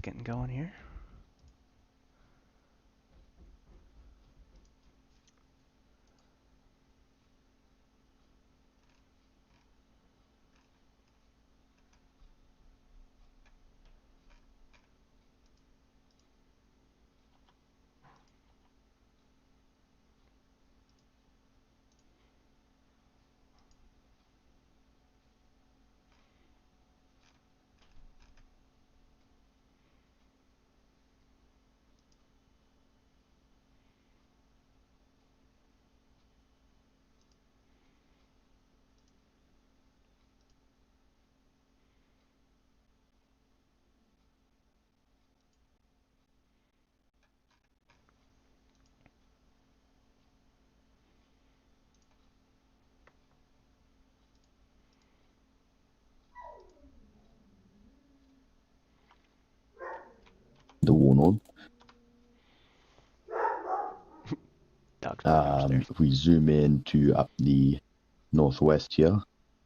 Just getting going here. The Warlord. Dog's If we zoom in to up the northwest here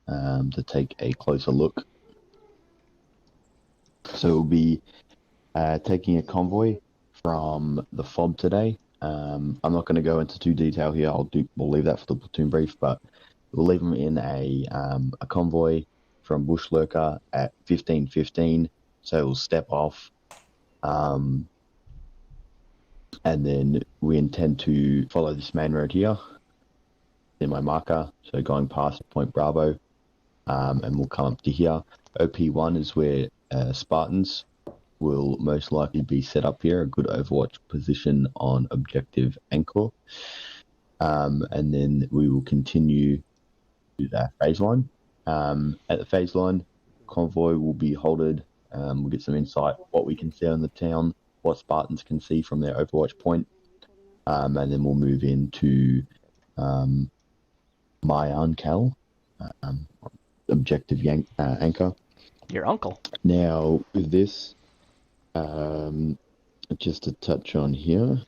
to take a closer look. So we'll be taking a convoy from the FOB today. I'm not going to go into too detail here. We'll leave that for the platoon brief, but we'll leave them in a convoy from Bush Lurker at 15:15. So we'll step off, and then we intend to follow this main road here in my marker. So going past Point Bravo, and we'll come up to here. OP1 is where Spartans will most likely be set up here, a good overwatch position on objective anchor. And then we will continue to that phase line. At the phase line, convoy will be halted. We'll get some insight, what we can see on the town, what Spartans can see from their overwatch point. And then we'll move into Mayankel, objective anchor. Your uncle. Now, with this, just to touch on here.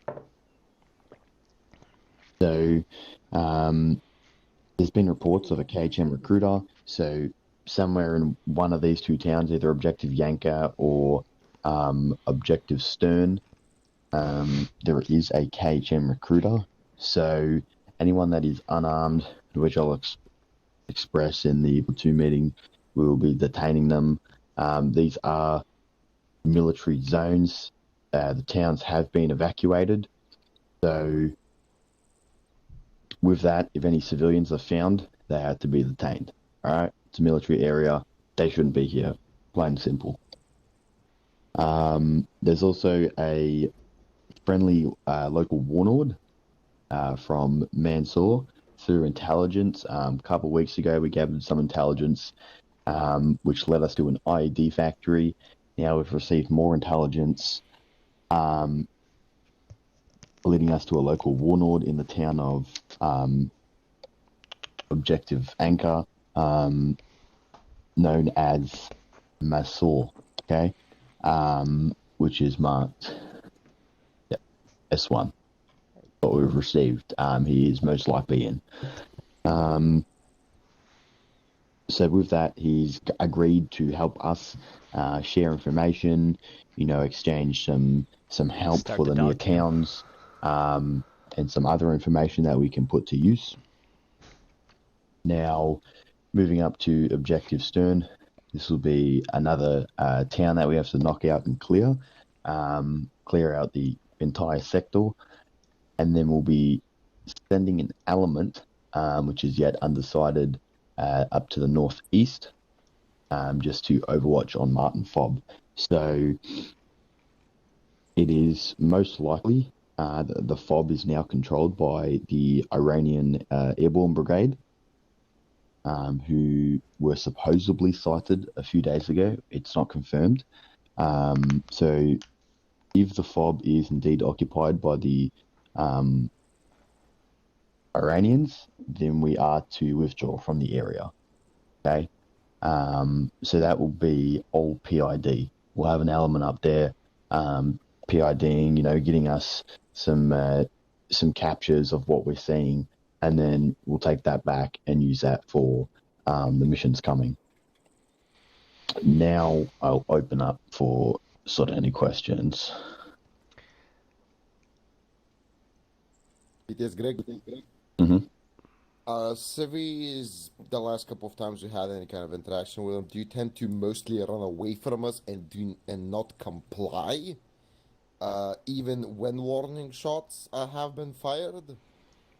So, there's been reports of a KHM Recruiter. So, somewhere in one of these two towns, either objective Yanka or objective Stern, there is a KHM Recruiter. So, anyone that is unarmed, which I'll express in the platoon meeting, we will be detaining them. These are military zones. The towns have been evacuated. So with that, if any civilians are found, they have to be detained. All right, it's a military area. They shouldn't be here. Plain and simple. There's also a friendly local Warlord from Mansour through intelligence. A couple of weeks ago, we gathered some intelligence, which led us to an IED factory. Now we've received more intelligence, leading us to a local Warlord in the town of Objective Anchor, known as Mansour, okay, which is marked S1. What we've received, he is most likely in. So with that, he's agreed to help us share information, exchange some help Start for the the near dog camp. towns, and some other information that we can put to use. Now, moving up to Objective Stern, this will be another town that we have to knock out and clear out the entire sector, and then we'll be sending an element, which is yet undecided, up to the northeast, just to overwatch on Martin Fob. So it is most likely the Fob is now controlled by the Iranian Airborne Brigade, who were supposedly sighted a few days ago. It's not confirmed. So if the Fob is indeed occupied by the Iranians, then we are to withdraw from the area. Okay, so that will be all PID. We'll have an element up there, PIDing, getting us some captures of what we're seeing, and then we'll take that back and use that for the missions coming. Now I'll open up for sort of any questions. It is Greg. Mm-hmm. Civi is the last couple of times we had any kind of interaction with them. Do you tend to mostly run away from us and not comply, even when warning shots have been fired?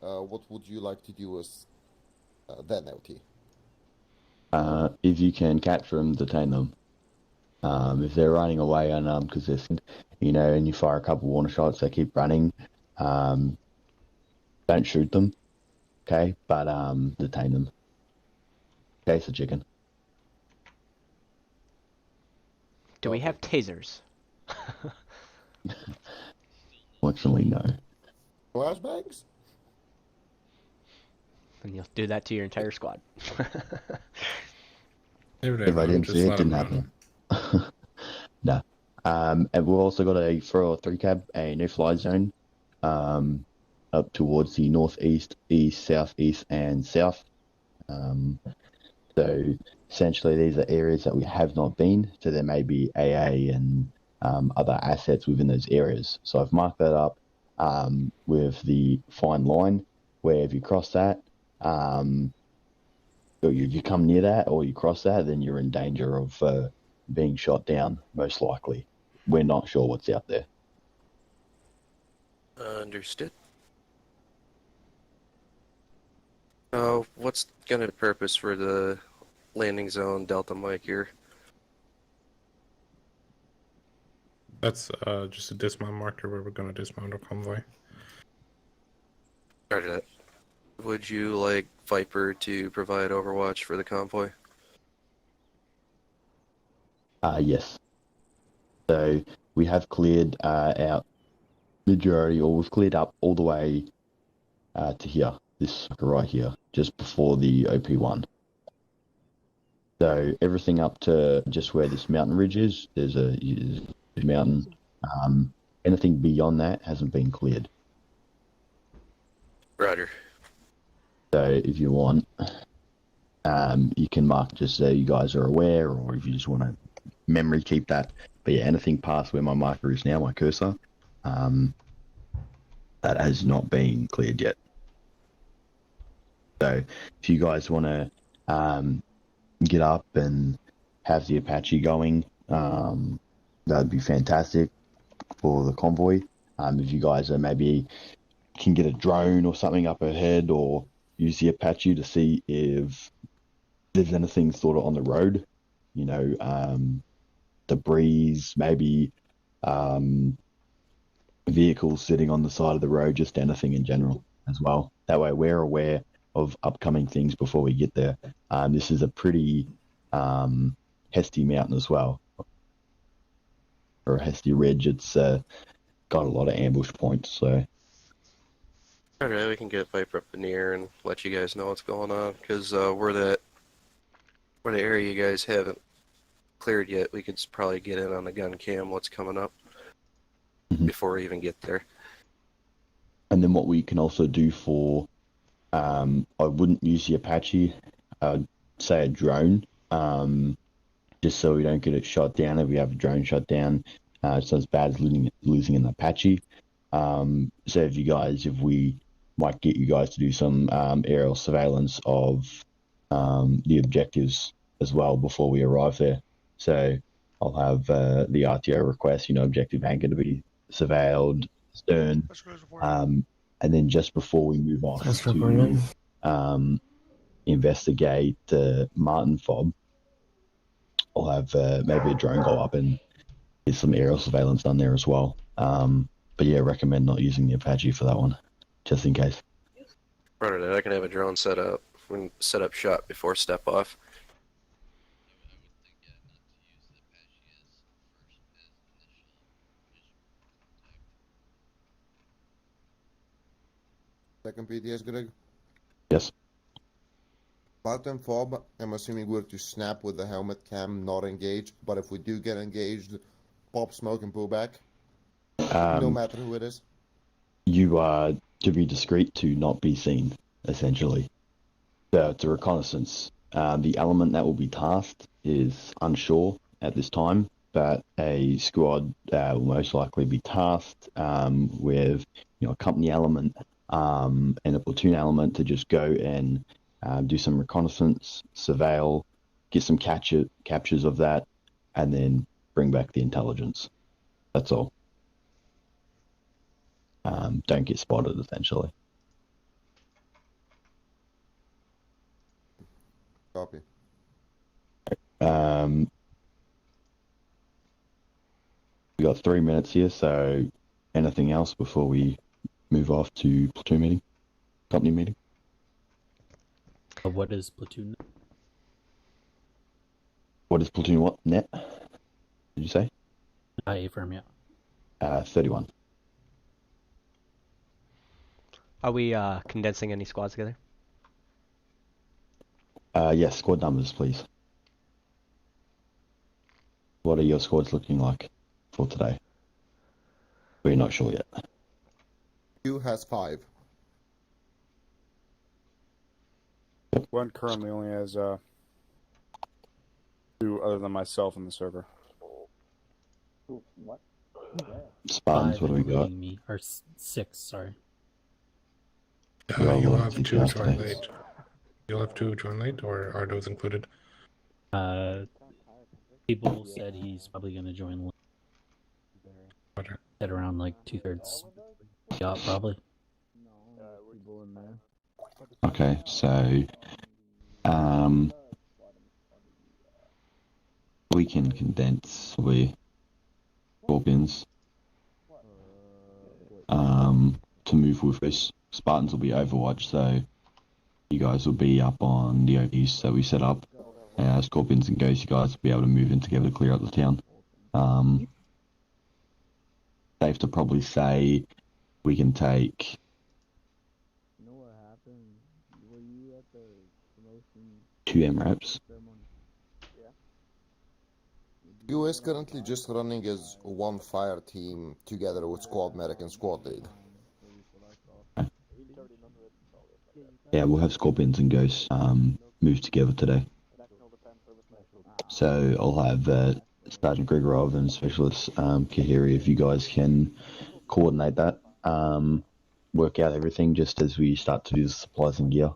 What would you like to do with then, LT? If you can capture them, detain them. If they're running away unarmed because they're, and you fire a couple warning shots, they keep running. Don't shoot them, okay? But detain them. Case of chicken. Do we have tasers? Fortunately, no. Flashbangs? And you'll do that to your entire squad. If I didn't see it, it didn't happen. No. And we've also got a 403 cab, a no-fly zone, up towards the northeast, east, southeast, and south. So essentially, these are areas that we have not been. So there may be AA and other assets within those areas. So I've marked that up with the fine line, where if you cross that, or you come near that, or you cross that, then you're in danger of being shot down, most likely. We're not sure what's out there. Understood. What's gonna be the purpose for the landing zone Delta Mike here? That's just a dismount marker where we're gonna dismount our convoy. Roger that. Would you like Viper to provide overwatch for the convoy? Yes. So we have cleared out majority, or we've cleared up all the way to here, this right here, just before the OP1. So everything up to just where this mountain ridge is, there's a mountain. Anything beyond that hasn't been cleared. Roger. So if you want, you can mark just so you guys are aware, or if you just want to memory keep that. But yeah, anything past where my marker is now, my cursor, that has not been cleared yet. So if you guys want to get up and have the Apache going, that'd be fantastic for the convoy. If you guys are maybe can get a drone or something up ahead, or use the Apache to see if there's anything sort of on the road, debris, maybe vehicles sitting on the side of the road, just anything in general as well. That way we're aware of upcoming things before we get there. This is a pretty hefty mountain as well, or a hefty ridge. It's got a lot of ambush points, so. Alright, we can get Viper up in the air and let you guys know what's going on, because we're the area you guys haven't cleared yet. We could probably get in on the gun cam what's coming up before we even get there. And then what we can also do for, I wouldn't use the Apache, I'd say a drone, just so we don't get it shot down. If we have a drone shot down, it's not as bad as losing an Apache. So if we might get you guys to do some aerial surveillance of the objectives as well before we arrive there. So I'll have the RTO request, objective anchor to be surveilled, stern, and then just before we move off to investigate Martin Fob, I'll have maybe a drone go up and get some aerial surveillance done there as well. But yeah, recommend not using the Apache for that one, just in case. Roger that. I can have a drone set up. We can set up shot before step off. Second PTS, Greg. Yes. Button fob, I'm assuming we're to snap with the helmet cam, not engage. But if we do get engaged, pop smoke and pull back. No matter who it is. You are to be discreet, to not be seen, essentially. So it's a reconnaissance. The element that will be tasked is unsure at this time, that a squad will most likely be tasked with, a company element and a platoon element to just go and do some reconnaissance, surveil, get some captures of that, and then bring back the intelligence. That's all. Don't get spotted, essentially. Copy. We got 3 minutes here, so anything else before we move off to platoon meeting, company meeting? What is platoon? What is platoon what? Net? Did you say? A-firm, yeah. 31. Are we condensing any squads together? Yes, squad numbers, please. What are your squads looking like for today? We're not sure yet. Q has 5. One currently only has 2 other than myself in the server. Spartans, 5 what do we got? including me, or 6, sorry. Well, You'll well, have keep 2 up join to date. late. You'll have 2 join late, or are those included? People said he's probably going to join late Roger. at around like 2/3. Yeah, probably. Okay, so we can condense with Scorpions to move with this. Spartans will be Overwatch, so you guys will be up on the OPs that we set up. Scorpions and Ghosts, you guys will be able to move in together to clear up the town. Safe to probably say we can take 2 MRAPs. Q is currently just running as one fire team together with squad medic and squad lead. Yeah, we'll have Scorpions and Ghosts move together today. So I'll have Sergeant Grigorov and Specialist Kahiri, if you guys can coordinate that, work out everything just as we start to do the supplies and gear,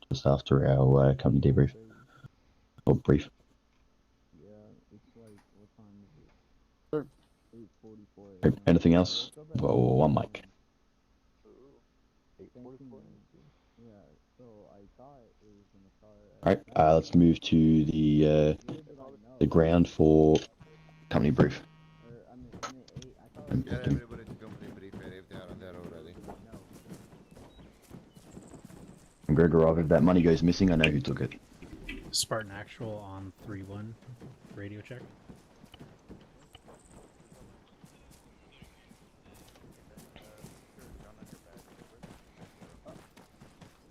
just after our company debrief, or brief. Anything else? Well, one mic. Alright, let's move to the ground for company brief. Get everybody to company brief if they aren't there already. And Grigorov, if that money goes missing, I know who took it. Spartan Actual on 3-1 radio check.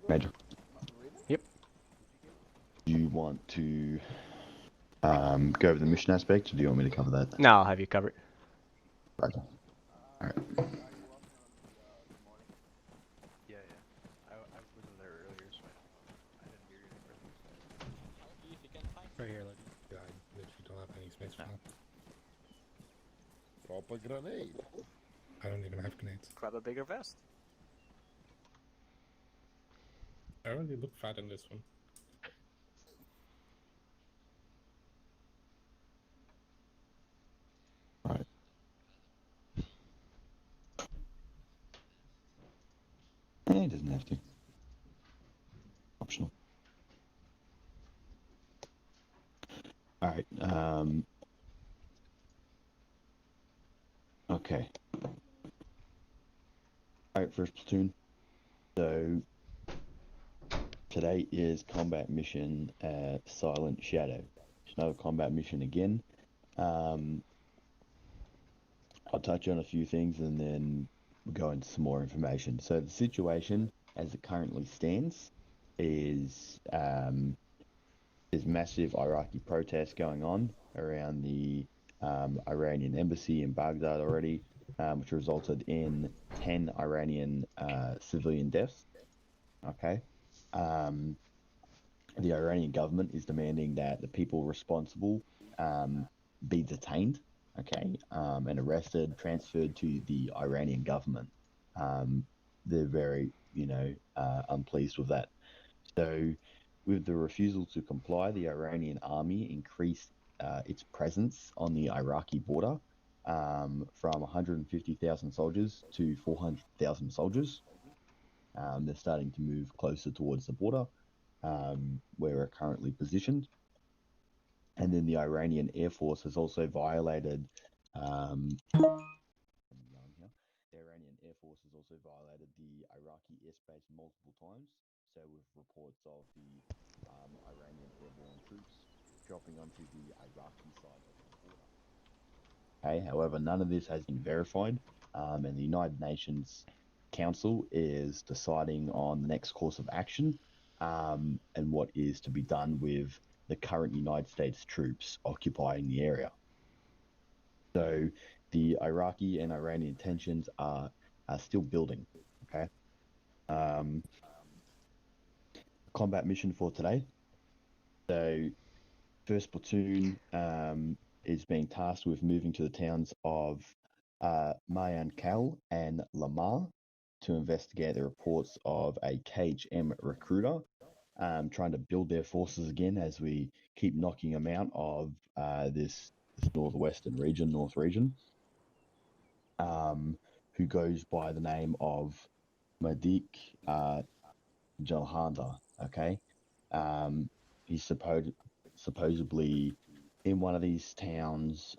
Major. Yep. Do you want to go over the mission aspect, or do you want me to cover that? No, I'll have you covered. Right. Alright. Right here, look. Yeah, I literally don't have any space for that. Drop a grenade. I don't even have grenades. Grab a bigger vest. I already look fat in this one. Right. He doesn't have to. Optional. Alright, okay. Alright, first platoon. So, today is combat mission Silent Shadow. It's another combat mission again. I'll touch on a few things and then we'll go into some more information. So the situation as it currently stands is there's massive Iraqi protests going on around the Iranian embassy in Baghdad already, which resulted in 10 Iranian civilian deaths. Okay. The Iranian government is demanding that the people responsible be detained, okay, and arrested, transferred to the Iranian government. They're very, unpleased with that. So, with the refusal to comply, the Iranian army increased its presence on the Iraqi border from 150,000 soldiers to 400,000 soldiers. They're starting to move closer towards the border where we're currently positioned. And then the Iranian Airforce has also violated. The Iranian Airforce has also violated the Iraqi Airspace multiple times. So, with reports of the Iranian Airborne troops dropping onto the Iraqi side of the border. Okay, however, none of this has been verified, and the United Nations Council is deciding on the next course of action and what is to be done with the current United States troops occupying the area. So the Iraqi and Iranian tensions are still building. Okay. Combat mission for today. So first platoon is being tasked with moving to the towns of Mayankel and Limar to investigate the reports of a KHM recruiter trying to build their forces again as we keep knocking them out of this northwestern region, north region, who goes by the name of Marduk Jahandar. Okay, he's supposedly in one of these towns,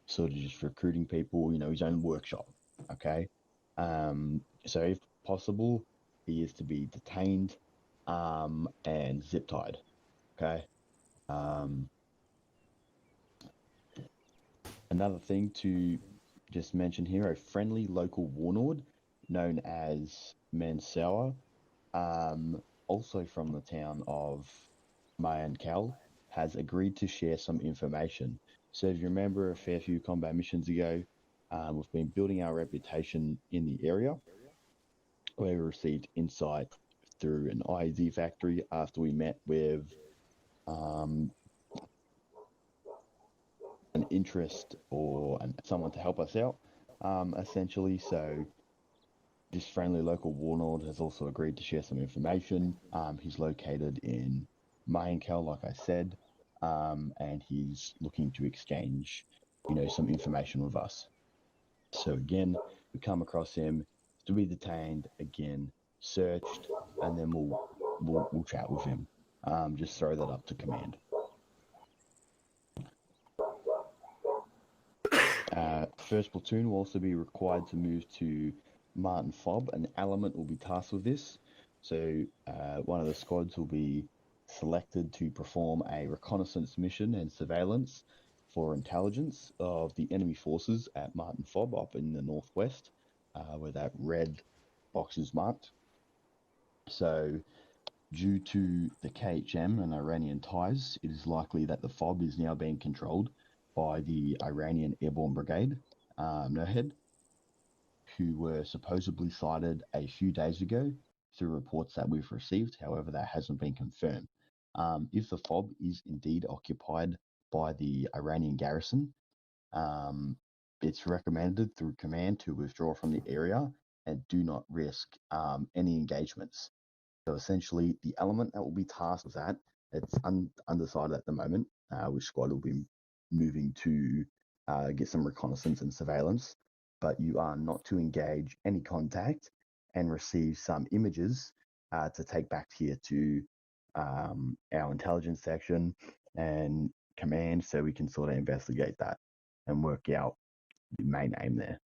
sort of just recruiting people. His own workshop. Okay, so if possible, he is to be detained and zip tied. Okay. Another thing to just mention here: a friendly local warlord known as Mansour, also from the town of Mayankel, has agreed to share some information. So if you remember a fair few combat missions ago, we've been building our reputation in the area. We received insight through an IED factory after we met with an interest or someone to help us out, essentially. So this friendly local warlord has also agreed to share some information. He's located in Mayankel, like I said, and he's looking to exchange, some information with us. So again, we come across him to be detained, again searched, and then we'll chat with him. Just throw that up to command. First platoon will also be required to move to Martin Fob. An element will be tasked with this. So one of the squads will be selected to perform a reconnaissance mission and surveillance for intelligence of the enemy forces at Martin Fob up in the northwest, where that red box is marked. So due to the KHM and Iranian ties, it is likely that the Fob is now being controlled by the Iranian Airborne Brigade, NOHED, who were supposedly sighted a few days ago through reports that we've received. However, that hasn't been confirmed. If the Fob is indeed occupied by the Iranian garrison, it's recommended through command to withdraw from the area and do not risk any engagements. So essentially, the element that will be tasked with that, it's undecided at the moment, which squad will be moving to get some reconnaissance and surveillance, but you are not to engage any contact and receive some images to take back here to our intelligence section and command so we can sort of investigate that and work out the main aim there.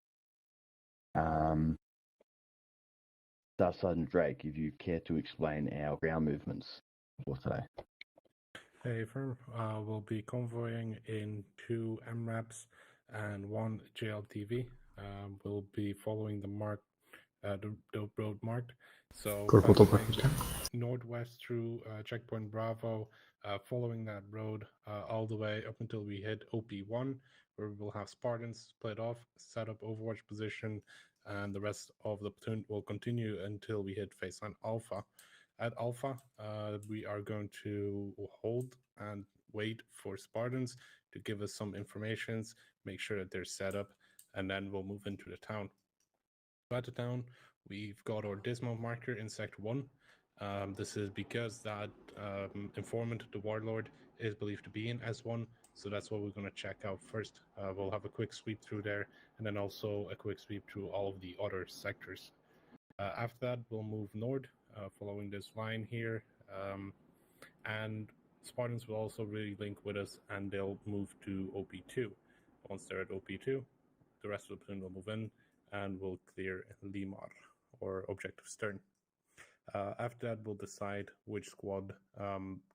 Staff Sergeant Drake, if you care to explain our ground movements for today. Hey, firm. We'll be convoying in 2 MRAPs and 1 JLTV. We'll be following the road marked. So northwest through checkpoint Bravo, following that road all the way up until we hit OP1, where we'll have Spartans split off, set up Overwatch position, and the rest of the platoon will continue until we hit phase line Alpha. At Alpha, we are going to hold and wait for Spartans to give us some informations, make sure that they're set up, and then we'll move into the town. At the town, we've got our dismount marker in Sector 1. This is because that informant, the Warlord, is believed to be in S1, so that's what we're going to check out first. We'll have a quick sweep through there, and then also a quick sweep through all of the other sectors. After that, we'll move north, following this line here, and Spartans will also really link with us, and they'll move to OP2. Once they're at OP2, the rest of the platoon will move in, and we'll clear Limar, or Objective Stern. After that, we'll decide which squad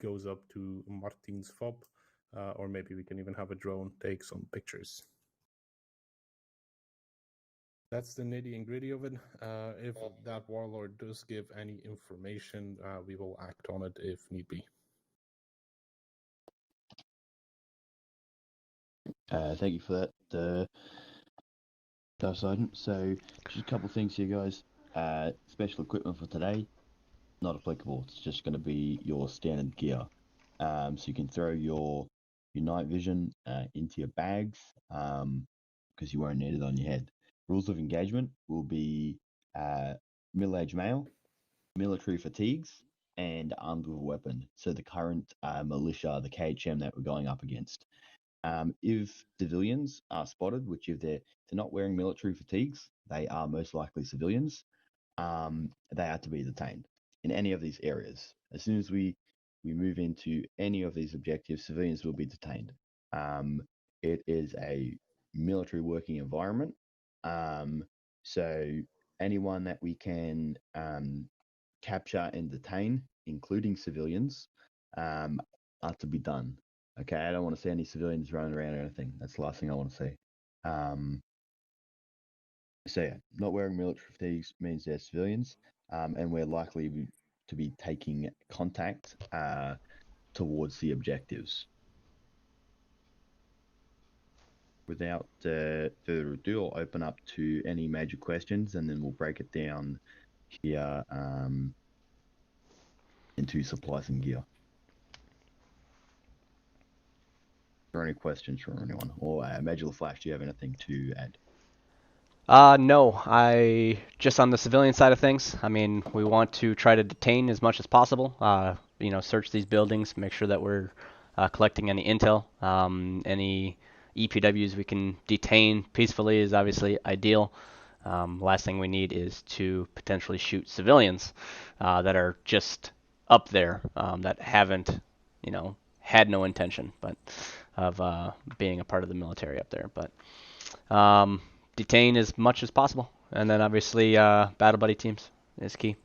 goes up to Martin's FOB, or maybe we can even have a drone take some pictures. That's the nitty and gritty of it. If that Warlord does give any information, we will act on it if need be. Thank you for that, Staff Sergeant. So, just a couple of things here, guys. Special equipment for today, not applicable. It's just going to be your standard gear. So you can throw your night vision into your bags because you won't need it on your head. Rules of engagement will be middle-aged male, military fatigues, and armed with a weapon. So the current militia, the KHM that we're going up against. If civilians are spotted, which if they're not wearing military fatigues, they are most likely civilians, they are to be detained in any of these areas. As soon as we move into any of these objectives, civilians will be detained. It is a military working environment, so anyone that we can capture and detain, including civilians, are to be done. Okay, I don't want to see any civilians running around or anything. That's the last thing I want to see. So yeah, not wearing military fatigues means they're civilians, and we're likely to be taking contact towards the objectives. Without further ado, I'll open up to any major questions, and then we'll break it down here into supplies and gear. Are there any questions from anyone? Or Major LaFlash, do you have anything to add? No, I just on the civilian side of things. I mean, we want to try to detain as much as possible. You know, search these buildings, make sure that we're collecting any intel. Any EPWs we can detain peacefully is obviously ideal. Last thing we need is to potentially shoot civilians that are just up there that haven't, you know, had no intention, but of being a part of the military up there. But detain as much as possible, and then obviously battle buddy teams is key.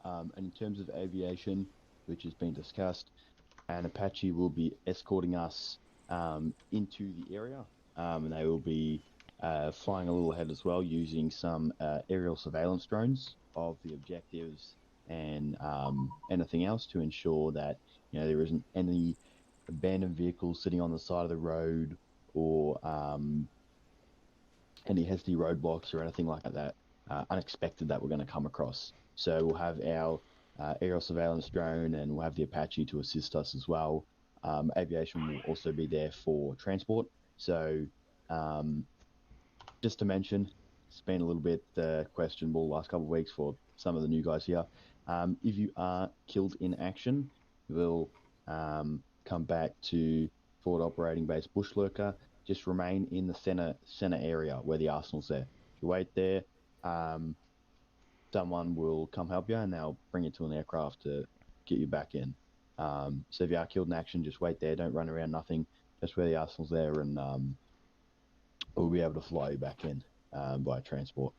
And in terms of aviation, which has been discussed, an Apache will be escorting us into the area, and they will be flying a little ahead as well, using some aerial surveillance drones of the objectives and anything else to ensure that, you know, there isn't any abandoned vehicles sitting on the side of the road, or any hasty roadblocks or anything like that unexpected that we're going to come across. So we'll have our aerial surveillance drone, and we'll have the Apache to assist us as well. Aviation will also be there for transport. So just to mention, it's been a little bit questionable the last couple of weeks for some of the new guys here. If you are killed in action, we'll come back to forward operating base Bush Lurker. Just remain in the center area where the arsenal's there. If you wait there, someone will come help you, and they'll bring you to an aircraft to get you back in. So if you are killed in action, just wait there. Don't run around, nothing. Just where the arsenal's there, and we'll be able to fly you back in by transport.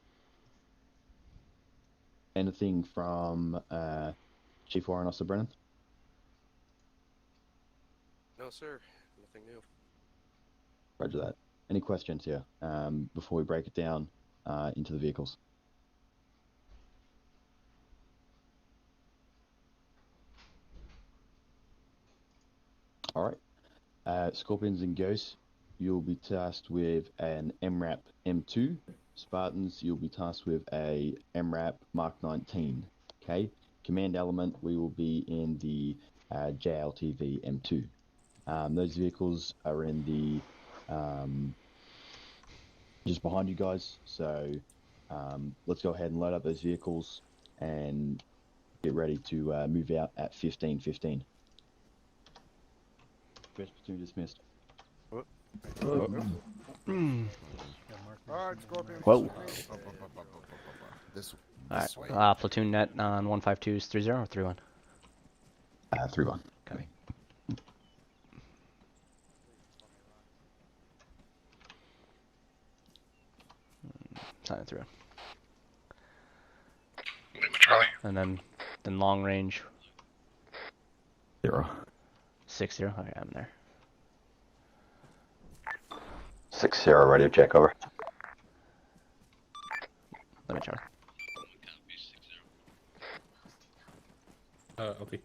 Anything from Chief Warrant Officer Brennan? No, sir. Nothing new. Roger that. Any questions here before we break it down into the vehicles? All right. Scorpions and Ghosts, you'll be tasked with an MRAP M2. Spartans, you'll be tasked with a MRAP Mark 19. Okay. Command element, we will be in the JLTV M2. Those vehicles are in the just behind you guys. So let's go ahead and load up those vehicles and get ready to move out at 15:15. First platoon dismissed. Alright, Scorpion. Whoa. This Alright. way. Platoon net on 152's 30 or 31? 3-1. Copy. Silent 3-1. Lima Charlie. And then long range 0. 6-0. Okay, I'm there. 6-0, radio check, over. Let me try. Okay.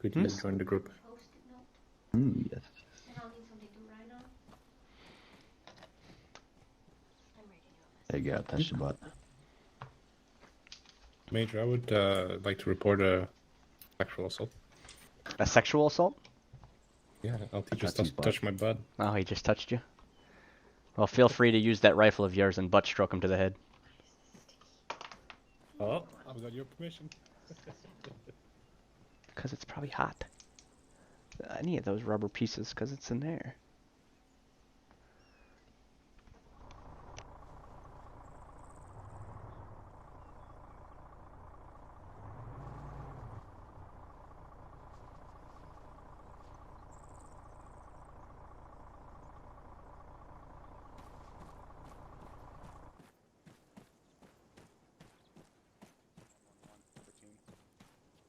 Could you join the group? Yes. There you go, touch the button. Major, I would like to report a sexual assault. A sexual assault? Yeah, LT just Touch his butt. touched my butt. Oh, he just touched you? Well, feel free to use that rifle of yours and butt stroke him to the head. Oh, I've got your permission. Because it's probably hot. I need those rubber pieces because it's in there.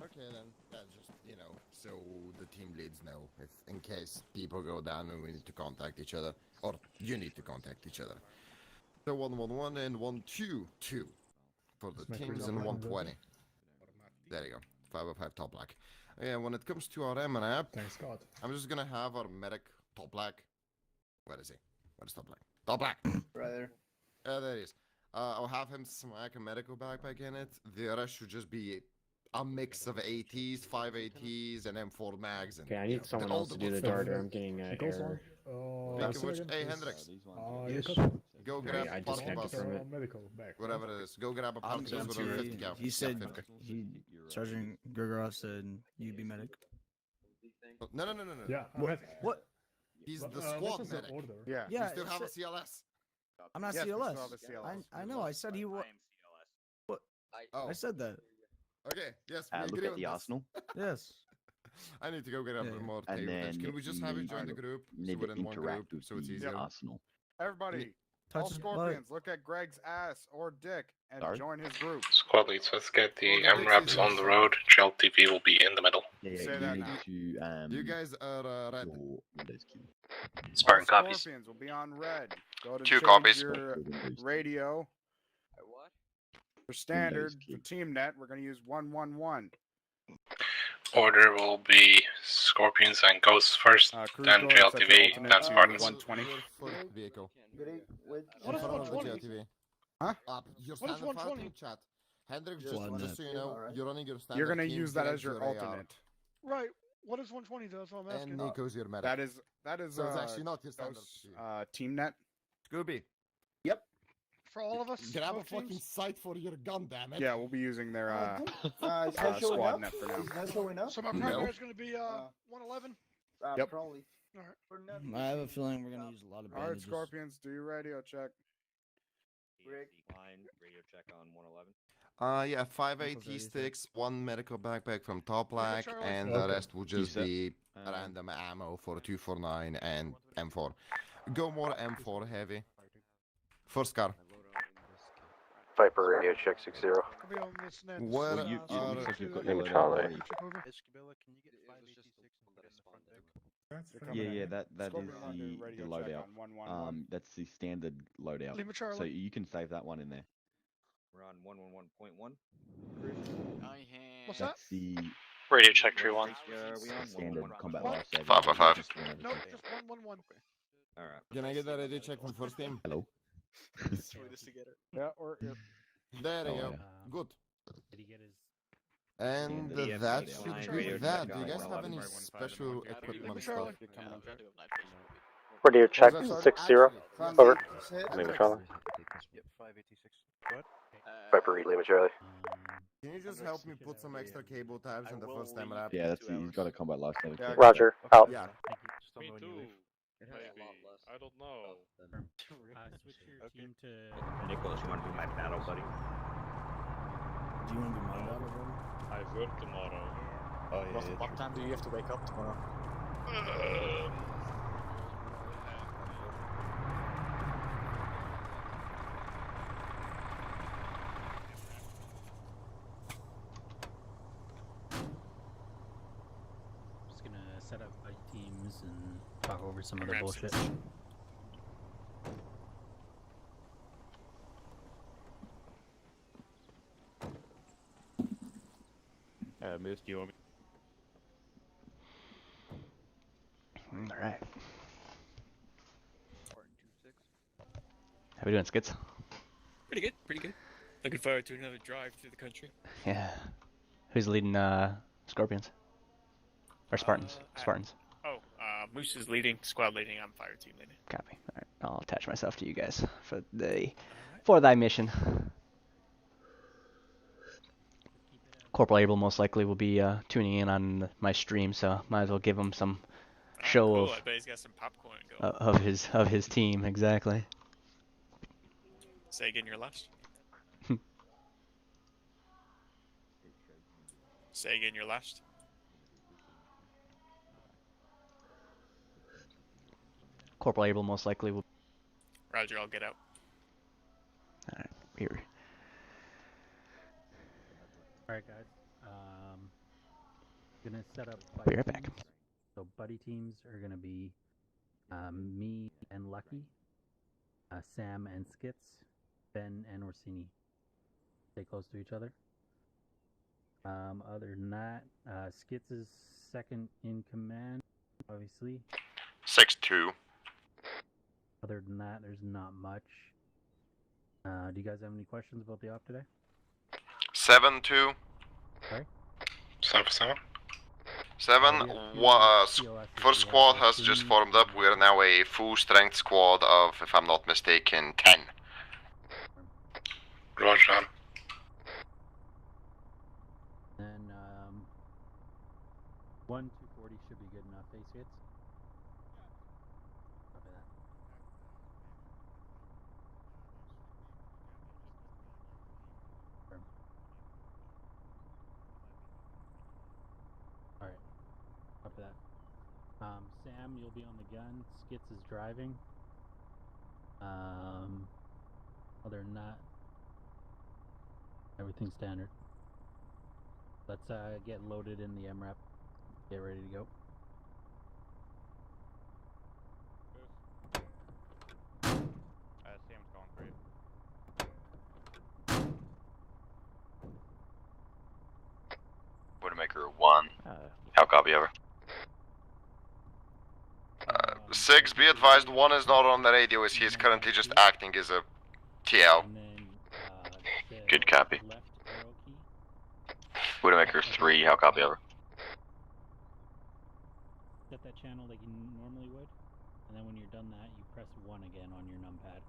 Okay then, just, so the team leads know, if in case people go down and we need to contact each other, or you need to contact each other. So 111 and 122 for the teams and 120. There you go, 505 top black. Yeah, when it comes to our MNAP, Thanks God. I'm just gonna have our medic top black. Where is he? Where's top black? Top black! Right there. There he is. I'll have him smack a medical backpack in it. The rest should just be a mix of ATs, 5 ATs, and M4 mags. And, Okay, I need someone else to do the darter. I'm getting an error. Hey, Hendrix, go grab I a part of disconnected us. from it. Whatever it is. Go grab a part of us with a 50 cal. He said, Yeah, Sergeant Gergara said you'd be medic. 50. No. Yeah, What? He's the squad medic. Yeah. Yeah, You still it have a said- CLS. I'm not Yes, we still CLS. have a CLS. I know. I said he was. Oh, I said that. okay. Yes, we Look agree at on the this. arsenal. Yes. I need to go get up Yeah. more And table bench. then Can we just have you you join the group? So Need we're to in one group, interact with so it's the easier. arsenal. Everybody, all Touch his butt. Scorpions, look at Greg's ass or dick and Sorry? join his group. Squad leads, let's get the Well, the MRAPs Dixie's on the also- road. JLTV will be in the middle. Yeah, Say you that need now. to You guys are red. your Windows key. Spartan All copies. Scorpions will be on red. Go to 2 change copies. your Windows key. radio. For standard, key. for team net, we're going to use 111. Order will be Scorpions and Ghosts first, Cruz then go and set your JLTV, alternate then to Spartans. 120. First vehicle. What In is front of the 120? JLTV. Huh? Your What is standard 120? fighting chat. Hendrix, Just one just so you know, Alright. you're running your standard You're going to team, use that Greg's as your AR, alternate. Right. What is 120 though? That's what I'm asking. And Nico's your medic. That is so it's actually not your standard. Ghosts, team net. Scooby, For all of us. grab a both fucking teams? sight for your gun, damn it. Yeah, we'll be using their Is that showing squad up? net for now. Is that showing up? So my No. primary is going to be 111. Yep. Probably. I have a feeling we're gonna use a lot of All right, bandages. Scorpions, do your radio check. Radio check on 111. Yeah, 5 Nico's AT ready, sticks, 1 medical backpack from Top Black, Charlie. and the Okay. rest will just set. be random ammo for 249 and M4. Go more M4 heavy. First car. Viper radio check 60. I'll be on this net. Where Well, you are- looks like you've got Lima your loadout Charlie. already. Check over. Yeah, that is Scorpion one, do the radio check loadout. on 111. That's the standard loadout. Lima So Charlie. you can save that one in there. We're on 111.1. What's that? That's the Radio check 3-1. Are we on standard 111? combat What? life saving. 505. Just one other Nope, thing. just 111. Alright. Can I get that radio check from first team? Hello. Yeah, or There you Oh, go. yeah. Good. Did he get his And Yeah, that yeah, should yeah. be Radio that. check Do you on guys have 111. any special equipment Charlie. stuff? Radio check, Was that, sorry? 6-0. Actually, Over. Lima Charlie. Yep, 586. What? Viper Reed, Lima Charlie. Can you just help me put some extra cable tabs in the first time app? Yeah, that's he's got a combat lifesaver. Yeah, Roger, out. Yeah. Me too. Maybe. I don't know. Switch your team to. Nicholas, you want to be my battle buddy? Do you want to be my battle buddy? I work tomorrow. Oh, yeah. What time do you have to wake up tomorrow? Just gonna set up fight teams and talk over some other bullshit. Moose, do you want me? All right. How we doing, Skits? Pretty good, pretty good. Looking forward to another drive through the country. Yeah. Who's leading Scorpions? Or Spartans? Spartans. Moose is leading, squad leading, I'm fire team leading. Copy. All right. I'll attach myself to you guys for thy mission. Corporal Abel most likely will be tuning in on my stream, so might as well give him some show Cool, I bet he's got some popcorn going. of his team. Exactly. Say again your last. Say again your last. Corporal Abel most likely will. Roger, I'll get out. All right. Here. Alright, guys. Gonna set up. Be right back. Teams. So buddy teams are gonna be me and Lucky, Sam and Skits, Ben and Orsini. Stay close to each other. Other than that, Skits is second in command, obviously. 6-2. Other than that, there's not much. Do you guys have any questions about the op today? 7-2. Sorry? 7-7. 7. First squad has just formed up. We are now a full strength squad of, if I'm not mistaken, 10. Roger. Then 1-240 should be good enough. Face hits. Copy that. Confirm. All right. Copy that. Sam, you'll be on the gun. Skits is driving. Other than that, everything's standard. Let's get loaded in the MRAP. Get ready to go. Sam's calling for you. Widowmaker 1. How copy, over. 6, be advised, 1 is not on the radio as he is currently just acting as a TL. Good copy. Widowmaker 3, how copy, over. Set that channel like you normally would, and then when you're done that, you press 1 again on your numpad.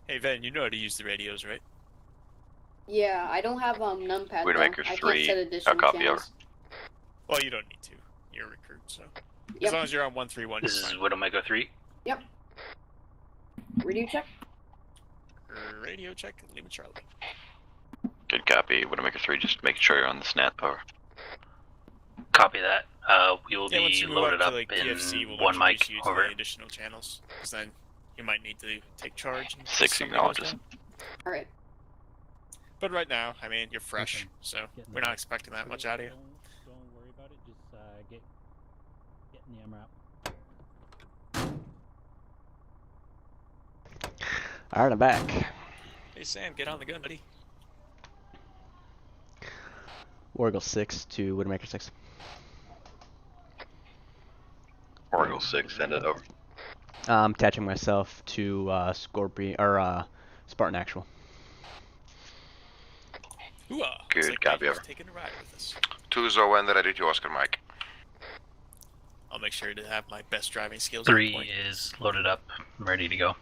Hey Ven, you know how to use the radios, right? Yeah, I don't have numpad. Widowmaker I 3, can't set additional how copy, channels. over. Well, you don't need to. You're a recruit, so. Yep. As long as you're on 131. This is Widowmaker 3. Yep. Radio check. Radio check, Lima Charlie. Good copy. Widowmaker 3, just making sure you're on the snap, over. Copy that. We will Once be you move loaded to, up like, in DFC, we'll one mic. introduce you to Over. the additional channels, because then you might need to take charge. And 6 somebody acknowledges. goes down. All right. But right now, I mean, you're fresh, Okay. so Getting we're there. not expecting that much out of you. Don't worry about it. Just get in the MRAP. All right, I'm back. Hey Sam, get on the gun, buddy. Wargle 6 to Widowmaker 6. Oracle 6, send it over. I'm attaching myself to Scorpion or Spartan Actual. Good, copy over. Taking a ride with us. 2-0 when ready to Oscar Mike. I'll make sure to have my best driving skills. 3 is loaded up, ready to go.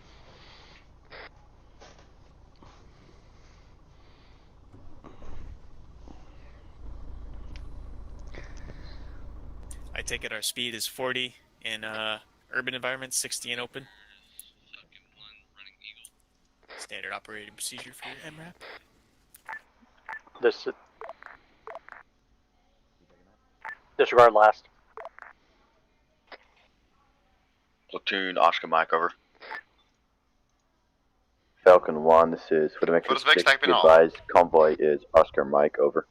I take it our speed is 40 in urban environments, 60 in open. Standard operating procedure for your MRAP. Disregard last. Platoon, Oscar Mike, over. Falcon 1, this is Widowmaker First 6, Vic, type in all. advised convoy is Oscar Mike, over.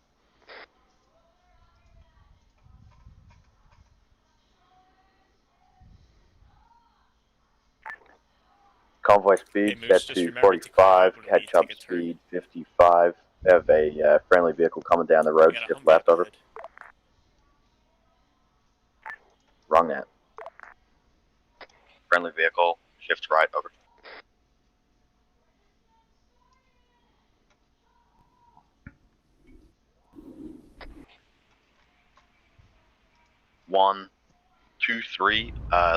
Convoy speed set to 45, catch up speed 55. We have a friendly vehicle coming down the road, shift left, over. Wrong net. Friendly vehicle, shift right, over. One, 2, 3.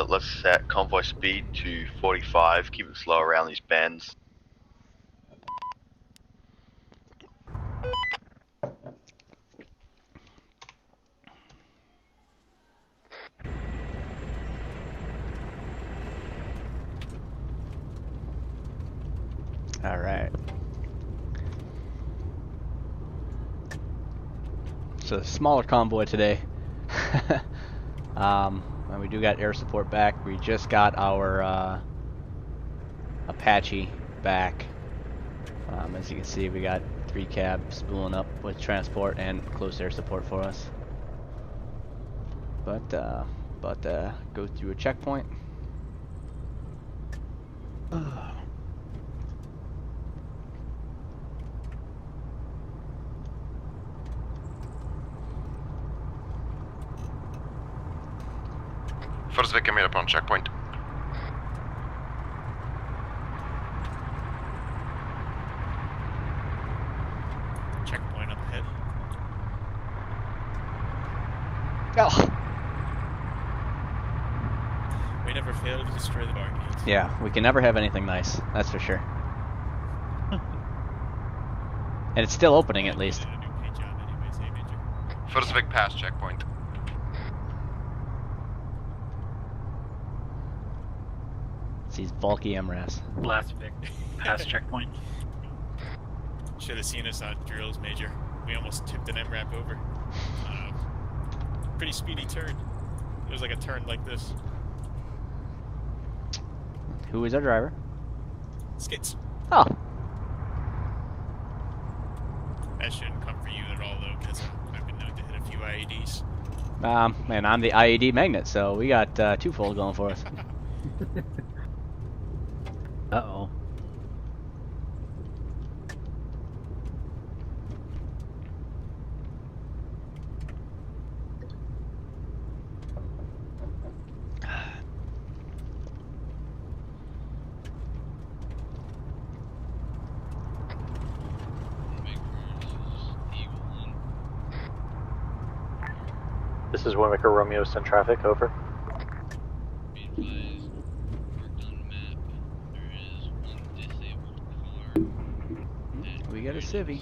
Let's set convoy speed to 45. Keep it slow around these bends. All right. So smaller convoy today. And we do got air support back. We just got our Apache back. As you can see, we got 3 cabs spooling up with transport and close air support for us. But go through a checkpoint. First Vic, made up on checkpoint. Checkpoint up ahead. Oh. We never fail to destroy the barricades. Yeah, we can never have anything nice. That's for sure. And it's still opening at least. First Vic, pass checkpoint. It's these bulky MRAS. Last Vic, past checkpoint. Should have seen us on drills, Major. We almost tipped an MRAP over. Pretty speedy turn. It was like a turn like this. Who is our driver? Skits. Oh. That shouldn't come for you at all, though, because I've been known to hit a few IEDs. And I'm the IED magnet, so we got twofold going for us. Uh-oh. This is Widowmaker Romeo, send traffic, over. We got a civvy.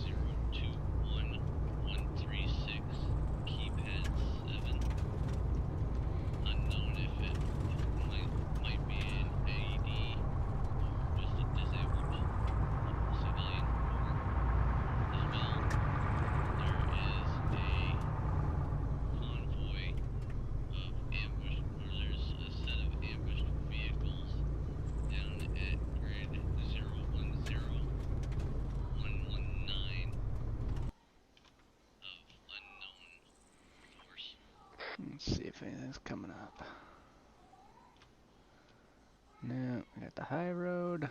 Let's see if anything's coming up. No, we got the high road.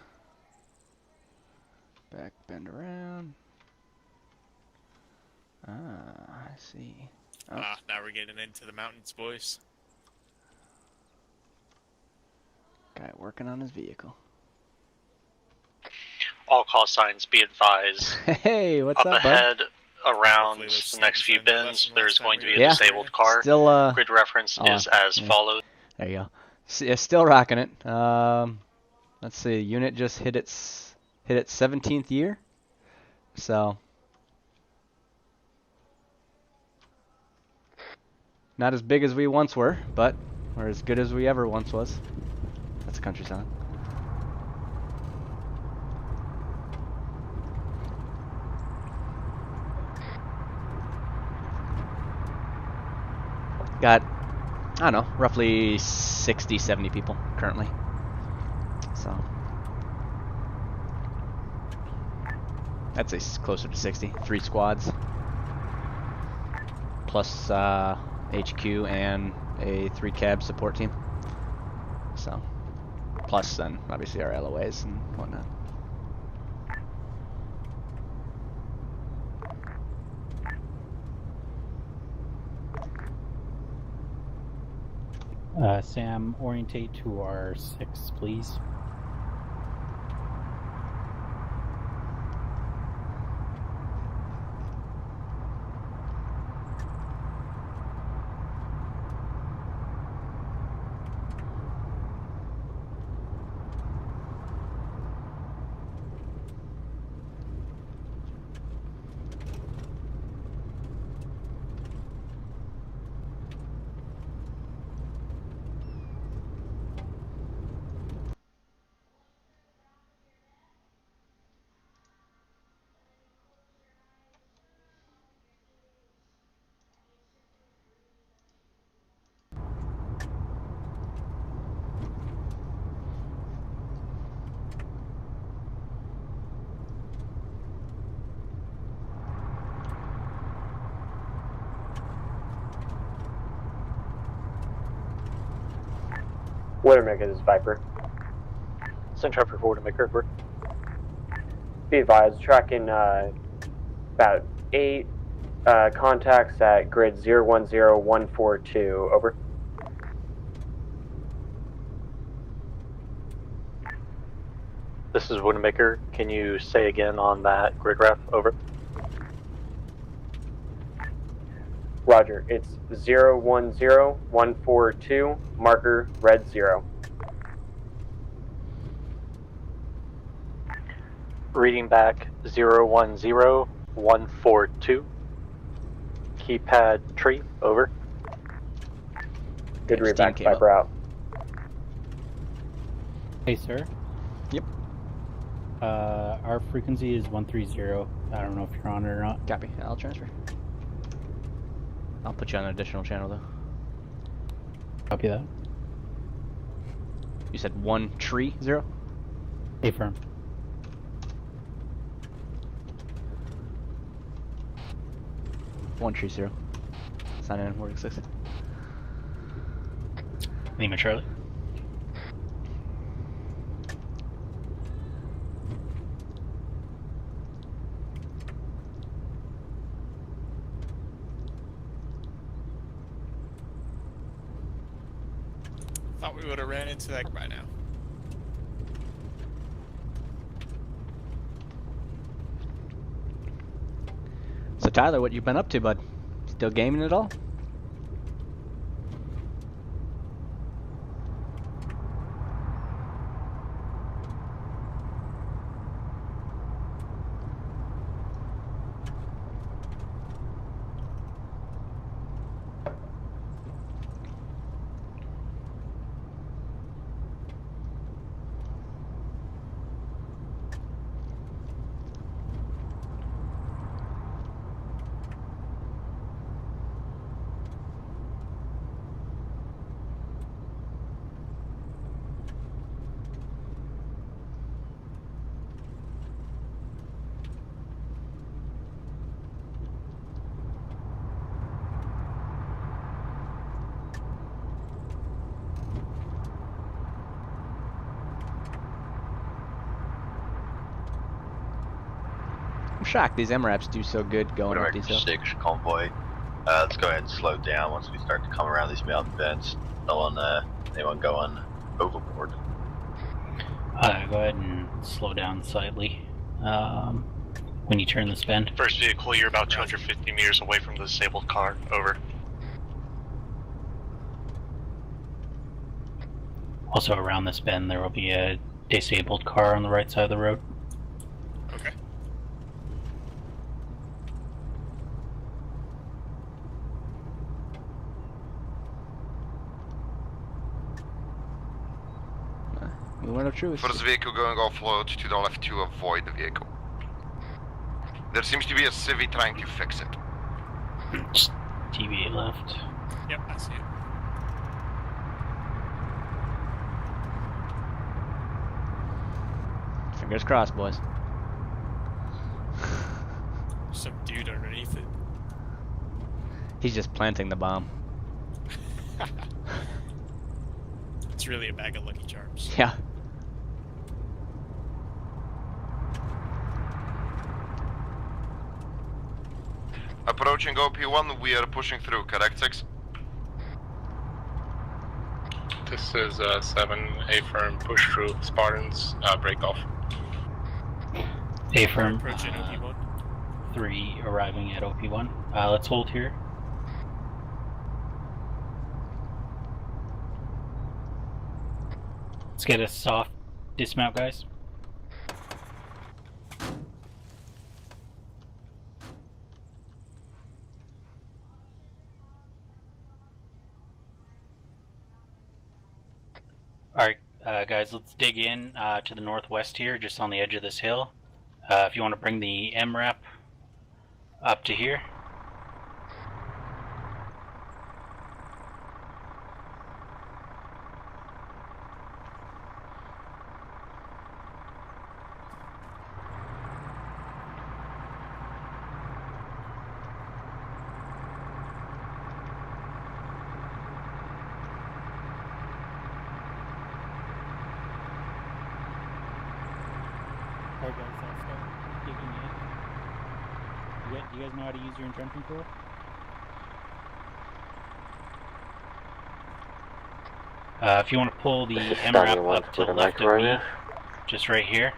Back bend around. Ah, I see. Oh. Now we're getting into the mountains, boys. Guy working on his vehicle. All call signs be advised. Hey, what's up up, bud? ahead, around the next few bins, there's going to be a Yeah. disabled car. Still, Grid reference is as yeah. follows. There you go. Still rocking it. Let's see. Unit just hit its 17th year. So not as big as we once were, but we're as good as we ever once was. That's a country song. Got, I don't know, roughly 60, 70 people currently. So I'd say closer to 60. 3 squads. Plus HQ and a 3 cab support team. So, plus then obviously our LOAs and whatnot. Sam, orientate to our 6, please. Watermaker, this is Viper. Send traffic for Watermaker, over. Be advised, tracking about 8 contacts at grid 010142, over. This is Watermaker. Can you say again on that grid ref, over? Roger, it's 010142, marker red 0. Reading back 010142. Keypad tree, over. Good read back, Viper out. Hey, sir. Yep. Our frequency is 130. I don't know if you're on it or not. Copy. I'll transfer. I'll put you on an additional channel though. Copy that. You said 130? Affirm. One 130. Sign in, Warwick 6. Lima Charlie. Thought we would have ran into that by now. So Tyler, what you been up to, bud? Still gaming at all? I'm shocked these MRAPs do so good going up these hills. 6 convoy. Let's go ahead and slow down once we start to come around these mountain bends. Don't want anyone going overboard. Go ahead and slow down slightly when you turn this bend. First vehicle, you're about 250 meters away from the disabled car. Over. Also around this bend there will be a disabled car on the right side of the road. Okay. Movement of truth. First vehicle going offload to the left to avoid the vehicle. There seems to be a civvy trying to fix it. Just deviate left. Yep, I see it. Fingers crossed, boys. Some dude underneath it. He's just planting the bomb. It's really a bag of Lucky Charms. Yeah. Approaching OP1, we are pushing through, correct 6? This is 7, A firm, push through, Spartans, break off. A firm. Approaching OP1. 3 arriving at OP1. Let's hold here. Let's get a soft dismount, guys. Alright, guys, let's dig in to the northwest here, just on the edge of this hill. If you want to bring the MRAP up to here. Alright guys, I'll start digging in. Do you guys know how to use your entrenching tool? If you want to pull the MRAP up to the left of me, just right here.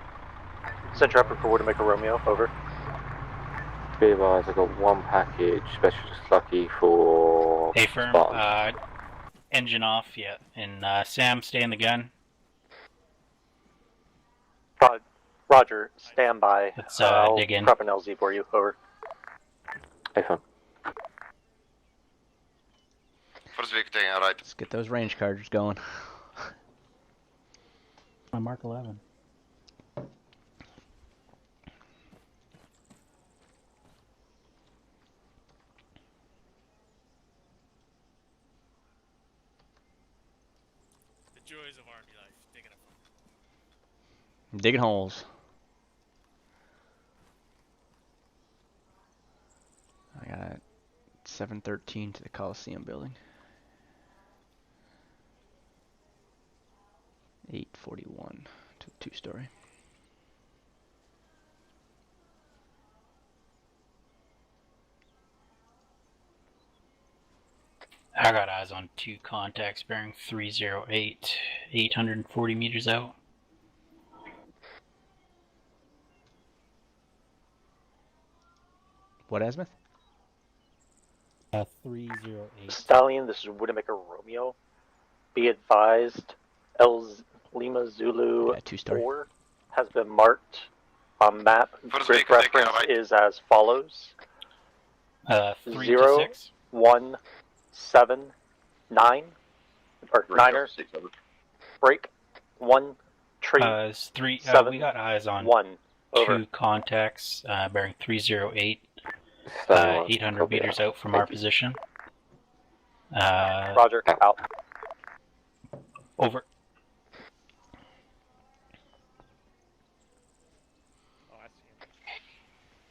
Send trapper for Widowmaker Romeo, over. Be advised, I got one package, Specialist Lucky for A firm, Spartans. engine off, yeah. And Sam, stay in the gun. Roger, stand by. Let's I'll dig in. prep an LZ for you, over. A firm. First vehicle taking a right. Let's get those range chargers going. My Mark 11. The joys of army life. Digging a Digging holes. I got 713 to the Coliseum building. 841 to the 2-story. I got eyes on 2 contacts bearing 308, 840 meters out. What, Asmith? 308. Stallion, this is Widowmaker Romeo. Be advised, Lima Zulu 4 has been marked on map. Grid reference is as follows. 3 0, to 6. 1, 7, 9, or Niner. Break 1, tree. 3. 7, we got eyes on 1. Over. 2 contacts bearing 308, Stallion, 800 copy meters that. out from our position. Roger, out. Over.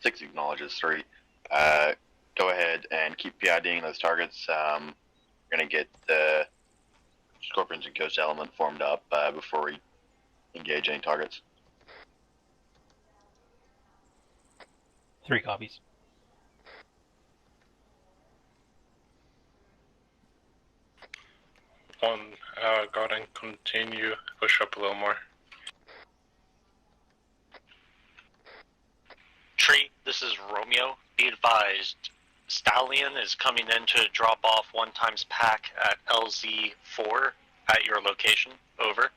Six acknowledges 3. Go ahead and keep PIDing those targets. We're gonna get the Scorpions and Ghost element formed up before we engage any targets. 3 copies. One, go ahead and continue, push up a little more. this is Romeo. Be advised, Stallion is coming in to drop off 1x pack at LZ4 at your location. Over.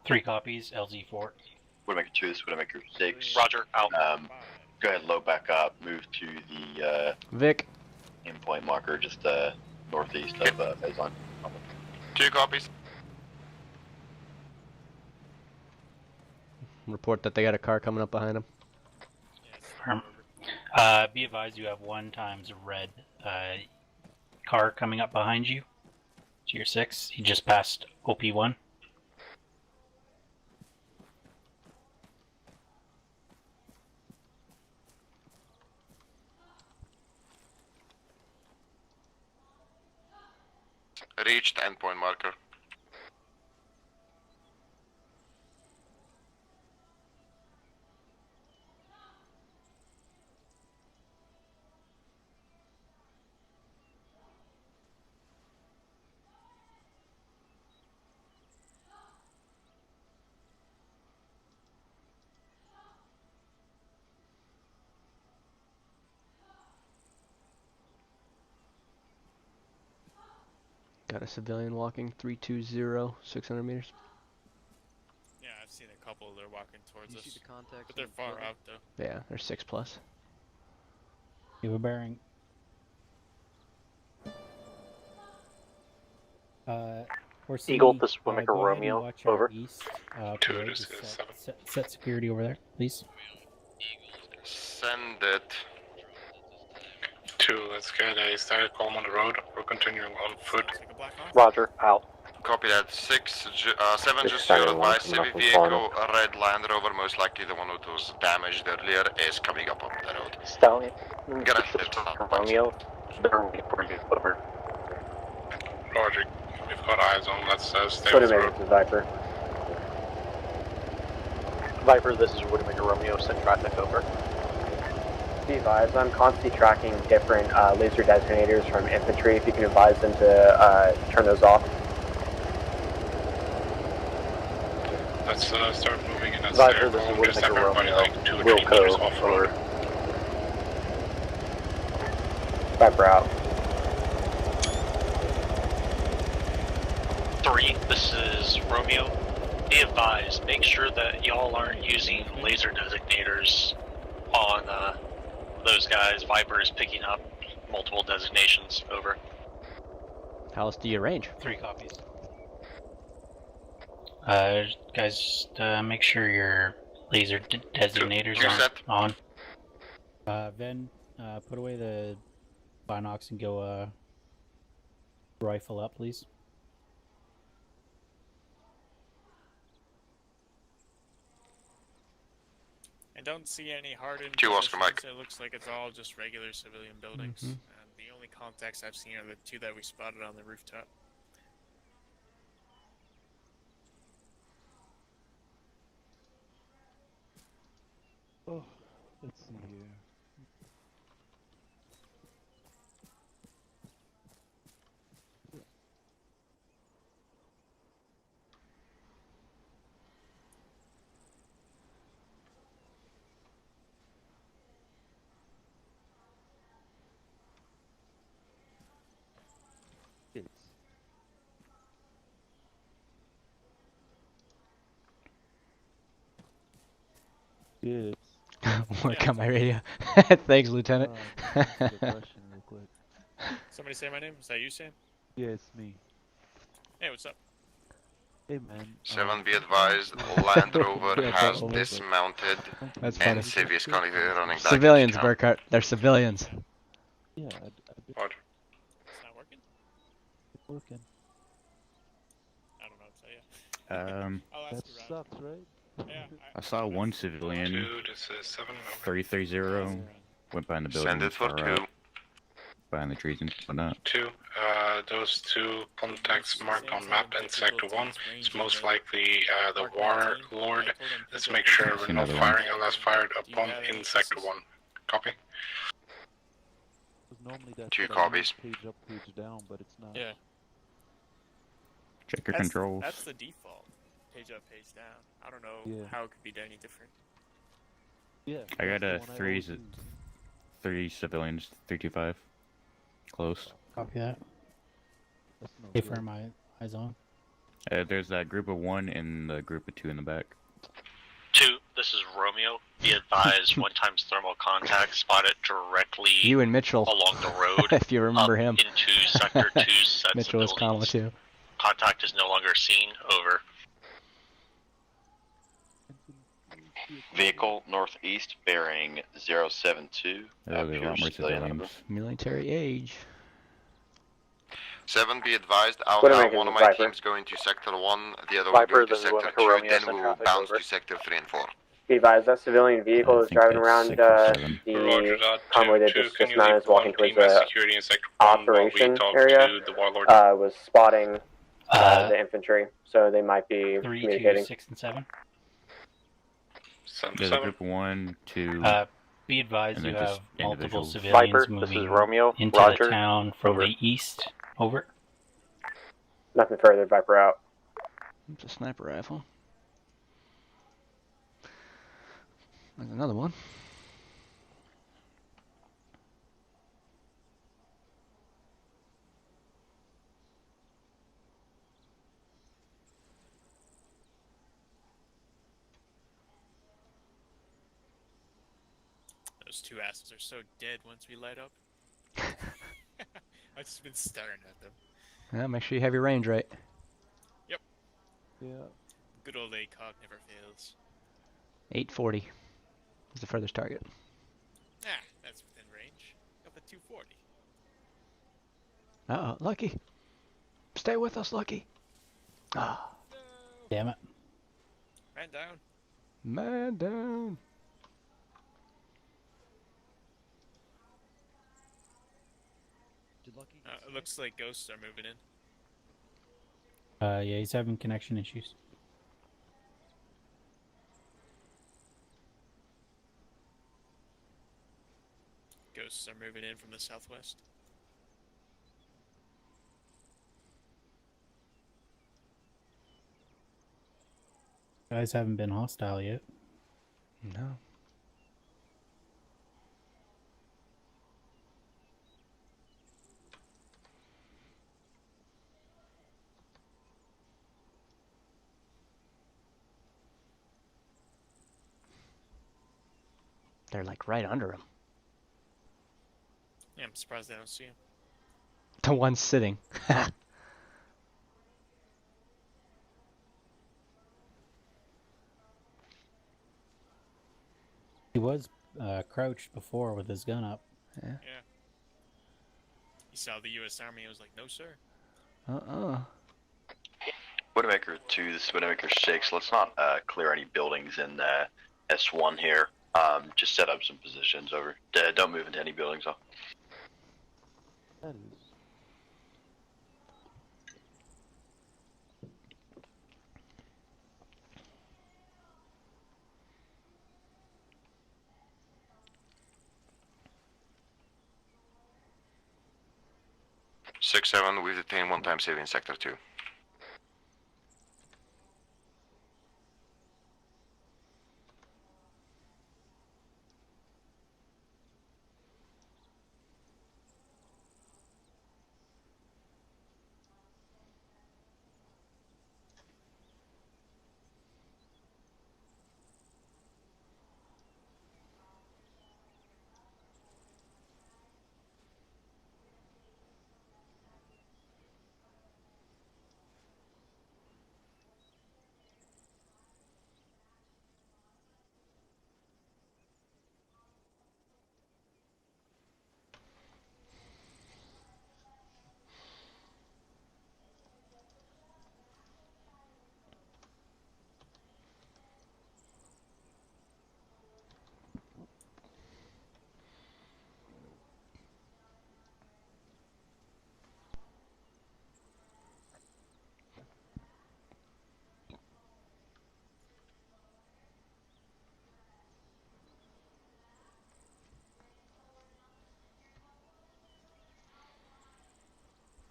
3 copies, LZ4. Widowmaker 2, this is Widowmaker 6. Roger, out. Go ahead, load back up, move to the Vic. endpoint marker just northeast of baseline. 2 copies. Report that they got a car coming up behind them. Be advised you have 1x red car coming up behind you. To your 6. He just passed OP1. Reached endpoint marker. Got a civilian walking 320, 600 meters. Yeah, I've seen a couple that are walking towards us. See the contacts But they're in the far building? out though. Yeah, they're 6+. You have a bearing. Orsini, Eagle, this is Widowmaker go ahead and Romeo. watch our Over. East, 2, parade. this Just is set security over there, please. Send it. 2, let's get a static column on the road. We're continuing on foot. Roger, out. Copy that. 7 Six, just Stallion, zero one, advice. Heavy nothing vehicle, a red Land Rover, most likely the one that was damaged earlier, is coming up on the road. Stallion. Gonna This is Romeo. Better wait for you. Over. Roger, we've got eyes on. Let's stay with the road. Widowmaker to Viper. Viper, this is Widowmaker Romeo. Send traffic over. Be advised, I'm constantly tracking different laser designators from infantry. If you can advise them to turn those off. Let's start moving in that Viper, stair this is column. Just have Widowmaker everybody Romeo. like 2 or 3 Wilco, meters off road. Viper out. 3, this is Romeo. Be advised, make sure that y'all aren't using laser designators on those guys. Viper is picking up multiple designations. Over. How else do you range? 3 copies. Guys, make sure your laser designators are on. Ven, put away the binocs and go rifle up, please. I don't see any hardened 2 Oscar Mike. positions. It looks like it's all just regular civilian buildings. And the only contacts I've seen are the 2 that we spotted on the rooftop. Oh, let's see here. Yes. Work on my radio. Thanks, Lieutenant. Somebody say my name? Is that you, Sam? Yeah, it's me. Hey, what's up? Hey, man. 7, be advised, Land Rover Yeah, has but- dismounted, That's and funny. Civi is currently running back. Civilians, Burkhart. They're civilians. Yeah, Roger. It's not working? it's working. I don't know what to tell you. I'll ask That around. sucks, right? Yeah, I saw one civilian, 2, this is 7. 330, went behind the building. Send it for 2. Behind the trees and whatnot. 2, those 2 contacts marked on map in Sector 1 is most likely the Warlord. Let's make sure we're not Another one. firing unless fired upon in Sector 1. Copy? 'Cause normally that's 2 what I use, copies. page up, page down, but it's not. Yeah. Check your That's- controls. That's the default. page up, page down. I don't know Yeah. how it could be any different. Yeah. I got that's the one I always use. three civilians, 325. Close. Copy that. That's no Hey, good. firm, eyes on. There's that group of 1 and the group of 2 in the back. 2, this is Romeo. Be advised, one times thermal contact spotted directly You and Mitchell. along the road. If you remember him. Into Sector 2 sets Mitchell of was Kamala buildings. too. Contact is no longer seen. Over. Vehicle northeast bearing 072. There's a lot pure more civilian. civilians. Military age. 7, be advised, I'll What am I have giving one of my Viper? teams going to Sector 1, the other Viper, one going to this is Sector Wilmington 2, Romeo, then send we will traffic bounce over. to Sector 3 and 4. Be advised, that civilian vehicle is driving that's around 6 or 7. the that. convoy that 2, just can you now leave is walking one towards team as the security in Sector 1 while we operation talk area. to the Warlord? Was spotting the infantry, so they might be 3, 2, communicating. 6, and 7. There's a group of 1, 2, Be advised, and you then have just multiple individuals. civilians Viper, moving this is Romeo. into Roger. the town from Over. the east. Over. Nothing further, Viper out. It's a sniper rifle. There's another one. Those two asses are so dead once we light up. I've just been staring at them. Yeah, make sure you have your range right. Yep. Yeah. Good old ACOG never fails. 840 is the furthest target. Ah, that's within range. Up at 240. Uh-oh, Lucky. Stay with us, Lucky. Ah. Damn it. Man down. Man down. It looks like ghosts are moving in. Yeah, he's having connection issues. Ghosts are moving in from the southwest. Guys haven't been hostile yet. No. They're like right under him. Yeah, I'm surprised I don't see him. The one sitting. He was crouched before with his gun up. Yeah. Yeah. He saw the U.S. Army and was like, no, sir. Widowmaker 2, this is Widowmaker 6. Let's not clear any buildings in S1 here. Just set up some positions over. Don't move into any buildings though. That is. Six, 7, we've detained 1 time saving Sector 2.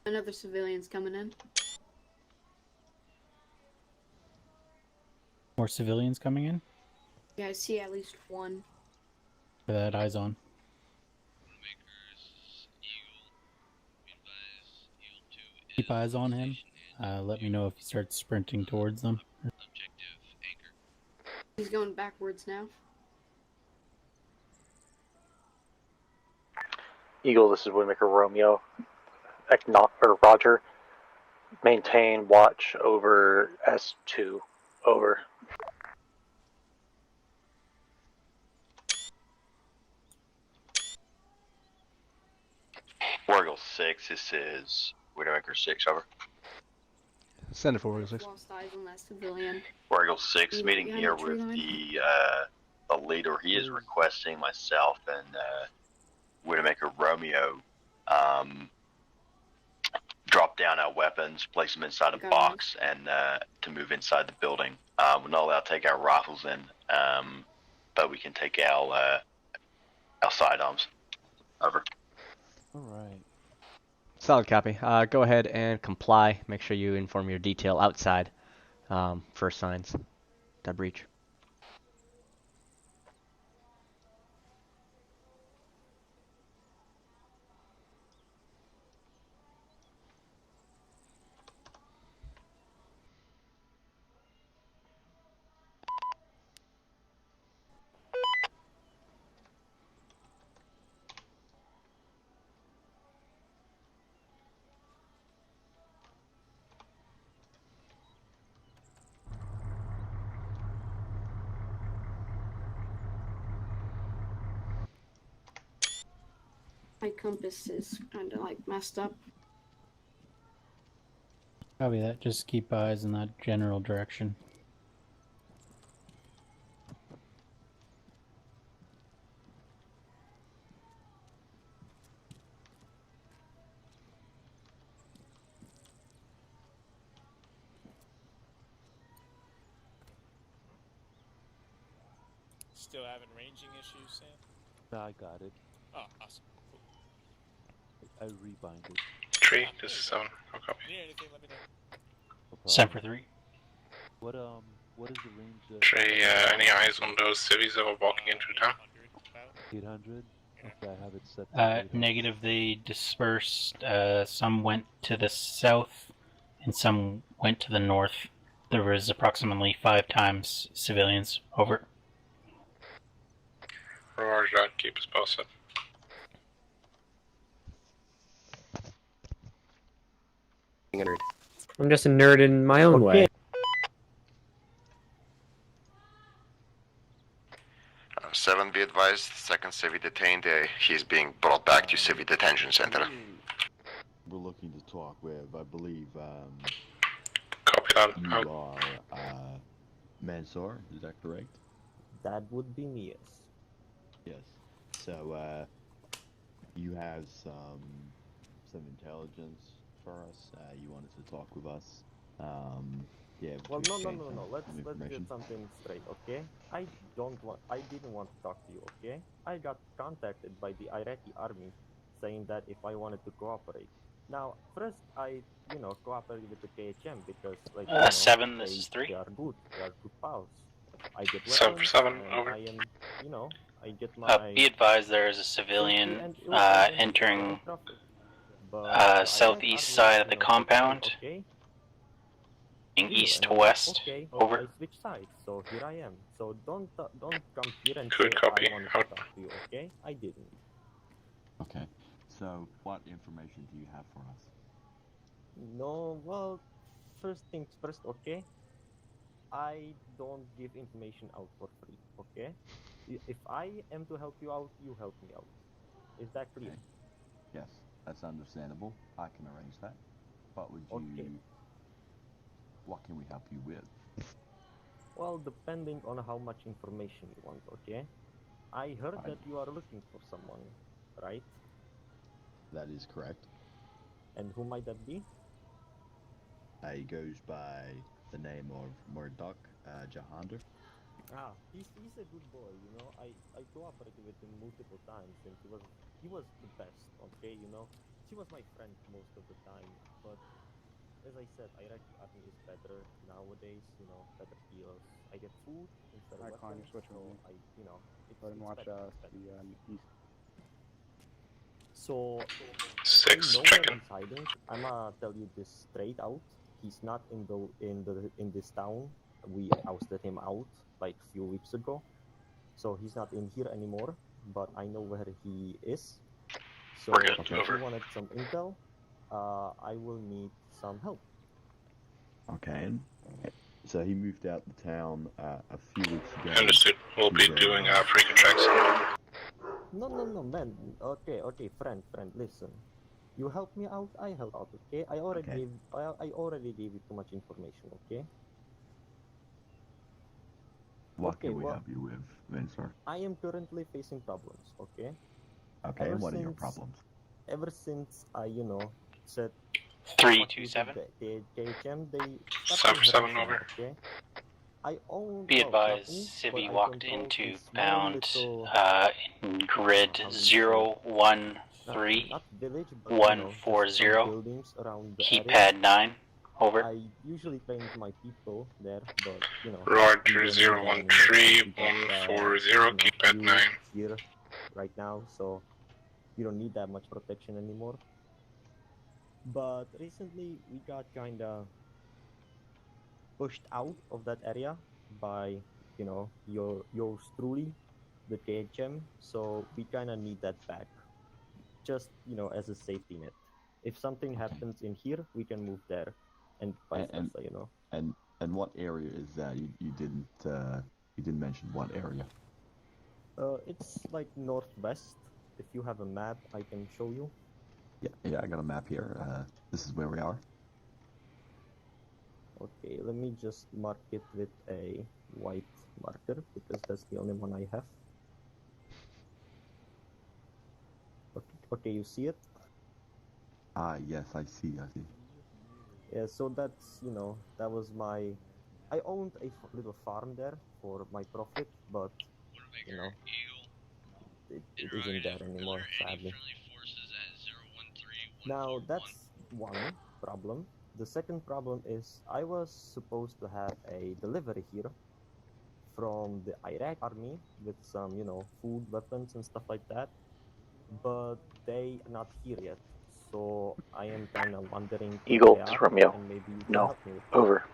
Another civilian's coming in. More civilians coming in? Yeah, I see at least one. For that eyes on. Keep eyes on him. Let me know if he starts sprinting towards them. He's going backwards now. Eagle, this is Windmaker Romeo. Roger. Maintain watch over S2. Over. Wargle 6, this is Widowmaker 6, over. Send it for Wargle 6. Lost eyes on that civilian. Wargle 6, You meeting behind here the tree with line? the leader. He is requesting myself and Widowmaker Romeo drop down our weapons, place them inside a box, and to move inside the building. We're not allowed to take our rifles in, but we can take our sidearms. Over. Alright. Solid copy. Go ahead and comply. Make sure you inform your detail outside for signs that breach. My compass is kind of like messed up. Copy that. Just keep eyes in that general direction. Still having ranging issues, Sam? Nah, I got it. Oh, awesome. Cool. I rebind it. Tree, this is 7. I'll copy. Need anything, let me know. No problem. Semper 3. What is the range? Tree, any eyes on those civvies that were walking into town? 800? Okay, I have it set. to 800. Negative, they dispersed. Some went to the south, and some went to the north. There was approximately 5 times civilians. Over. Roger that, keep us posted. I'm just a nerd in my own way. 7, be advised, second civvy detained. He's being brought back to civvy detention center. We're looking to talk with, I believe, Copy that. you are, Mansour, is that correct? That would be me, yes. Yes. So, you have some intelligence for us. You wanted to talk with us. Yeah. Well, to no. exchange Let's some get information. something straight, okay? I didn't want to talk to you, okay? I got contacted by the Iraqi Army, saying that if I wanted to cooperate. Now, first I, cooperated with the KHM because, like, 7, this is 3. They are good pals. I get 7 for 7, and over. I am, I get my. Be advised, there is a civilian and it was entering profit. But southeast side of the compound, okay. east to west. Okay, Over. I switched sides, so here I am. So don't come here and Good say copy. I wanted to Out. talk to you, okay? I didn't. Okay. So, what information do you have for us? No, well, first things first, okay? I don't give information out for free, okay? If I am to help you out, you help me out. Is that clear? Okay. Yes, that's understandable. I can arrange that. What would you... Okay. What can we help you with? Well, depending on how much information you want, okay? I heard that you are looking for someone, right? That is correct. And who might that be? He goes by the name of Marduk Jahandar. Ah, he's a good boy, I cooperated with him multiple times, and he was the best, okay, She was my friend most of the time, but as I said, Iraqi Army is better nowadays. You know, better deals. I get food instead of Hi, Con, weapons. you're switching So with me. I, you know, it's, Go ahead and watch better, it's better. the east. So Six, I know checking. where he's hiding. I'ma tell you this straight out. He's not in this town. We ousted him out like a few weeks ago. So he's not in here anymore. But I know where he is. So We're good. if Over. you wanted some intel, I will need some help. Okay. So he moved out the town a few weeks ago. Understood. We'll be doing frequent checks. No, man. Okay, friend, listen. You help me out, I help out. Okay, I already gave you too much information. Okay. What can we help you with, Mansour? I am currently facing problems. Okay. Okay, and what are your problems? Ever since I, said 327. The KHM, they 7 over. Okay. I own. Be well, not advised, me, Civi but I walked control into a small bound little, in grid how do you say, 013 not village, but, just 140, some buildings around the area. keypad 9, over. I usually train my people there, but Roger, we don't need that 013, anymore because, 140, keypad you 9. here right now, so you don't need that much protection anymore. But recently we got kinda pushed out of that area by yours truly, the KHM. So we kinda need that back, just as a safety net. If something happens in here, we can move there, and vice versa. And what area is that? You didn't mention what area. It's like northwest. If you have a map, I can show you. Yeah, I got a map here. This is where we are. Okay, let me just mark it with a white marker because that's the only one I have. Okay, you see it? Yes, I see. Yeah, so that's, that was I owned a little farm there for my profit, but, it isn't there anymore, sadly. Now, that's one problem. The second problem is I was supposed to have a delivery here from the Iraqi Army with some, food, weapons, and stuff like that, but they are not here yet. So I am kind of wondering where Eagle they to are, Romeo. and maybe you can No. help me with Over.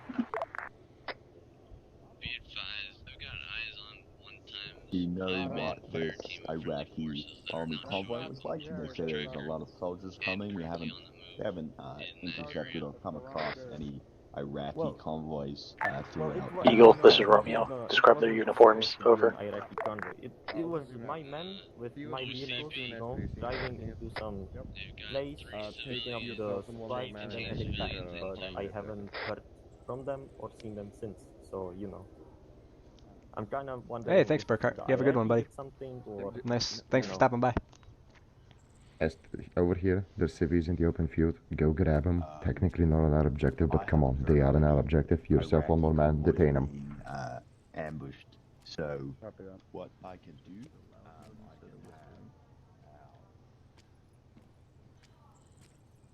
Do you know what this Iraqi army convoy was like? They say there's a lot of soldiers coming. We haven't intercepted or come across any Iraqi convoys throughout. Eagle, this is Romeo. Describe their uniforms. Over. Iraqi convoy. It was my men with my vehicles, driving into some place, picking up the supplies, and then heading back. But I haven't heard from them or seen them since. So I'm kind of wondering. Hey, thanks, Burkhart. You have a good one, buddy. Something or, Nice. Thanks for stopping by. Over here, there's civvies in the open field. Go grab them. Technically not on our objective, but come on, they are in our objective. Yourself, one more man, detain them. Ambushed. So, what I can do,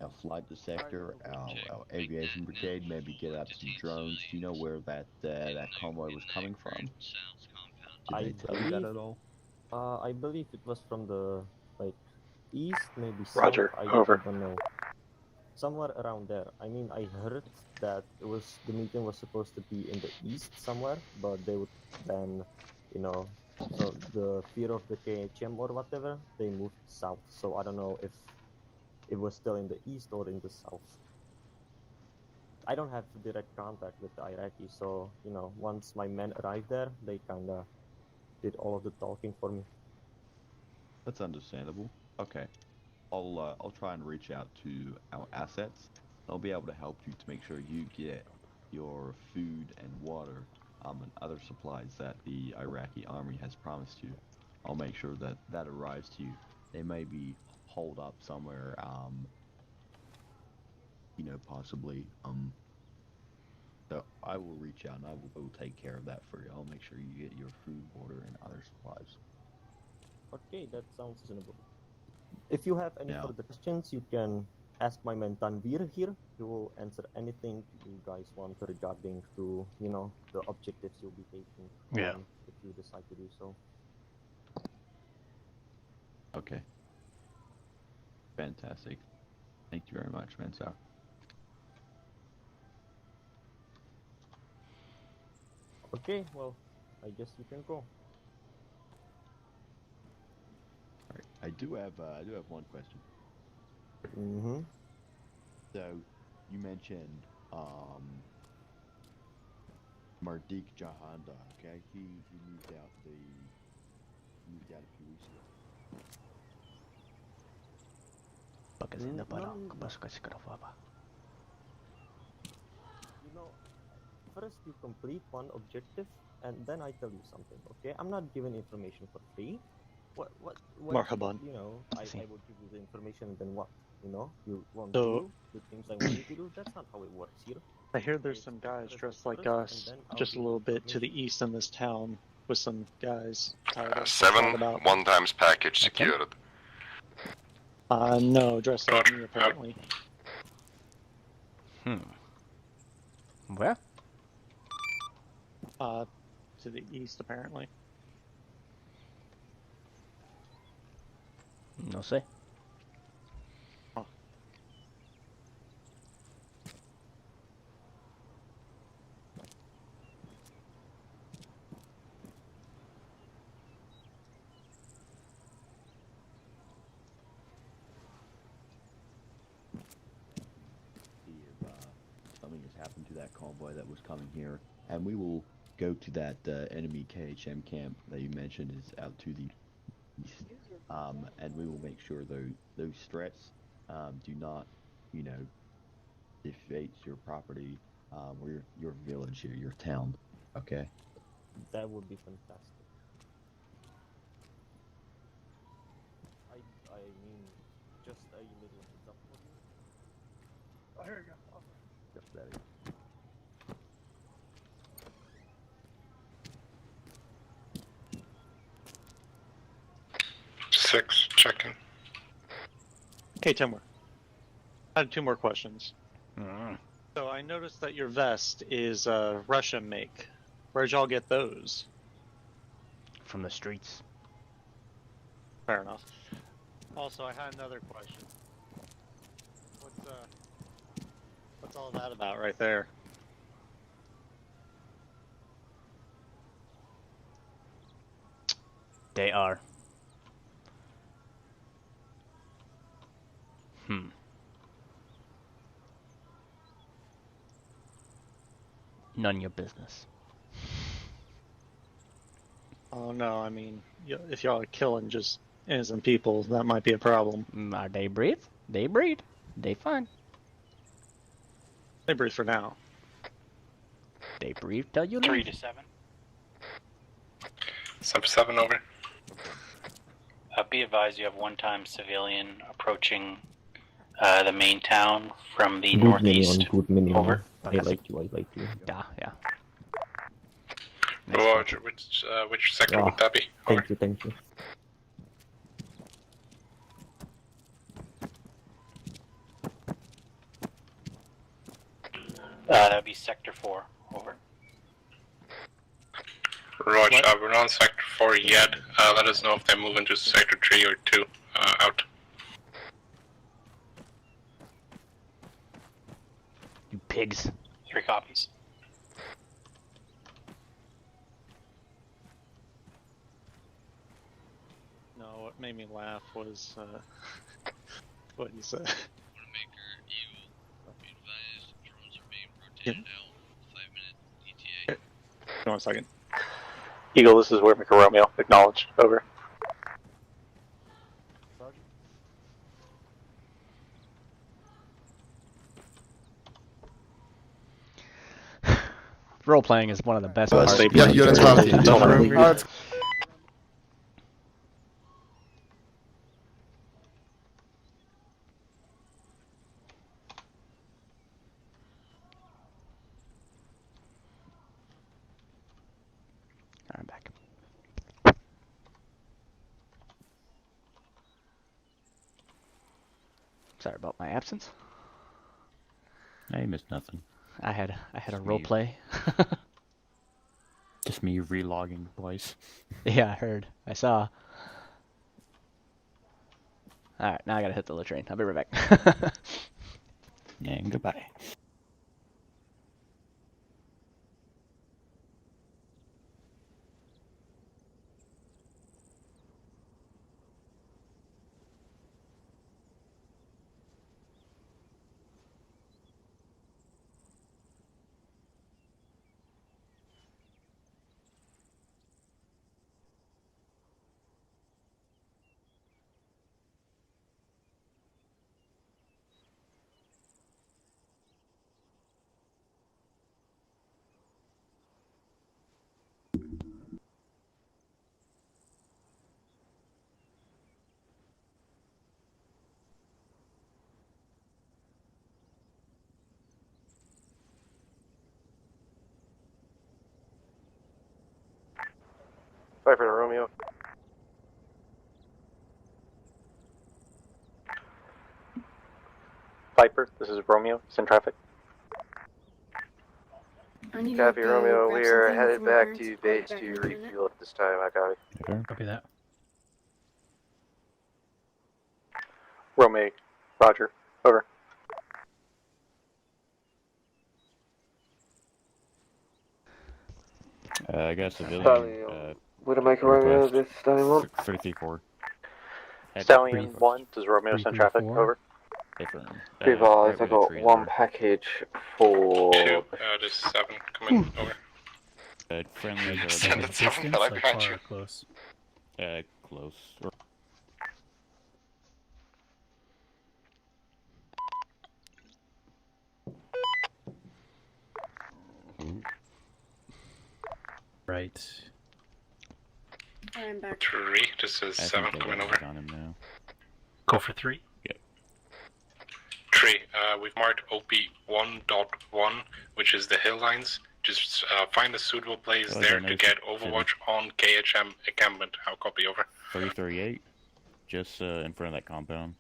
I'll flight the sector, our aviation brigade, maybe get up some drones. Do you know where that convoy was coming from? Did they tell you that at all? I believe it was from the east, maybe Roger, south. over. I don't know. Somewhere around there. I mean, I heard that the meeting was supposed to be in the east somewhere, but they would then, so the fear of the KHM or whatever, they moved south. So I don't know if it was still in the east or in the south. I don't have direct contact with the Iraqi, so once my men arrived there, they kind of did all of the talking for me. That's understandable. Okay, I'll try and reach out to our assets. I'll be able to help you to make sure you get your food and water, and other supplies that the Iraqi army has promised you. I'll make sure that arrives to you. They may be holed up somewhere, possibly. So I will reach out and I will take care of that for you. I'll make sure you get your food, water, and other supplies. Okay, that sounds reasonable. If you have any further questions, you can ask my man Tanvir here. He will answer anything you guys want regarding to, you know, the objectives you'll be taking. Yeah. If you decide to do so. Okay. Fantastic. Thank you very much, Mansour. Okay, well, I guess you can go. All right. I do have one question. Mm-hmm. So, you mentioned Marduk Jahandar. Okay, he moved out a few weeks ago. You know, first you complete one objective, and then I tell you something. Okay, I'm not giving information for free. What? Marhaban. You know, I will give you the information, and then what? You know, you won't So- do the things I want you to do. That's not how it works here. I hear there's some guys dressed like us, just a little bit to the east in this town, with some guys. tied up, 7, talking about. 1 times package secured. No, dressed like me apparently. Where? To the east apparently. No sé. See if something has happened to that convoy that was coming here, and we will go to that enemy KHM camp that you mentioned is out to the east, and we will make sure those threats do not, you know, defeat your property or your village or your town. Okay. That would be fantastic. I mean, just a little heads up for you. Oh, here we go. Awesome. Just that. Six, checking. Okay, Timur. I have 2 more questions. So I noticed that your vest is Russian make. Where'd y'all get those? From the streets. Fair enough. Also, I had another question. What's all that about right there? They are. None of your business. Oh no, I mean, if y'all are killing just innocent people, that might be a problem. Are they breathe? They breathe. They fine. They breathe for now. They breathe till you 3 leave. to 7. 7 over. Be advised, you have one-time civilian approaching the main town from the northeast. Good minimum. Over. I like you. Yeah. Roger, which sector would that be? Thank you. That would be Sector 4. Over. Roger, we're not on Sector 4 yet. Let us know if they move into Sector 3 or 2. Out. You pigs. 3 copies. No, what made me laugh was what you said. Yep. 1 second. Eagle, this is Warmick Romeo. Acknowledged. Over. Role playing is one of the best parts. Yeah, you're entitled. I'm back. Sorry about my absence. I missed nothing. I had a Just role me. play. Just me relogging twice. Yeah, I heard. I saw. Alright, now I gotta hit the latrine. I'll be right back. And goodbye. Viper to Romeo. Viper, this is Romeo. Send traffic. Copy, Romeo. We are headed back to base to refuel at this time. I copy. Okay. Copy that. Romeo, Roger. Over. I got a civilian. What am I Romeo this time on? 334. Stallion 1, does Romeo send traffic? Over. Different. Revise, I got one package for... 2, this is 7, come in, over. Friendly. Send it 7, but I've got you. Close. Close. Right. I'm back. 3, this is 7, coming over. On him now. Go for 3. Yep. 3, we've marked OP1.1, which is the hill lines. Just find a suitable place there to get Overwatch on KHM encampment. I'll copy over. 338, just in front of that compound.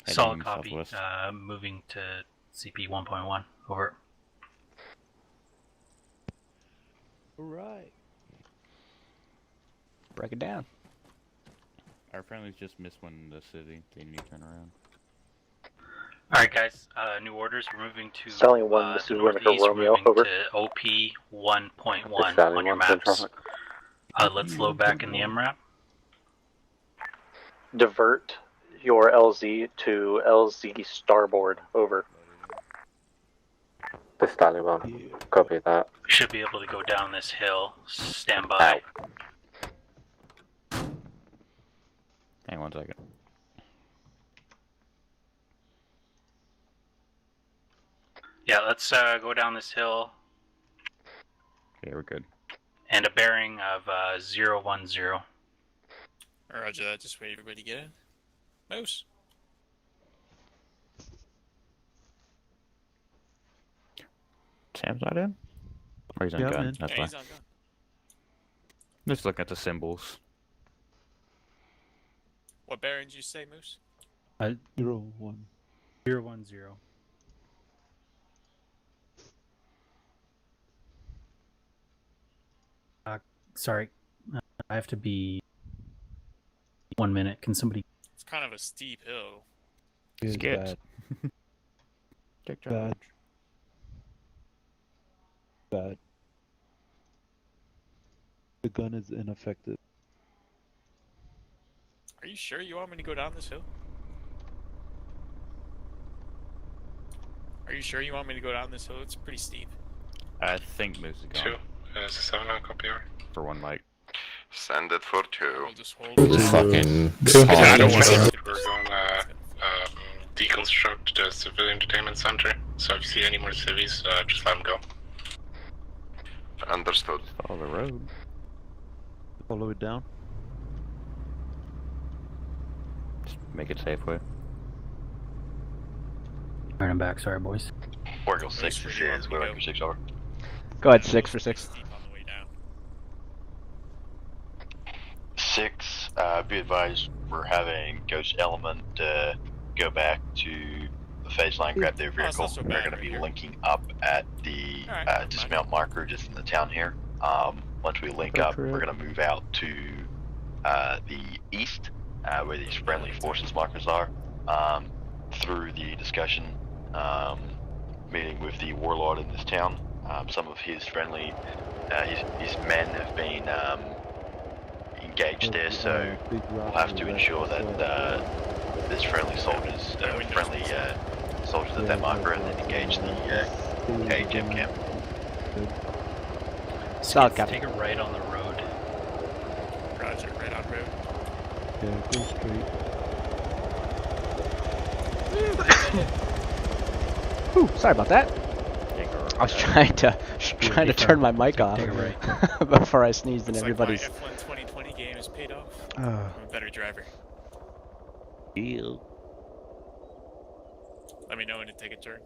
Solid Heading copy. southwest. Moving to CP 1.1. Over. Alright. Break it down. Our friendlies just missed one in the city. They need to turn around. Alright guys, new orders. We're moving to Stallion 1, this the is northeast. Romeo, We're moving over. to OP 1.1 Stallion on your 1, send maps. traffic. Let's load back in the MRAP. Divert your LZ to LZ starboard. Over. The Stallion 1, copy that. We should be able to go down this hill. Stand by. Hang on 1 second. Yeah, let's go down this hill. Okay, we're good. And a bearing of 010. Roger that, just wait everybody to get in. Moose. Sam's not in? Or he's on Yeah, I'm gun? in. That's Yeah, fine. he's on gun. Just look at the symbols. What bearing did you say, Moose? 010. Sorry, I have to be 1 minute. Can somebody? It's kind of a steep hill. Is Skid. bad. Bad. The gun is ineffective. Are you sure you want me to go down this hill? Are you sure you want me to go down this hill? It's pretty steep. I think Moose is gone. 2, this is 7, I'll copy over. For 1 mic. Send it for 2. We'll just hold Just it. fucking I don't want to. We're going to deconstruct the civilian entertainment center. So if you see any more civvies, just let them go. Understood. Follow the road. Follow it down. Just make it safe way. Alright, I'm back. Sorry, boys. Oracle 6 for sure. Let's go back for 6 over. Go ahead, 6 for 6. 6, be advised, we're having Ghost Element go go back to the phase line, grab their vehicle. so We're bad going to right be here. linking up at the dismount marker just in the town here. Once we link up, we're going to move out to the east, where these friendly forces markers are, through the discussion, meeting with the warlord in this town. Some of his friendly, his men have been engaged there, so we'll have to ensure that there's friendly soldiers, soldiers at that marker, and then engage the KHM camp. Solid, Let's take a right on the road. Roger, right on road. Yeah, go straight. Ooh, sorry about that. I was trying to turn my mic off before I sneezed and everybody's. Like my F1 2020 game has paid off. Oh. I'm a better driver. Let me know when to take a turn.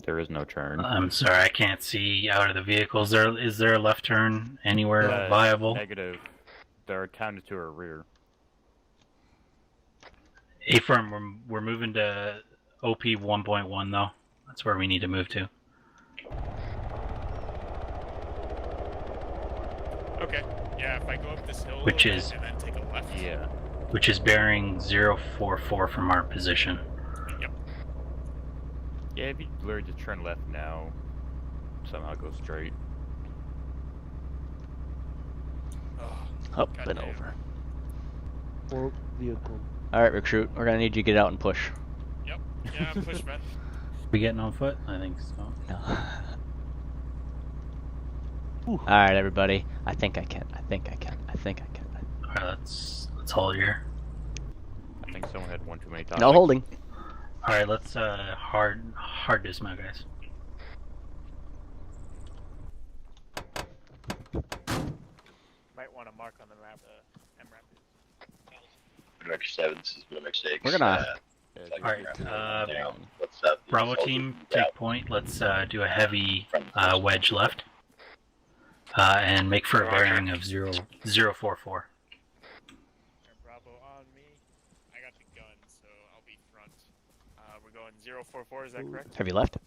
There is no turn. I'm sorry, I can't see out of the vehicle. Is there a left turn anywhere viable? Negative. They're accounted to our rear. A-firm, we're moving to OP 1.1 though. That's where we need to move to. Okay. Yeah, if I go up this hill Which a little is- bit and then take a left. Yeah. Which is bearing 044 from our position. Yep. Yeah, if you literally just turn left now, somehow go straight. Up and over. Or vehicle. Alright, recruit, we're gonna need you to get out and push. Yep. Yeah, push, man. We getting on foot? I think so. No. Alright, everybody. I think I can. Alright, let's hold here. I think someone had one too many times. No holding. Alright, let's hard dismount, guys. Might want to mark on the map MRAP. Millimeter 7, this is Millimeter 6. We're gonna. Alright, What's up? Bravo team, take point. Let's do a heavy wedge left. And make for a bearing of 044. Bravo on me. I got the gun, so I'll be front. We're going 044, is that correct? Have you left?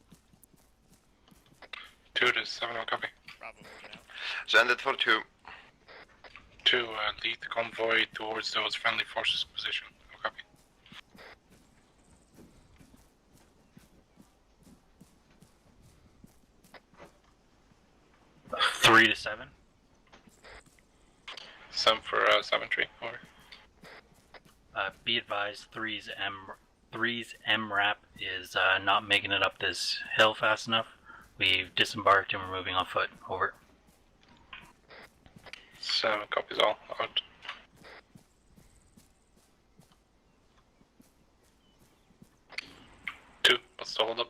2 to 7, I'll copy. Bravo moving out. Send it for 2. 2, lead the convoy towards those friendly forces position. I'll copy. Three to 7. 7 for 7-3, over. Be advised, 3's MRAP is not making it up this hill fast enough. We've disembarked and we're moving on foot. Over. 7 copies all. Out. Two, what's the hold up?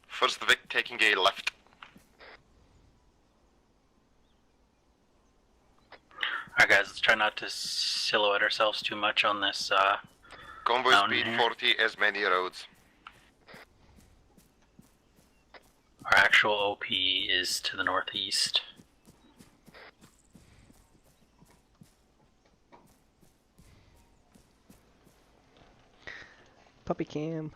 First Vic taking a left. Alright guys, let's try not to silhouette ourselves too much on this Convoy mountain speed here. 40 as many roads. Our actual OP is to the northeast. Puppy cam.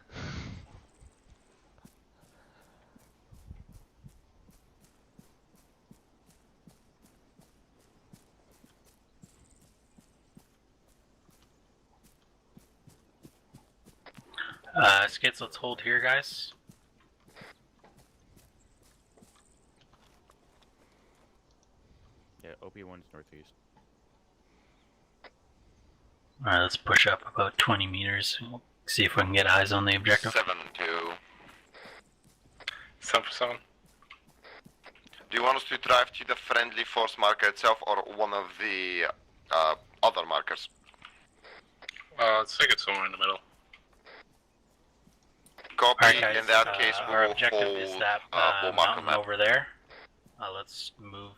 Skits, let's hold here, guys. Yeah, OP1's northeast. Alright, let's push up about 20 meters. We'll see if we can get eyes on the objective. 7-2. 7 for 7. Do Do you want us to drive to the friendly force marker itself or one of the other markers? Let's take it somewhere in the middle. Copy. Alright, guys, In that case, we our will objective hold is that we'll mark mountain a map. over there. Let's move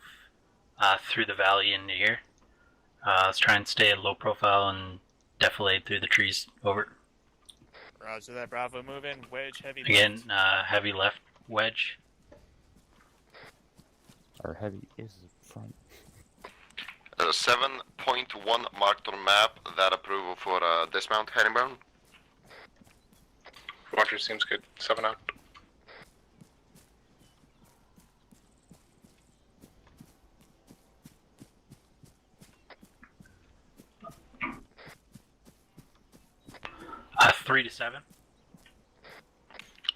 through the valley into here. Let's try and stay at low profile and defilade through the trees. Over. Roger that, Bravo. Move in. Wedge, heavy Again, left. heavy left wedge. Our heavy is front. 7.1 marked on map. That approval for dismount, Herringbone. Roger, seems good. 7 out. Uh, 3 to 7.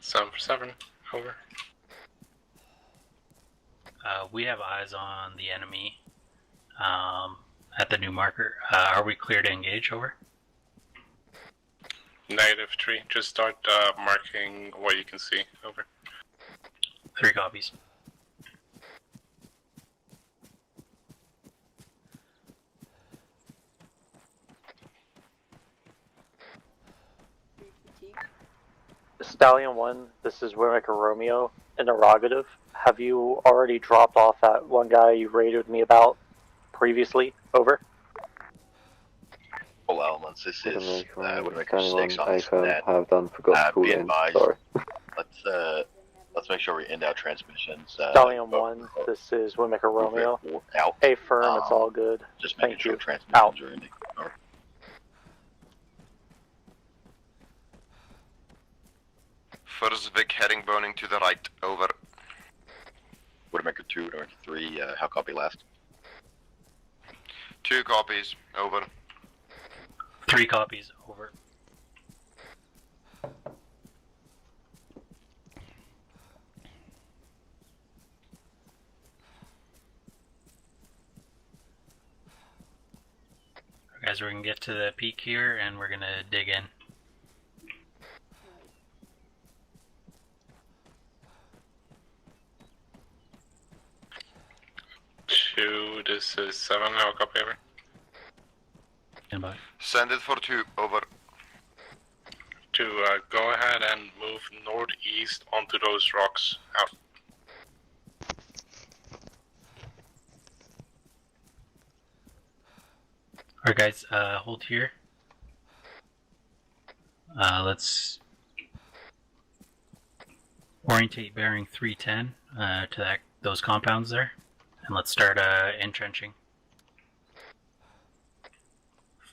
7 for 7. Over. We have eyes on the enemy at the new marker. Are we clear to engage? Over. Negative 3. Just start marking what you can see. Over. 3 copies. Stallion 1, this is Wimmick Romeo. Interrogative. Have you already dropped off that one guy you raided me about previously? Over. All elements, this is Woodmaker 6 on I this net. have done forgot Be to advised, Sorry. let's make sure we end our transmissions. Stallion 1, this is Wimmick Romeo. Out. Hey, firm, it's all good. Just making Thank sure you. transmissions Out. are ending. Over. First Vic Herringboning to the right. Over. Woodmaker 2, Woodmaker 3, how copy last? 2 copies. Over. 3 copies. Over. Guys, we're gonna get to the peak here and we're gonna dig in. Two, this is 7, how copy over? Standby. Send it for 2. Over. 2, go ahead and move northeast onto those rocks. Out. Alright guys, hold here. Let's orientate bearing 310 to those compounds there. And let's start entrenching.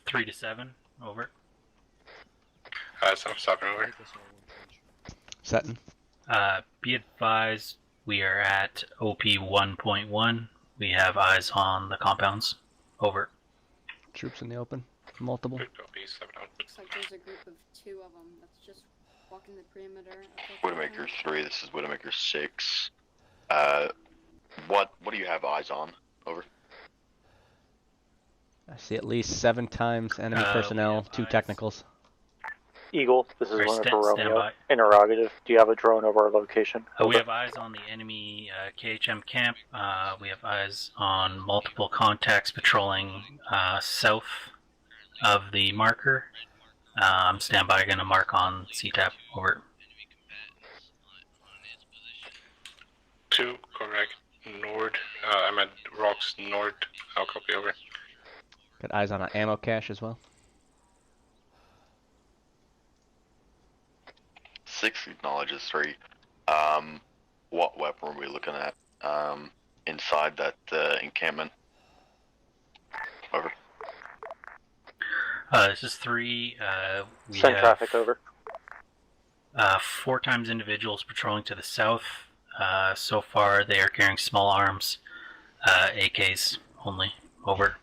3 to 7, over. 7 for 7, over. Setting. Be advised, we are at OP 1.1. We have eyes on the compounds. Over. Troops in the open. Multiple. Looks like there's a group of 2 of them that's just walking the perimeter. Woodmaker 3, this is Woodmaker 6. What do you have eyes on? Over. I see at least 7 times enemy personnel, 2 technicals. Eagle, this is Alright, Wimmick stand Romeo. by. Interrogative. Do you have a drone over our location? We have eyes on the enemy KHM camp. We have eyes on multiple contacts patrolling south of the marker. Standby, gonna mark on CTAP. Over. 2, correct. Nord, I'm at rocks north, how copy over? Got eyes on an ammo cache as well. 6 acknowledges 3. What weapon are we looking at inside that encampment? Over. This is 3. We Send have traffic over. 4 times individuals patrolling to the south. So far, they are carrying small arms, AKs only. Over.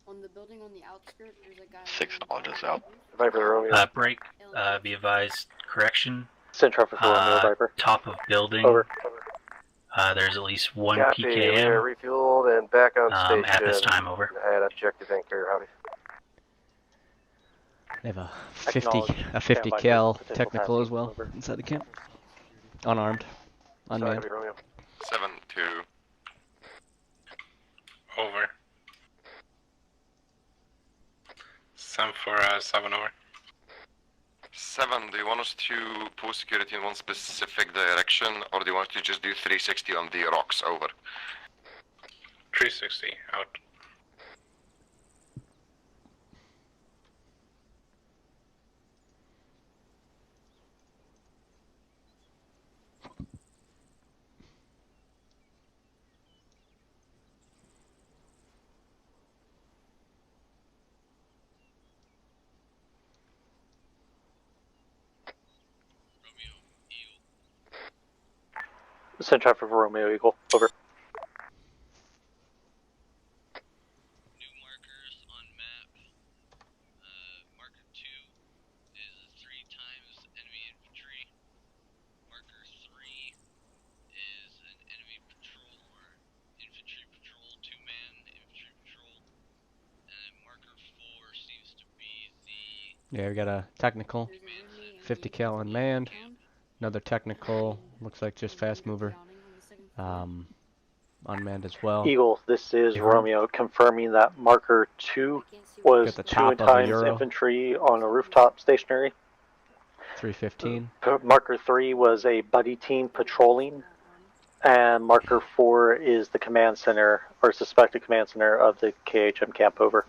On the building on the outskirts, there's a guy. 6 acknowledges out. Viper Romeo. Break. Be advised. Correction. Send traffic for Romeo, Viper. Top of building. Over. There's at least 1 Copy. We are PKM refueled and back on station. at this time. Over. At objective anchor, howdy. They have a 50 Acknowledge. a 50 Standby cal for potential technical as traffic. well Over. inside the camp. Unarmed. Unmanned. 7-2. Over. Sam for 7 over. 7, do you want us to post security in one specific direction, or do you want to just do 360 on the rocks? Over. 360 out. Send traffic for Romeo Eagle. Over. Yeah, we got a technical, 50 cal unmanned, another technical, looks like just fast mover, unmanned as well. Eagle, this is Romeo confirming that marker 2 was 2 times infantry on a rooftop stationary. 315. Marker 3 was a buddy team patrolling, and marker 4 is the command center, or suspected command center of the KHM camp. Over.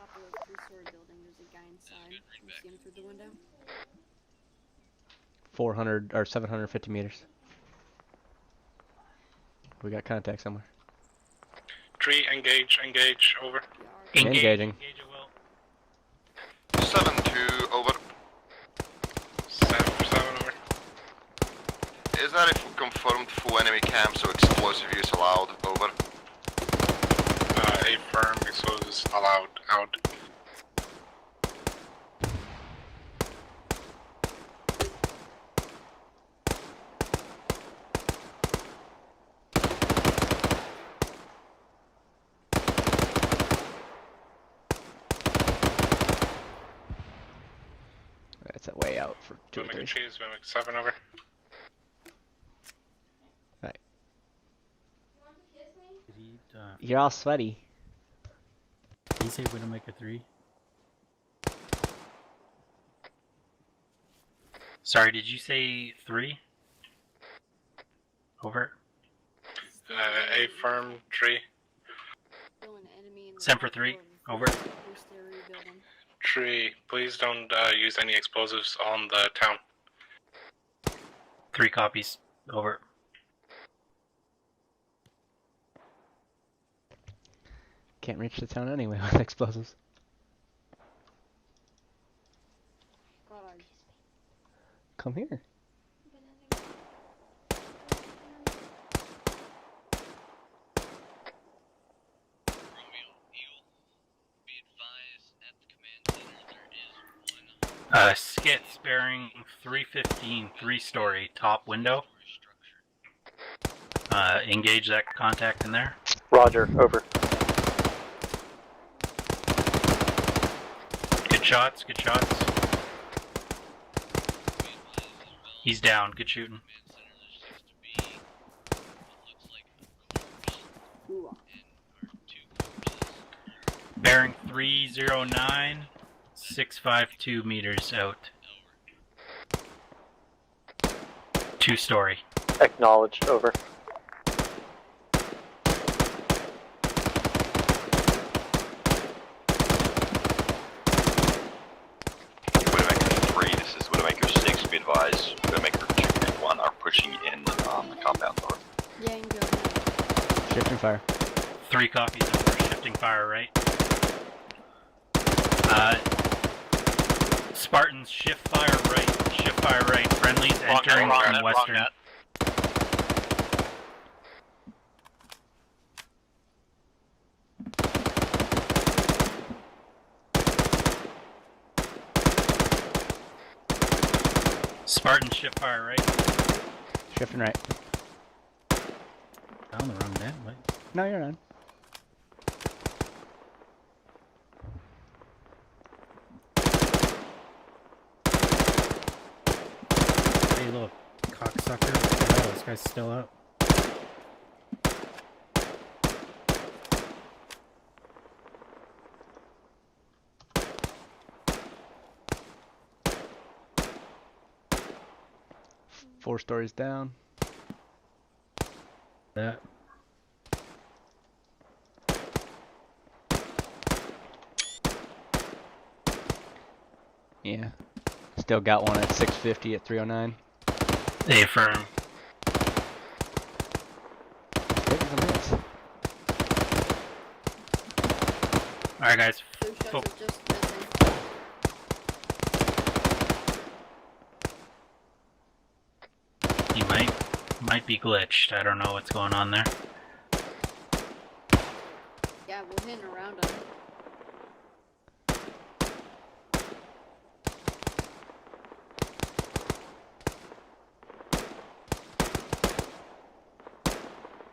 400 or 750 meters. We got contact somewhere. 3, engage, over. Engaging. 7-2, over. 7 for 7 over. Is that if confirmed full enemy camp, so explosive use allowed? Over. A firm, explosives allowed, out. That's a way out for 2 or 3. Cheese, 7 over. Right. Did he, You're all sweaty. did he say Widowmaker 3? Sorry, did you say 3? Over. A firm, 3. Semper 3. Over. 3, please don't use any explosives on the town. 3 copies. Over. Can't reach the town anyway with explosives. Come here. Skits bearing 315, 3-story, top window. Engage that contact in there. Roger, over. Good shots, good shots. He's down, good shooting. Bearing 309, 652 meters out. 2-story. Acknowledged, over. Widowmaker 3, this is Widowmaker 6, be advised. Widowmaker 2 and 1 are pushing in on the compound north. Yeah, you can go. Shifting fire. 3 copies over, shifting fire right. Spartans, shift fire right. Friendlies entering from western. Spartans, shift fire right. Shifting right. On the wrong net, what? No, you're on. Hey, little cocksucker. Oh, this guy's still up. 4 stories down. That. Yeah. Still got one at 650 at 309. A firm. Alright guys. He might be glitched. I don't know what's going on there. Yeah, we're hitting around him.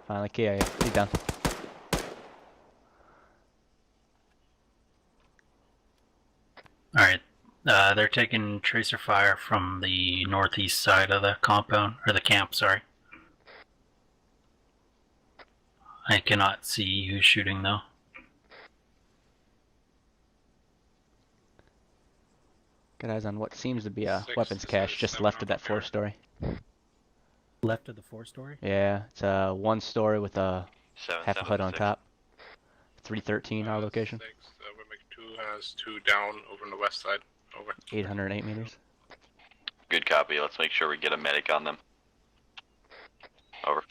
Finally, KIA. He's down. Alright, they're taking tracer fire from the northeast side of the compound, or the camp, sorry. I cannot see who's shooting though. Got eyes on what seems to be a weapons cache just left of that 4-story. Left of the 4-story? Yeah, it's a 1-story with a half a hood on 776. top. 313 our location. 6, Woodmaker 2 has 2 down over on the west side. Over. 808 meters. Good copy. Let's make sure we get a medic on them. Over.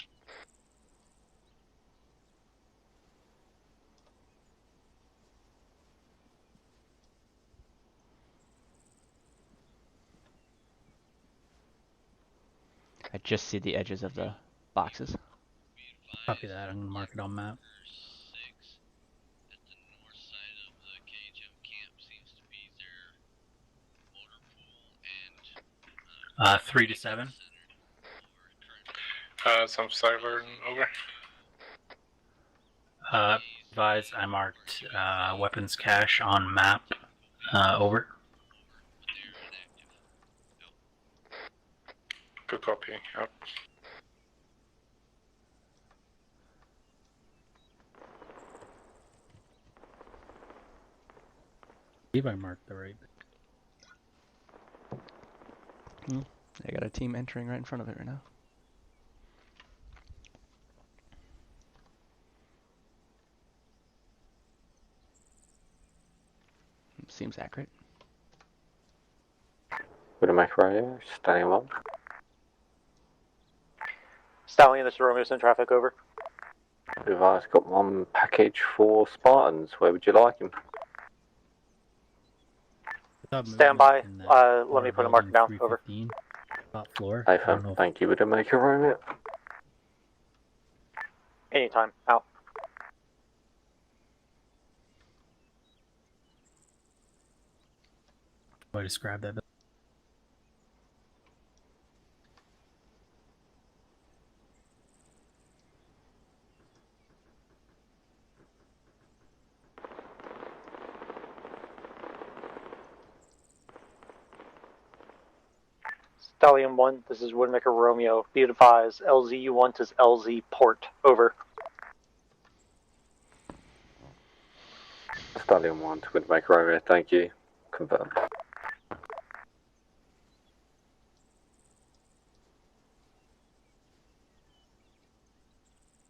I just see the edges of the boxes. Copy that. I'm gonna mark it on map. 3 to 7. Some siren over. Advise, I marked weapons cache on map. Over. Good copy. Out. I believe I marked the right. I got a team entering right in front of it right now. Seems accurate. Woodmaker Radio, staying on. Stallion, this is Romeo's in traffic, over. I've got one package for Spartans. Where would you like him? Stand by. Let me put a marker down, over. Top floor. Nathan, thank you, Woodmaker Radio. Anytime, out. How do I describe that? Stallion 1, this is Woodmaker Romeo. Be advised, LZ you want is LZ port, over. Stallion 1 to Woodmaker Radio, thank you. Confirm.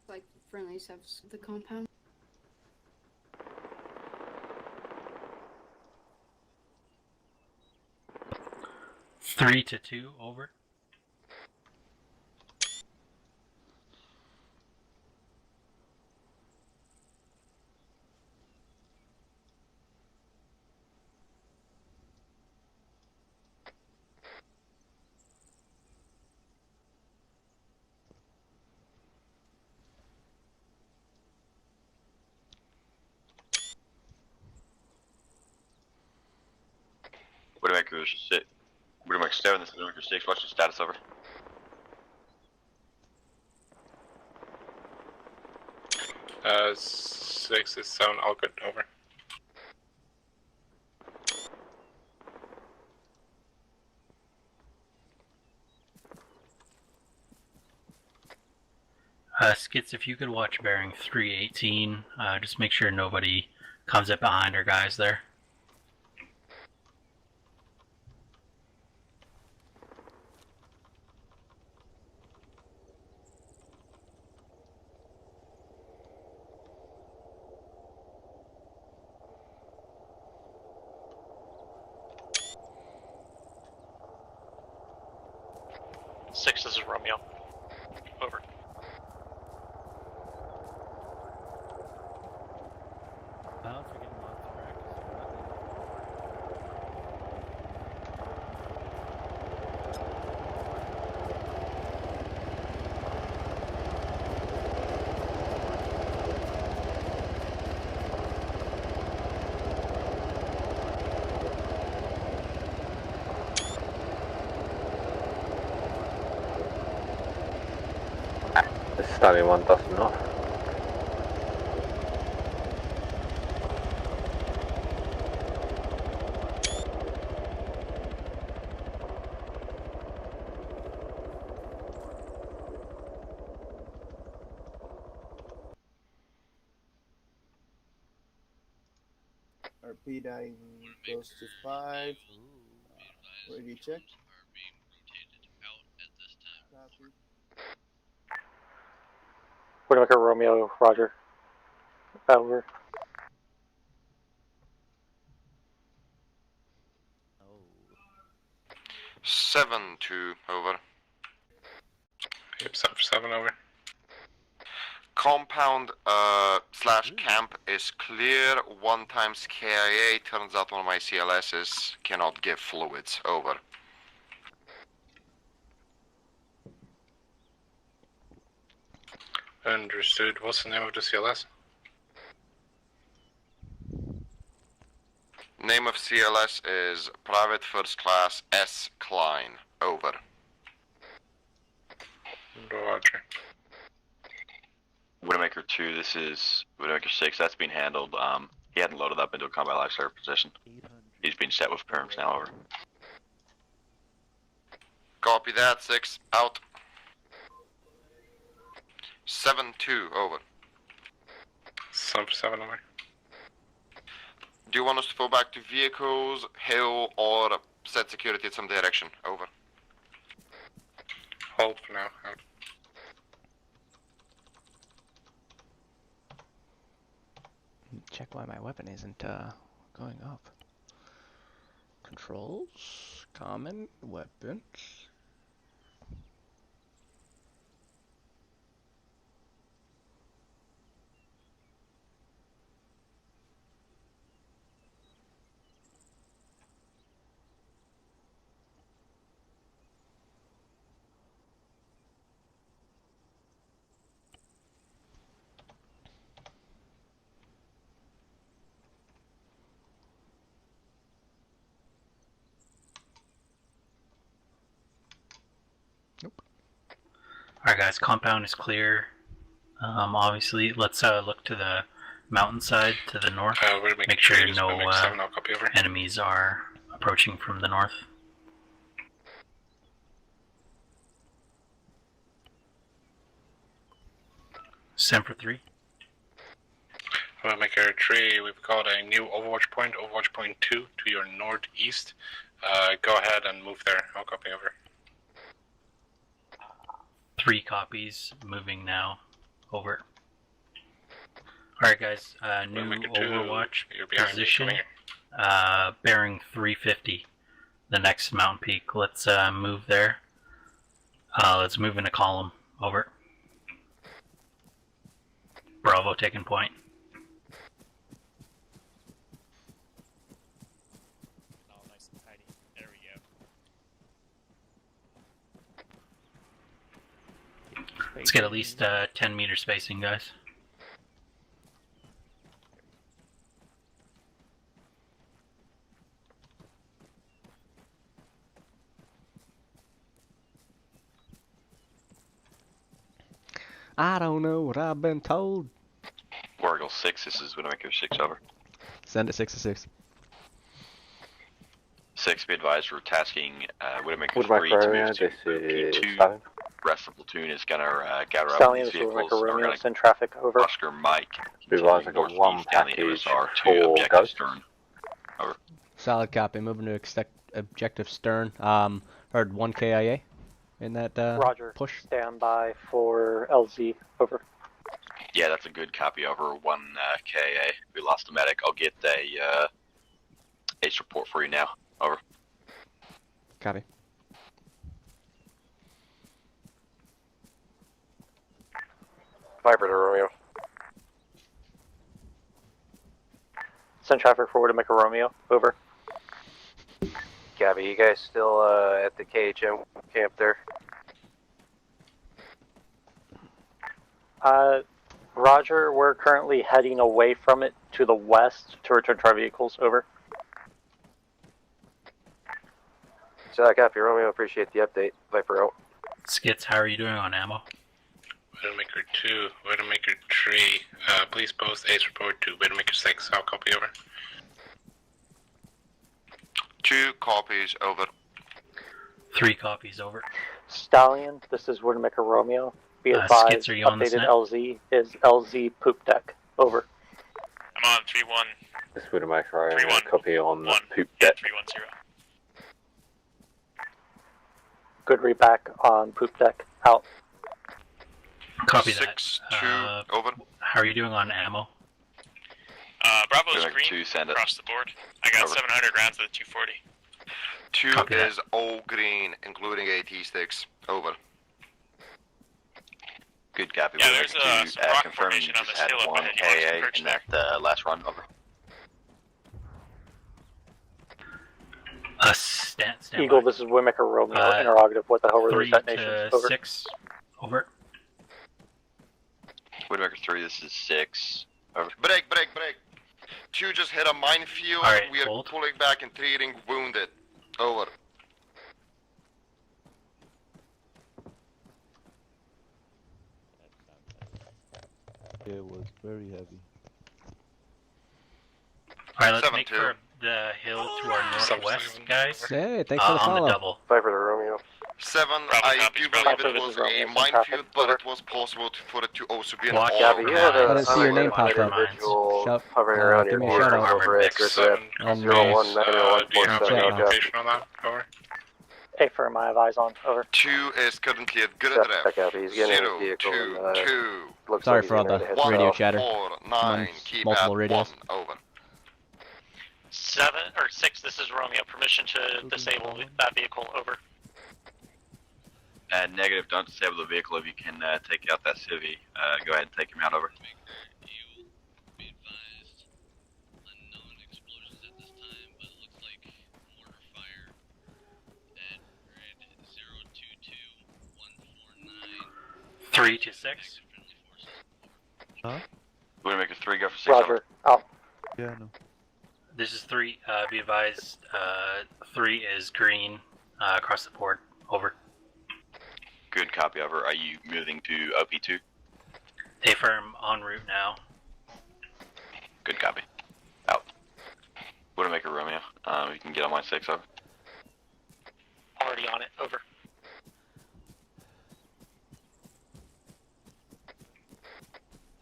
Like friendlies have the compound. Three to 2, over. Woodmaker 6. Woodmaker 7, this is Woodmaker 6. What's your status, over? Uh, 6 is 7, all good, over. Skits, if you could watch bearing 318, just make sure nobody comes up behind our guys there. 6, this is Romeo. Over. Pilots are getting lots of practice. This is Stanley 1 dusting off. RP dying close to 5. Ready check. Copy. Widowmaker Romeo, Roger. Over. Oh. 7-2, over. Yep, 7 over. Compound slash camp is clear. 1 times KIA. Turns out one of my CLSs cannot give fluids. Over. Understood. What's the name of the CLS? Name of CLS is Private First Class S. Klein. Over. Roger. Widowmaker 2, this is Widowmaker 6, that's being handled. He hadn't loaded up into a combat life server position. He's being set with perms now, over. Copy that, 6, out. 7-2, over. 7 over. Do you want us to fall back to vehicles, hill, or set security at some direction? Over. Hold for now. Out. Check why my weapon isn't going up. Controls, common, weapons. Alright guys, compound is clear. Obviously, let's look to the mountainside to the north. Make sure no enemies are approaching from the north. Semper 3. Widowmaker 3, we've got a new Overwatch point 2 to your northeast. Go ahead and move there. I'll copy over. 3 copies, moving now. Over. Alright guys, new Overwatch position, bearing 350, the next mountain peak. Let's move there. Let's move in a column. Over. Bravo taking point. All nice and tidy. There we go. Let's get at least 10 meter spacing, guys. I don't know what I've been told. Wargle 6, this is Widowmaker 6, over. Send it 6-6. 6, be advised, we're tasking Widowmaker 3 Widowmaker to area, move to this is P2. Stallion. Rest of the platoon is gonna gather up Stallion, these this is vehicles. Widowmaker We're Romeo, gonna send traffic, over. Oscar Mike. Be advised, I got 1 package for Ghost. Stern. Over. Solid copy. Moving to objective stern. Heard 1 KIA in that Roger. push. Stand by for LZ, over. Yeah, that's a good copy, over. 1 KA. We lost a medic. I'll get a H report for you now. Over. Copy. Viper to Romeo. Send traffic forward to Mecca Romeo. Over. Gabby, you guys still at the KHM camp there? Roger, we're currently heading away from it to the west to return to our vehicles. Over. So, copy, Romeo. Appreciate the update. Viper out. Skits, how are you doing on ammo? Widowmaker 2, Widowmaker 3, please post Ace report to Widowmaker 6, I'll copy over. 2 copies, over. 3 copies, over. Stallion, this is Widowmaker Romeo. Be advised, Skits, are you on the updated snap? LZ is LZ poop deck. Over. I'm on 3-1. This is Widowmaker. 3-1. Copy on the poop Yeah, deck. 3-1-0. Good read back on poop deck. Out. Copy 6-2, over. How are you doing on ammo? Bravo's Widowmaker green 2, send it. across the board. I got Over. 700 rounds of the 240. 2 Copy that. is all green, including AT sticks, over. Good copy. Yeah, there's Widowmaker 2, some rock confirming formation you on just this had hill up 1 ahead. You want us to KA perch in there? that last run, over. Stand Eagle, by. this is Widowmaker Romeo. Uh, Interrogative. What the hell were 3 those detonations? to Over. 6, over. Widowmaker 3, this is 6, over. Break. 2 just hit a minefield. All right, We are hold. pulling back and treating wounded, over. It was very heavy. Alright, let's 7-2. make for the hill to our northwest, guys. Hey, thanks for the on follow. the double. Viper to Romeo. 7, Bravo I copies, do Bravo. believe it This was is Romeo, a some minefield, traffic, but over. it was possible for it to also be an Watch all Gabby, you had I didn't see your name pop up. individual Shout- hovering around give your me a border shout out. over at X7, And, 0191 do you have Check any out. location on that, over? Affirm, I have eyes on. Over. 2 is currently at good Check address. out. He's getting in his 0, vehicle 2, and, 2, looks Sorry like for all he's the getting ready to head radio south. chatter. 4, 9, Amongst keep multiple at radios. 1, over. 7 or 6, this is Romeo. Permission to disable that vehicle. Over. Negative, don't disable the vehicle if you can take out that civvy. Go ahead and take him out, over. Three to 6. Huh? We're gonna make a 3 go for 6, Roger. Out. Yeah, no. This is 3. Be advised, 3 is green across the board. Over. Good copy, over. Are you moving to OP2? Affirm, en route now. Good copy. Out. Widowmaker Romeo. You can get on line 6, over. Already on it. Over.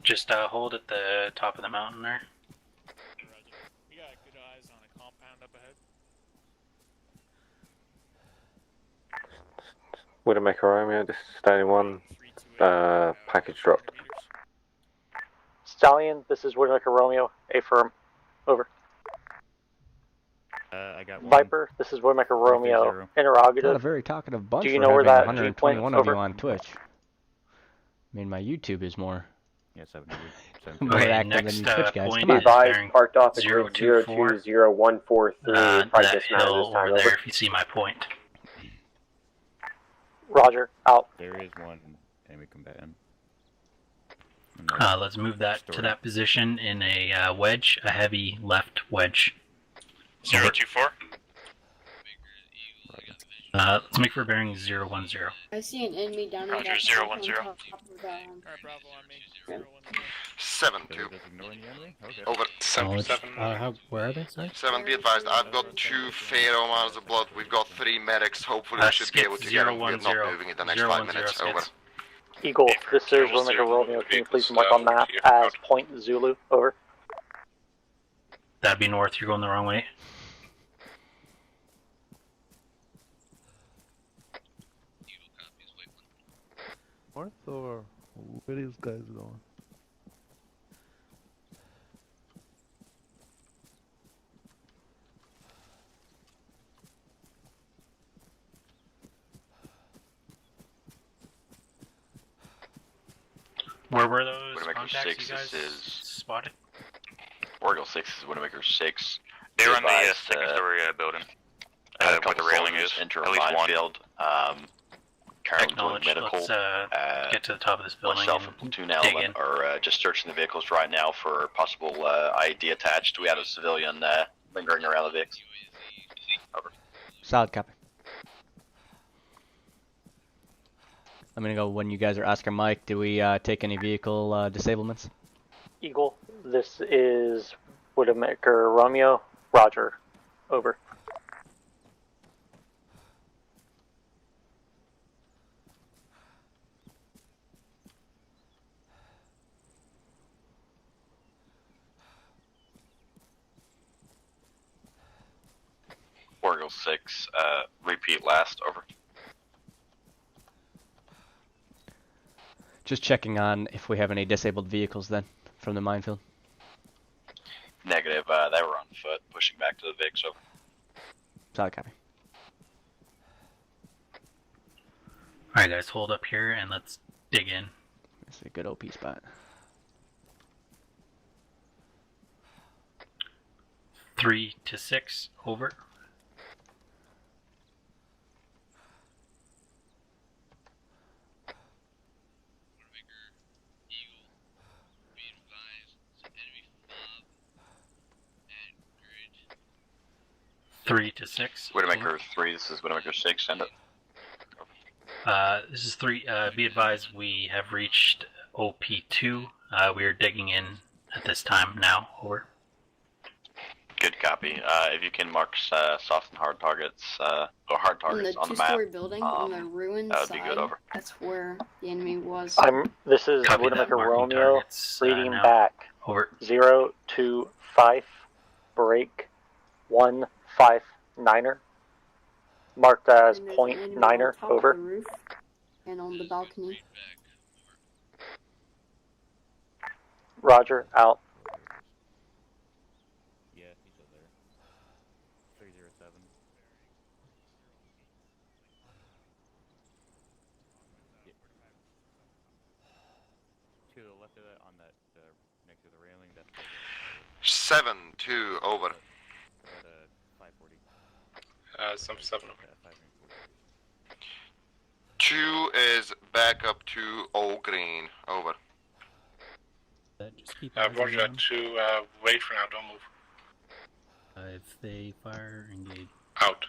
Just hold at the top of the mountain there. We got good eyes on a compound up ahead. Widowmaker Romeo, this is Stallion 1. Package dropped. Stallion, this is Widowmaker Romeo. Affirm. Over. I got 1. Viper, this is Widowmaker Romeo. Not a Interrogative. very talkative bunch Do you for know where having that Jeep went? 121 of you Over. on Twitch. I mean, my YouTube is more Yeah, 700. more Okay, active than next you Twitch guys. point Come on. is Advised, bearing parked off at 024. 020143. Probably That dismount hill this time. over there, Over. if you see my point. Roger. Out. There is 1 enemy combatant. Let's move that to that position in a wedge, a heavy left wedge. 024. Let's make for bearing 010. I see an enemy down in Roger, that 010. on top of the, Alright, Bravo on me. 7-2. Okay. Over. 7. Where are they? Sorry? 7, be advised, I've got 2 fair amounts of blood. We've got 3 medics. Hopefully we should be able to get them. We're not moving in the next 5 minutes. Over. Eagle, this is Widowmaker Romeo. Can you please mark on map as Point Zulu? Over. That'd be north, you're going the wrong way. North or where are these guys going? Where were those Widowmaker contacts 6, you guys this is spotted? Warlord 6 is Widowmaker 6. They're on the Advised, second story building. a Where couple the railing soldiers is. enter At a least one. minefield. Currently doing Acknowledged. medical. Let's get to the top of this building Myself and and platoon dig element in. are just searching the vehicles right now for possible ID attached. We have a civilian lingering around the vehicles. Over. Solid copy. I'm gonna go when you guys are Oscar Mike. Do we take any vehicle disablements? Eagle, this is Widowmaker Romeo. Roger. Over. Warlord 6, repeat last. Over. Just checking on if we have any disabled vehicles then from the minefield. Negative. They were on foot, pushing back to the Vicks. Over. Solid copy. Alright guys, hold up here and let's dig in. It's a good OP spot. 3 to 6, over. Three to 6. Widowmaker 3, this is Widowmaker 6, send it. This is 3. Be advised, we have reached OP2. We are digging in at this time now. Over. Good copy. If you can mark soft and hard targets, or hard targets on the map. two-story building on the ruined that would side. be good. Over. That's where the enemy was. This is Copy that, Widowmaker marking Romeo. targets, Reading now. back. Over. 025 break 159er. Marked as And there's point an enemy niner. on top Over. Of the roof and on the balcony. Roger. Out. Yeah, he's still there. 307. To the left of that, on that, next to the railing, that's 7-2, over. 540. Some 7. 2 is back up to Old Green, over. Just keep eyes on Roger, them. 2, wait for now, don't move. If they fire, engage. Out.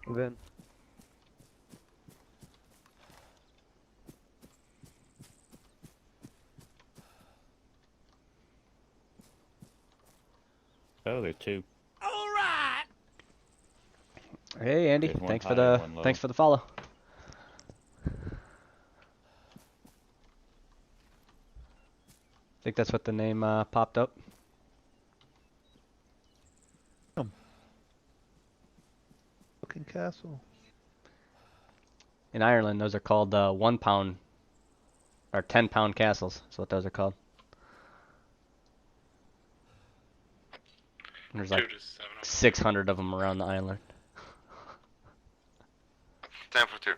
Then. Oh, there are 2. Hey Andy, There's one thanks high, for the one low. thanks for the follow. Think that's what the name popped up. Fucking castle. In Ireland, those are called 1 pound or 10-pound castles. That's what those are called. And there's like 2 to 7. 600 of them around the island. 10 for 2.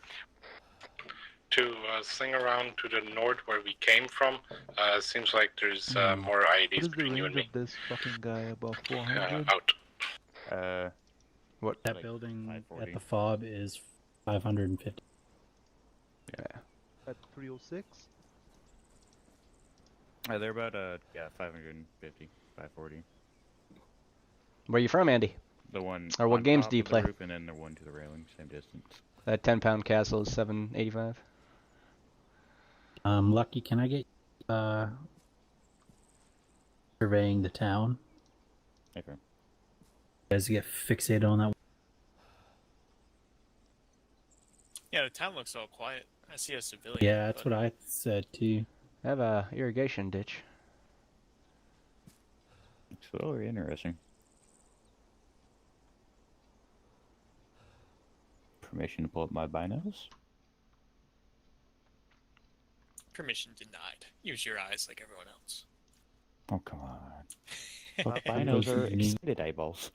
To swing around to the north where we came from, seems like there's more What IDs is the between you and range me. of this fucking guy above 400? Out. What? That like building 540. at the fob is 550. Yeah. At 306? They're about, 550, 540. Where you from, Andy? The one Or what on games top do you of the play? roof and then the one to the railing, same distance. That 10-pound castle is 785. Lucky, can I get surveying the town? Okay. You guys get fixated on that. Yeah, the town looks all quiet. I see a civilian. Yeah, that's what I said too. I have a irrigation ditch. It's very interesting. Permission to pull up my binos? Permission denied. Use your eyes like everyone else. Oh, come on. Well, binos are excited eyeballs.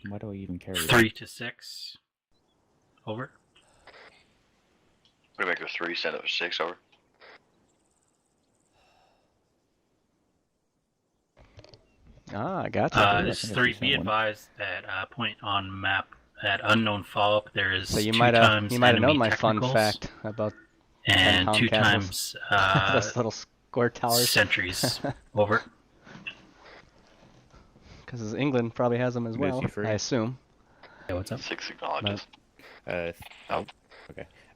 Why do I even carry 3 to 6. Over. Widowmaker 3, send up 6, over. I got you. This 3, be advised that point on map at unknown follow-up there is So you 2 might times have known enemy my fun technicals fact about and 10-pound 2 castles. times Those little square towers. sentries. Over. Because England probably has them as well, Lucy free. I assume. Hey, what's up? 6 acknowledges. Okay.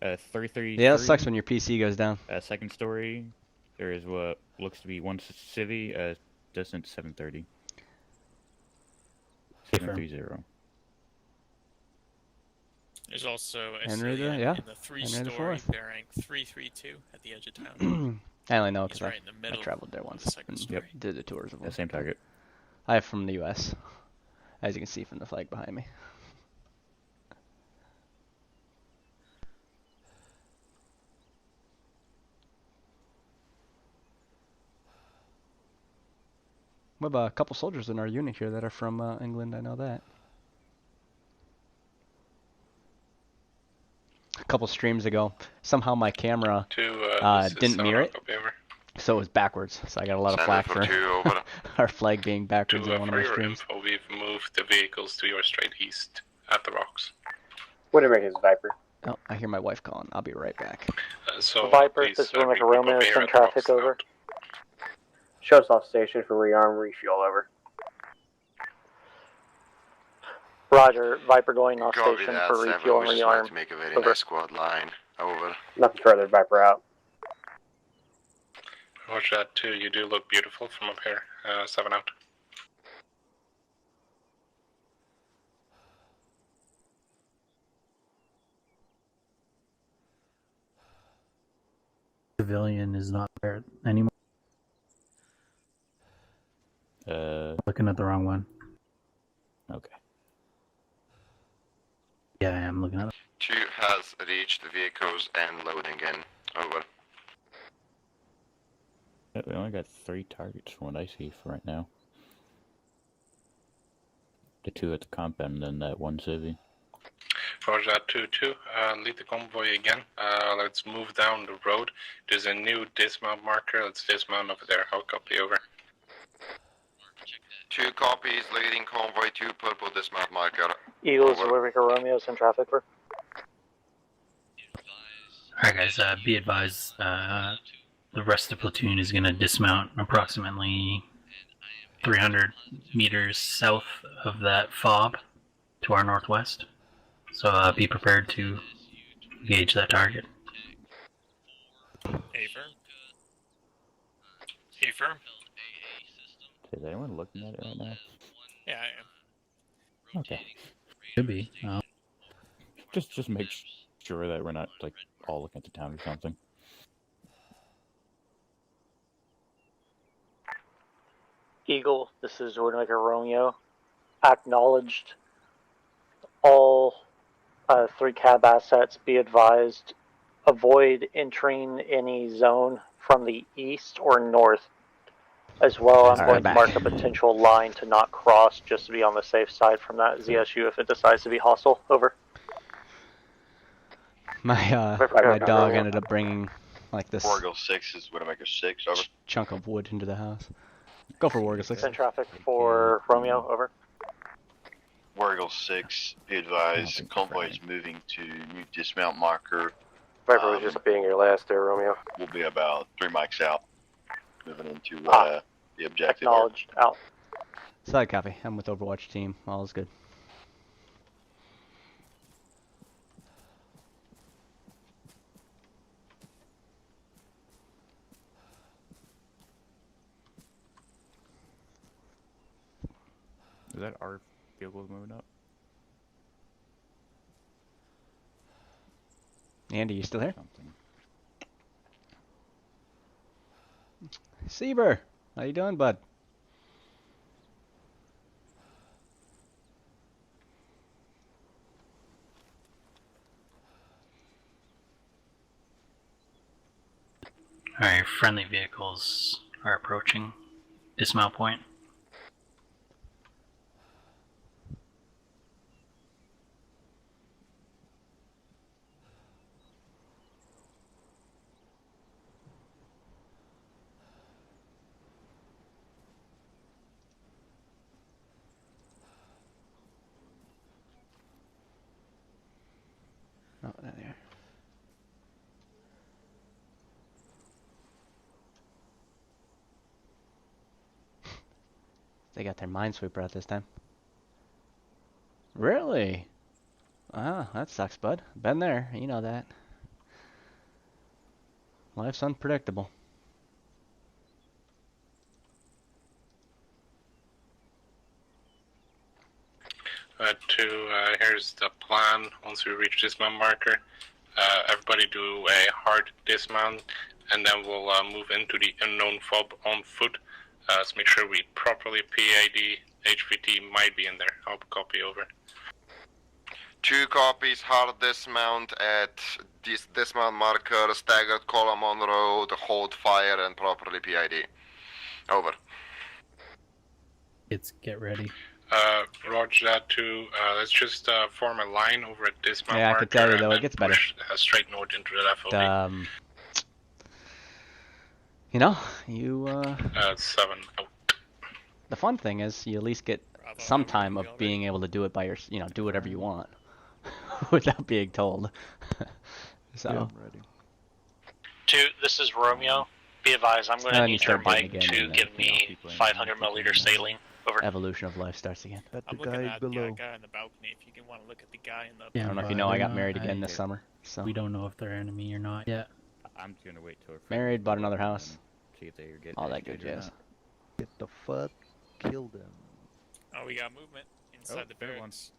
333. Yeah, it sucks when your PC goes down. Second story, there is what looks to be one civvy, distance 730. 730. There's also a Henry civilian yeah. in the Henry three-story IV. bearing 332 at the edge of town. I only know He's because right in the I middle traveled there of once the second and story. did the tours of them. Same target. I have from the U.S., as you can see from the flag behind me. We have a couple soldiers in our unit here that are from England, I know that. A couple streams ago, somehow my camera didn't mirror it, so it was backwards. So I got a lot of flack for our flag being backwards in one of my streams. Info, we've moved the vehicles to your straight east at the rocks. Widowmaker is Viper. Oh, I hear my wife calling. I'll be right back. So Viper, please, this is Widowmaker repeat Romeo, over here send at the traffic rocks over. Shows off station for rearm, refuel over. Roger, Viper going off Copy station that, for 7. refuel and We just wanted rearm. to make a very Over. nice squad line. Over. Nothing further, Viper out. Watch that too. You do look beautiful from up here. 7 out. Civilian is not there anymore. Looking at the wrong one. Okay. Yeah, I am looking at it. 2 has reached the vehicles and loading in. Over. We only got 3 targets from what I see for right now. The 2 at the compound and then that 1 civvy. Roger that 2-2. Lead the convoy again. Let's move down the road. There's a new dismount marker. Let's dismount over there. I'll copy over. 2 copies, leading convoy to purple dismount marker. Eagles, Widowmaker Romeo, send traffic for. Alright guys, be advised, the rest of the platoon is going to dismount approximately 300 meters south of that fob to our northwest. So be prepared to engage that target. A-firm. A-firm. Is anyone looking at it right now? Yeah, I am. Okay. Could be. Just make sure that we're not like all looking at the town or something. Eagle, this is Widowmaker Romeo. Acknowledged. All 3 cab assets, be advised, avoid entering any zone from the east or north. As well, I'm going to mark a potential line to not cross just to be on the safe side from that ZSU if it decides to be hostile. Over. My dog ended up bringing like this Wargle 6 is Widowmaker 6, over. chunk of wood into the house. Go for Wargle 6. Send traffic for Romeo. Over. Wargle 6, be advised, convoy is moving to new dismount marker. Viper was just being your last there, Romeo. We'll be about 3 mics out. Moving into the objective. Acknowledged. Out. Side copy. I'm with Overwatch team. All is good. Is that our vehicles moving up? Andy, you still here? Sieber, how you doing, bud? Alright, friendly vehicles are approaching dismount point. They got their minesweeper out this time. Really? Ah, that sucks, bud. Been there. You know that. Life's unpredictable. Here's the plan. Once we reach this mount marker, everybody do a hard dismount, and then we'll move into the unknown fob on foot. So make sure we properly PID. HVT might be in there. I'll copy over. 2 copies, hard dismount at this dismount marker, staggered column on road, hold fire, and properly PID. Over. Get ready. Roger that too. Let's just form a line over at dismount Yeah, I marker. can tell you though, it gets better. Straight north into the FOB. You know, you 7 out. The fun thing is you at least get some time of being able to do it by your, do whatever you want without being told. So. Yeah, I'm ready. 2, this is Romeo. Be advised, I'm going to need your mic again, to give me 500 milliliter saline. Over. Evolution of life starts again. I'm looking at the guy on the balcony. If you want to look at the guy in the. I don't know if you know, I got married again this summer. So. We don't know if they're enemy or not yet. I'm gonna wait till we're married, bought another house. See if they get all that good jazz. Get the fuck, kill them. Oh, we got movement inside the barracks.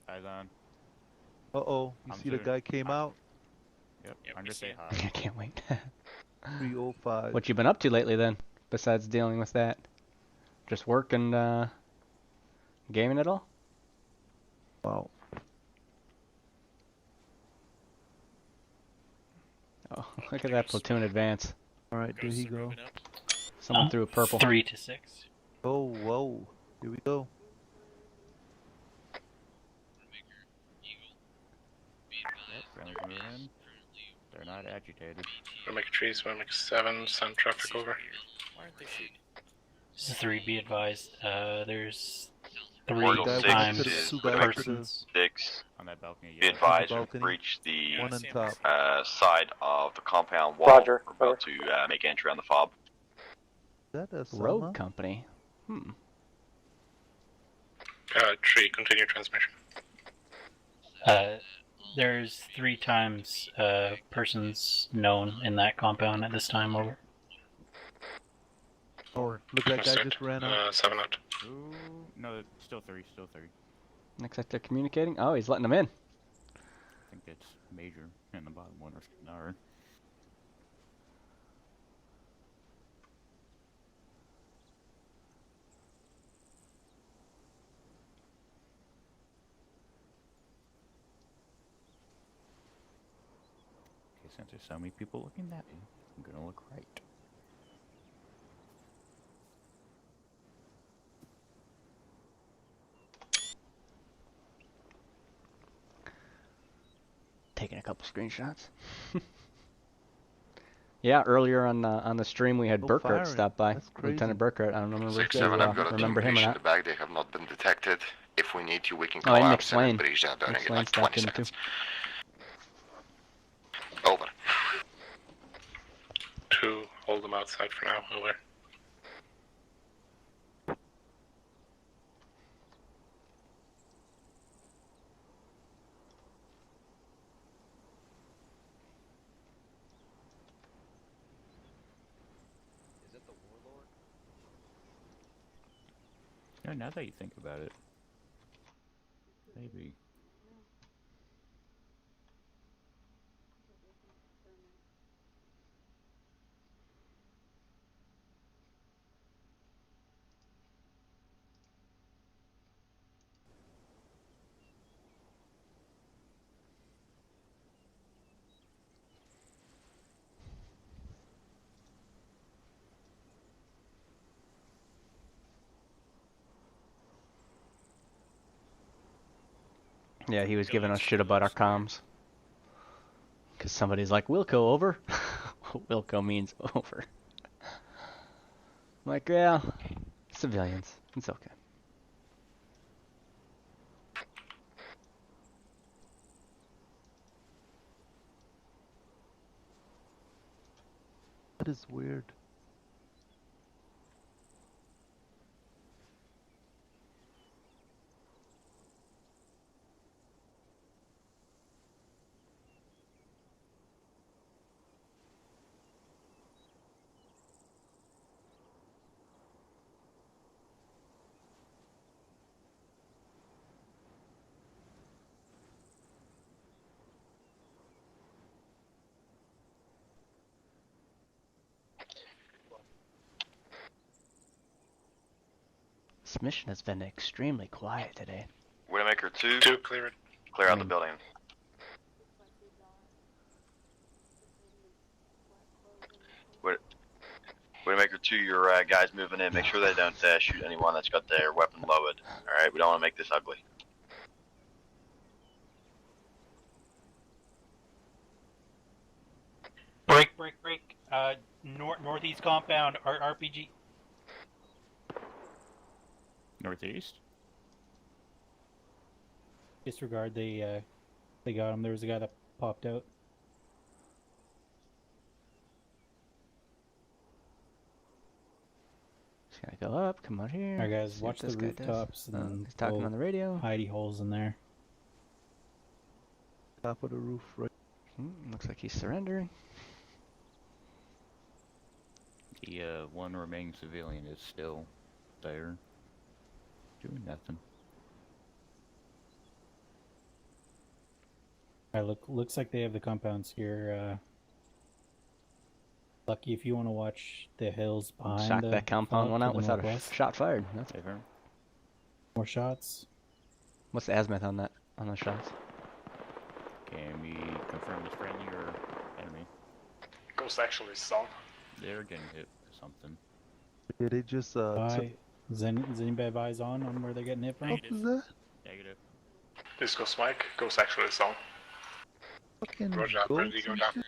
Eyes on. Uh-oh, you see the guy came out? Yep, I'm we just say hi. I can't wait. 305. What you been up to lately then, besides dealing with that? Just work and gaming at all? Wow. Oh, look at that platoon advance. Alright, there he go. Someone threw a purple. 3 to 6. Oh, whoa. Here we go. They're not agitated. Make trees, make 7, send traffic over. Why aren't they shooting? This is 3, be advised. There's 3 Portal times 6 is persons. 6. On that balcony. Be advised, we've reached the One on top. side of the compound wall. Roger. We're about to make entry on the fob. Is that a Road Selma? company. Tree, continue transmission. There's 3 times persons known in that compound at this time. Over. Or look like guy just ran out. 7 out. Ooh, no, still 3, still 3. Looks like they're communicating. Oh, he's letting them in. I think it's major in the bottom one or Snar. Okay, since there's so many people looking at me, I'm gonna look right. Taking a couple screenshots. Yeah, earlier on the stream we had Burkhardt firing. stop by. That's crazy. Lieutenant Burkhardt. I don't remember if 6-7, I've you got a team remember him or breach in not. the back. They have not been detected. If we need to, we can Oh, and collapse McSwain. and breach that building in like McSwain 20 stopped in seconds. Over. 2, hold them outside for now. Over. Is it the Warlord? You know, now that you think about it, maybe. Yeah, he was giving us shit about our comms. Because somebody's like, Wilco over? Wilco means over. I'm like, yeah, civilians. It's okay. That is weird. This mission has been extremely quiet today. Widowmaker 2. 2, clear it. Clear out the building. Widowmaker 2, your guys moving in. Make sure they don't shoot anyone that's got their weapon lowered. Alright, we don't want to make this ugly. Break. Northeast compound, RPG. Northeast? Disregard, they got him. There was a guy that popped out. Just gotta go up, come out here. Alright guys, see watch what the this guy does. rooftops and then he's talking go on the radio. hidey holes in there. Top of the roof, right? Looks like he's surrendering. The one remaining civilian is still there, doing nothing. Alright, looks like they have the compounds here. Lucky, if you want to watch the hills behind Shocked that compound went out without a shot fired. That's different. More shots. What's the azimuth on that? On those shots? Can we confirm it's friendly or enemy? Ghost actually song. They're getting hit with something. Yeah, they just Does anybody have eyes on where they're getting hit from? What was that? Negative. This Ghost Mike. Ghost actually song. Fucking Roger, ready to go ghosts down. and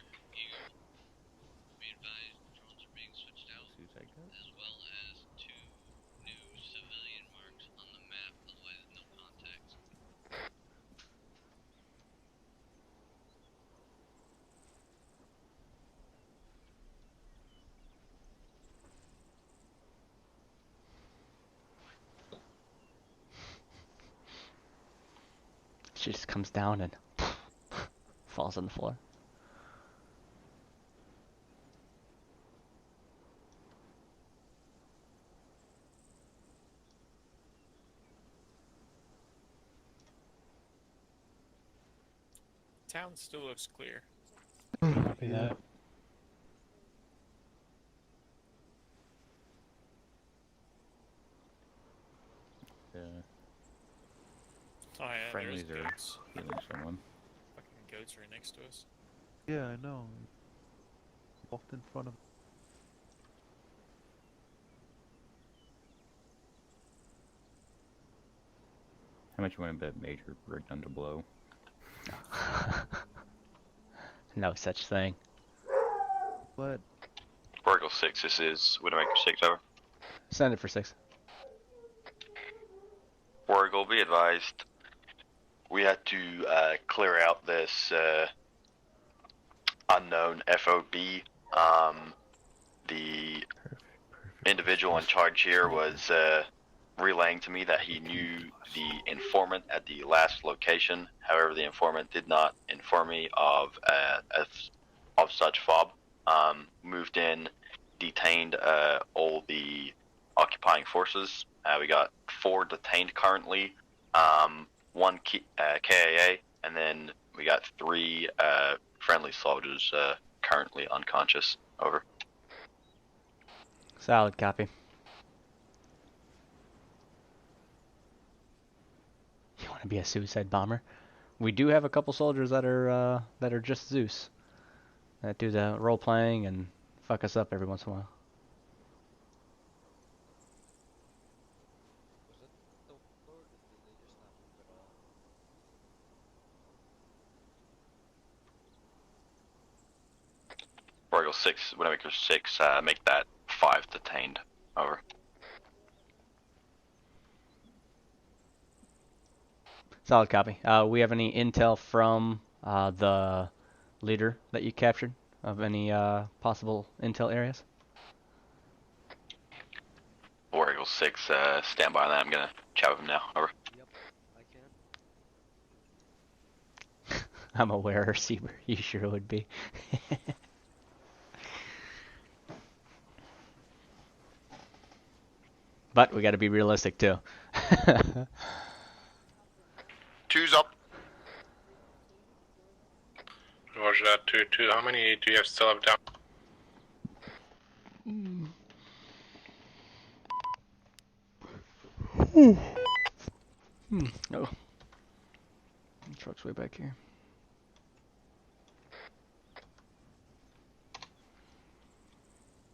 She just comes down and falls on the floor. Town still looks clear. Copy that. Oh yeah, Friendlies there's are goats. killing someone. Fucking goats right next to us. yeah, I know. Walked in front of. How much you want to bet Major rigged under blow? No such thing. What? Oracle 6, this is Widowmaker 6, over. Send it for 6. Oracle, be advised. We had to clear out this unknown FOB. The individual in charge here was relaying to me that he knew the informant at the last location. However, the informant did not inform me of such fob. Moved in, detained all the occupying forces. We got 4 detained currently, 1 KAA, and then we got 3 friendly soldiers currently unconscious. Over. Solid copy. You want to be a suicide bomber? We do have a couple soldiers that are just Zeus, that do the role playing and fuck us up every once in a while. Oracle 6, Widowmaker 6, make that 5 detained. Over. Solid copy. We have any intel from the leader that you captured of any possible intel areas? Oracle 6, stand by on that. I'm gonna chat with him now. Over. I'm aware, Receiver. You sure would be. But we got to be realistic too. 2's up. Roger that, 2. How many do you have still have down? Oh. The truck's way back here.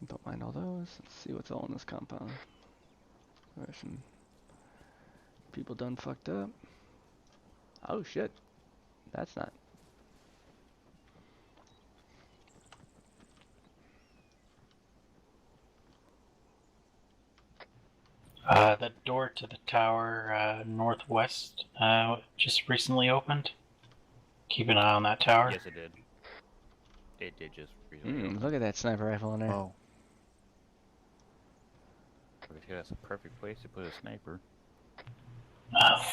Don't mind all those. Let's see what's all in this compound. There's some people done fucked up. Oh shit. That's not. The door to the tower northwest just recently opened. Keep an eye on that tower. Yes, it did. It did just recently. Look at that sniper rifle in there. Oh. Okay, that's a perfect place to put a sniper.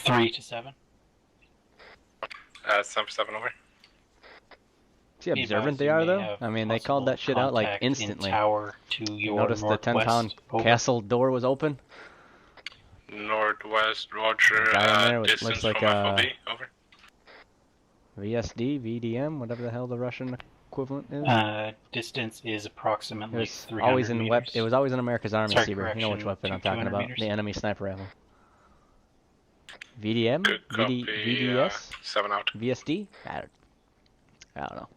3 to 7. 7 over. See how observant they are, though? I mean, they called that shit out like instantly. Tower to your Notice the 10-pound over. castle door was open? Northwest, Roger. Guy in there Distance looks like from FOB, over. VSD, VDM, whatever the hell the Russian equivalent is. Distance is approximately It was 300 always in meters. It was always in America's Army, Sorry, Seaver. You know which correction, weapon I'm talking 200 about. meters. The enemy sniper rifle. VDM? Good copy, VDS? 7 out. VSD? I don't know.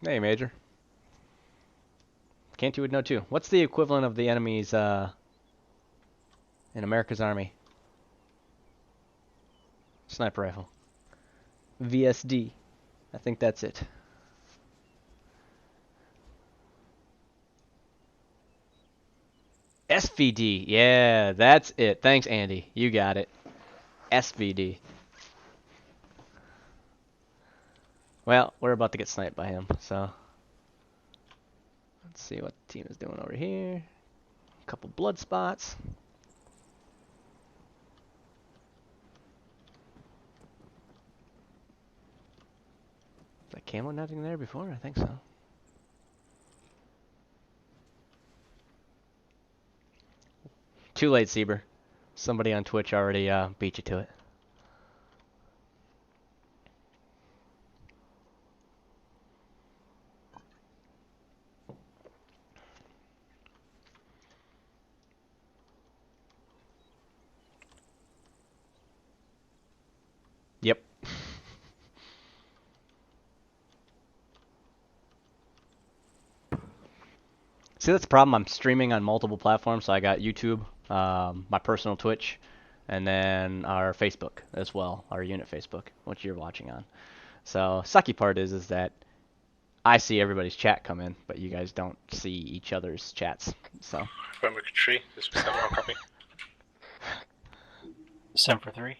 Hey, Major. Cantu would know too. What's the equivalent of the enemies in America's Army? Sniper rifle. VSD. I think that's it. SVD. Yeah, that's it. Thanks, Andy. You got it. SVD. Well, we're about to get sniped by him, so let's see what the team is doing over here. A couple blood spots. Is that camo nothing there before? I think so. Too late, Sieber. Somebody on Twitch already beat you to it. Yep. See, that's the problem. I'm streaming on multiple platforms, so I got YouTube, my personal Twitch, and then our Facebook as well, our unit Facebook, which you're watching on. So, sucky part is that I see everybody's chat come in, but you guys don't see each other's chats. So. Remember tree. This was 7 out copy. 7 for 3.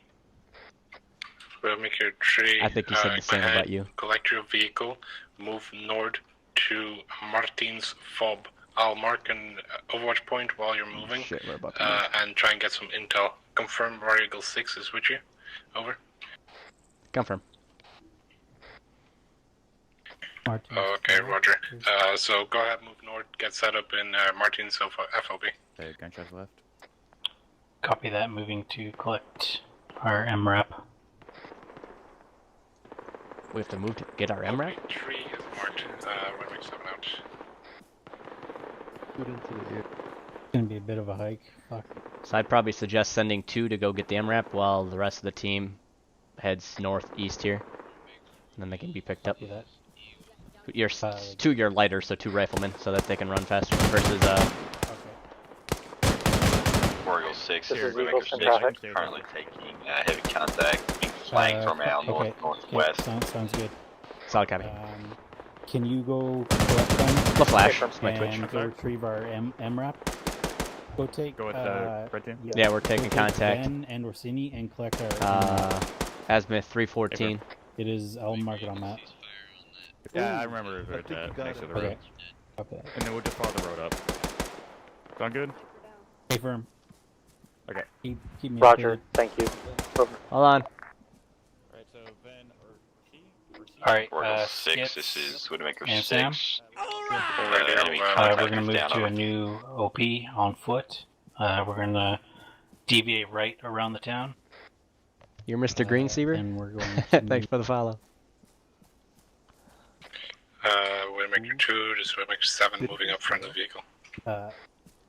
We'll make your tree. I think you said the same ahead, about you. Collect your vehicle, move north to Martin's fob. I'll mark an overwatch point while you're moving, Shit, we're about to move. and try and get some intel. Confirm War Eagle 6 is with you. Over. Confirm. Okay, Roger. So go ahead, move north, get set up in Martin's FOB. Gunshots left. Copy that, moving to collect our MRAP. We have to move to get our MRAP? Tree is marked. We're making 7 out. It's gonna be a bit of a hike. Fuck. So I'd probably suggest sending 2 to go get the MRAP while the rest of the team heads northeast here. And then they can be picked up. You're 2 you're lighter, so 2 riflemen, so that they can run faster versus War Eagle 6 This here. is Eagle in traffic. Currently taking heavy contact, being flanked from our northwest. Sounds good. Solid copy. Can you go collect them? The flash. It's my Twitch. And go retrieve our MRAP. Go take. Go with red team? Yeah, we're taking contact. Ben and Orsini and collect our. Azimuth 314. It is. I'll mark it on map. Yeah, I remember it was next to the road. Okay. And then we'll just follow the road up. Sound good? Stay firm. Okay. Keep me Roger. updated. Thank you. Over. Hold on. Alright, so Ben Alright, War Eagle 6, Skits this is Widowmaker and 6. Sam. Enemy We're contact going to move down to over. a new OP on foot. We're gonna deviate right around the town. You're Mr. Greenseaver? And we're going to Thanks for the follow. Widowmaker 2, just Widowmaker 7 moving up front of the vehicle.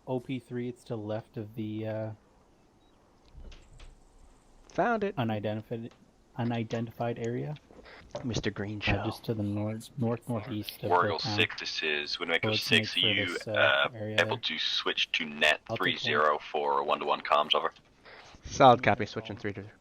OP3, it's to the left of the found it unidentified area. Mr. Green Show. Just to the northeast of Wargle the town. 6, this is Widowmaker Let's 6. make Are for you this, area able there. to switch to net I'll take 30 for 1-to-1 comms? Over. Solid copy, switching 3 to 0.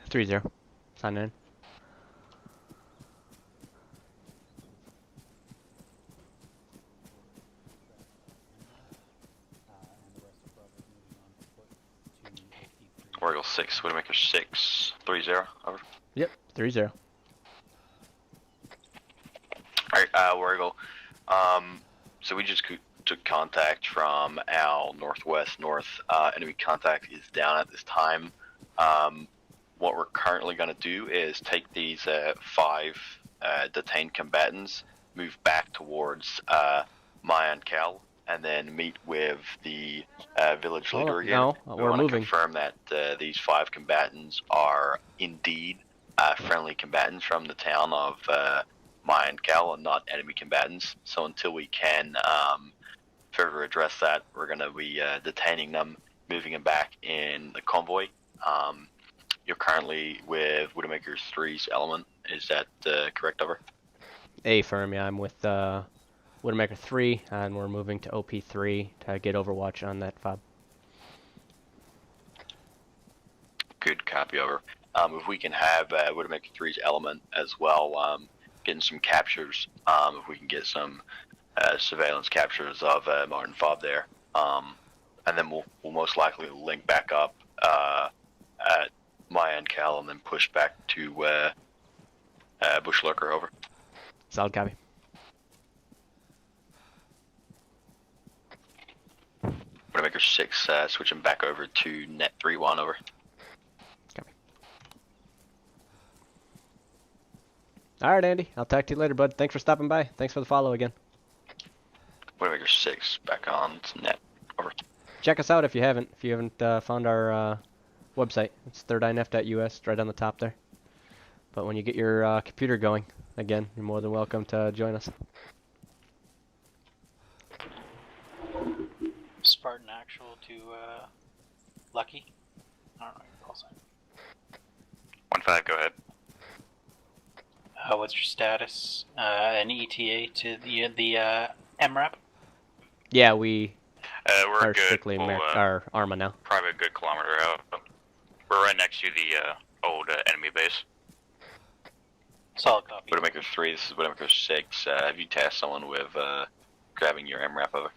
Three zero. Sign in. Wargle 6, Widowmaker 6, 3-0, over. Yep, 3-0. Alright, Wargle. So we just took contact from our northwest north. Enemy contact is down at this time. What we're currently going to do is take these 5 detained combatants, move back towards Mayankel, and then meet with the village leader again. No, we we're want moving. to confirm that these 5 combatants are indeed friendly combatants from the town of Mayankel and not enemy combatants. So until we can further address that, we're going to be detaining them, moving them back in the convoy. You're currently with Widowmaker 3's element. Is that correct, over? Affirm, yeah, I'm with Widowmaker 3, and we're moving to OP3 to get Overwatch on that fob. Good copy, over. If we can have Widowmaker 3's element as well, getting some captures, if we can get some surveillance captures of Martin Fob there, and then we'll most likely link back up at Mayankel and then push back to Bush Lurker, over. Solid copy. Widowmaker 6, switching back over to net 3-1, over. Copy. Alright, Andy. I'll talk to you later, bud. Thanks for stopping by. Thanks for the follow again. Widowmaker 6, back on to net, over. Check us out if you haven't. If you haven't found our website, it's thirdinf.us, right on the top there. But when you get your computer going, again, you're more than welcome to join us. Spartan Actual to Lucky. I don't know your call sign. 1-5, go ahead. What's your status? An ETA to the MRAP? Yeah, we we're are good. strictly our Arma now. Probably a good kilometer out. We're right next to the old enemy base. Solid copy. Widowmaker 3, this is Widowmaker 6. Have you tasked someone with grabbing your MRAP, over?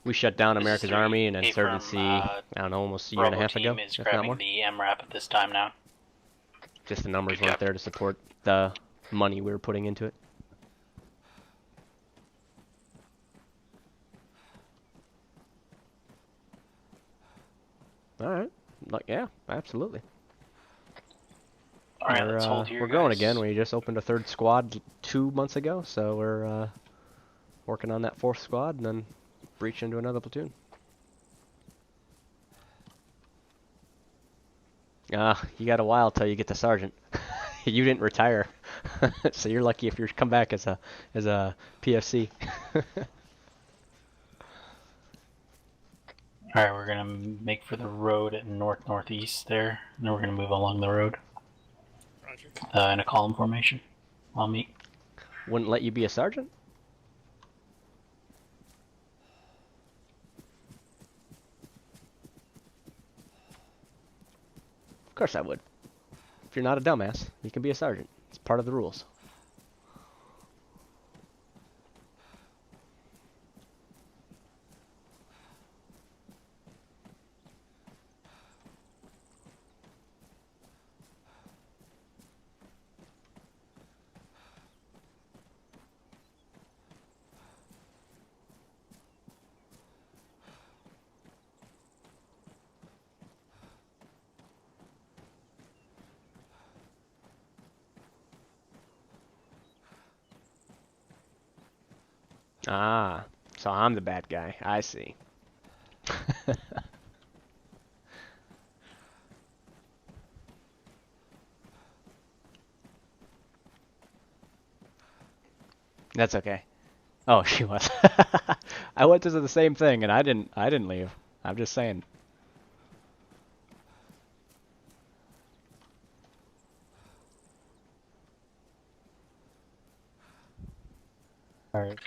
We shut down This is America's 3. Army and Insurgency, Affirm, I don't know, almost a year and a half ago, Team is if not grabbing more. the MRAP at this time now. Just the numbers weren't there to support the money we were putting into it. Alright. Yeah, absolutely. Alright, let's hold here, we're going guys. again. We just opened a 3rd squad 2 months ago, so we're working on that 4th squad and then breach into another platoon. You got a while till you get to sergeant. You didn't retire, so you're lucky if you come back as a PFC. Alright, we're gonna make for the road at northeast there, and then we're gonna move along the road. In a column formation. I'll meet. Wouldn't let you be a sergeant? Of course I would. If you're not a dumbass, you can be a sergeant. It's part of the rules. Ah, so I'm the bad guy. I see. That's okay. Oh, she was. I went to the same thing and I didn't leave. I'm just saying. Alright.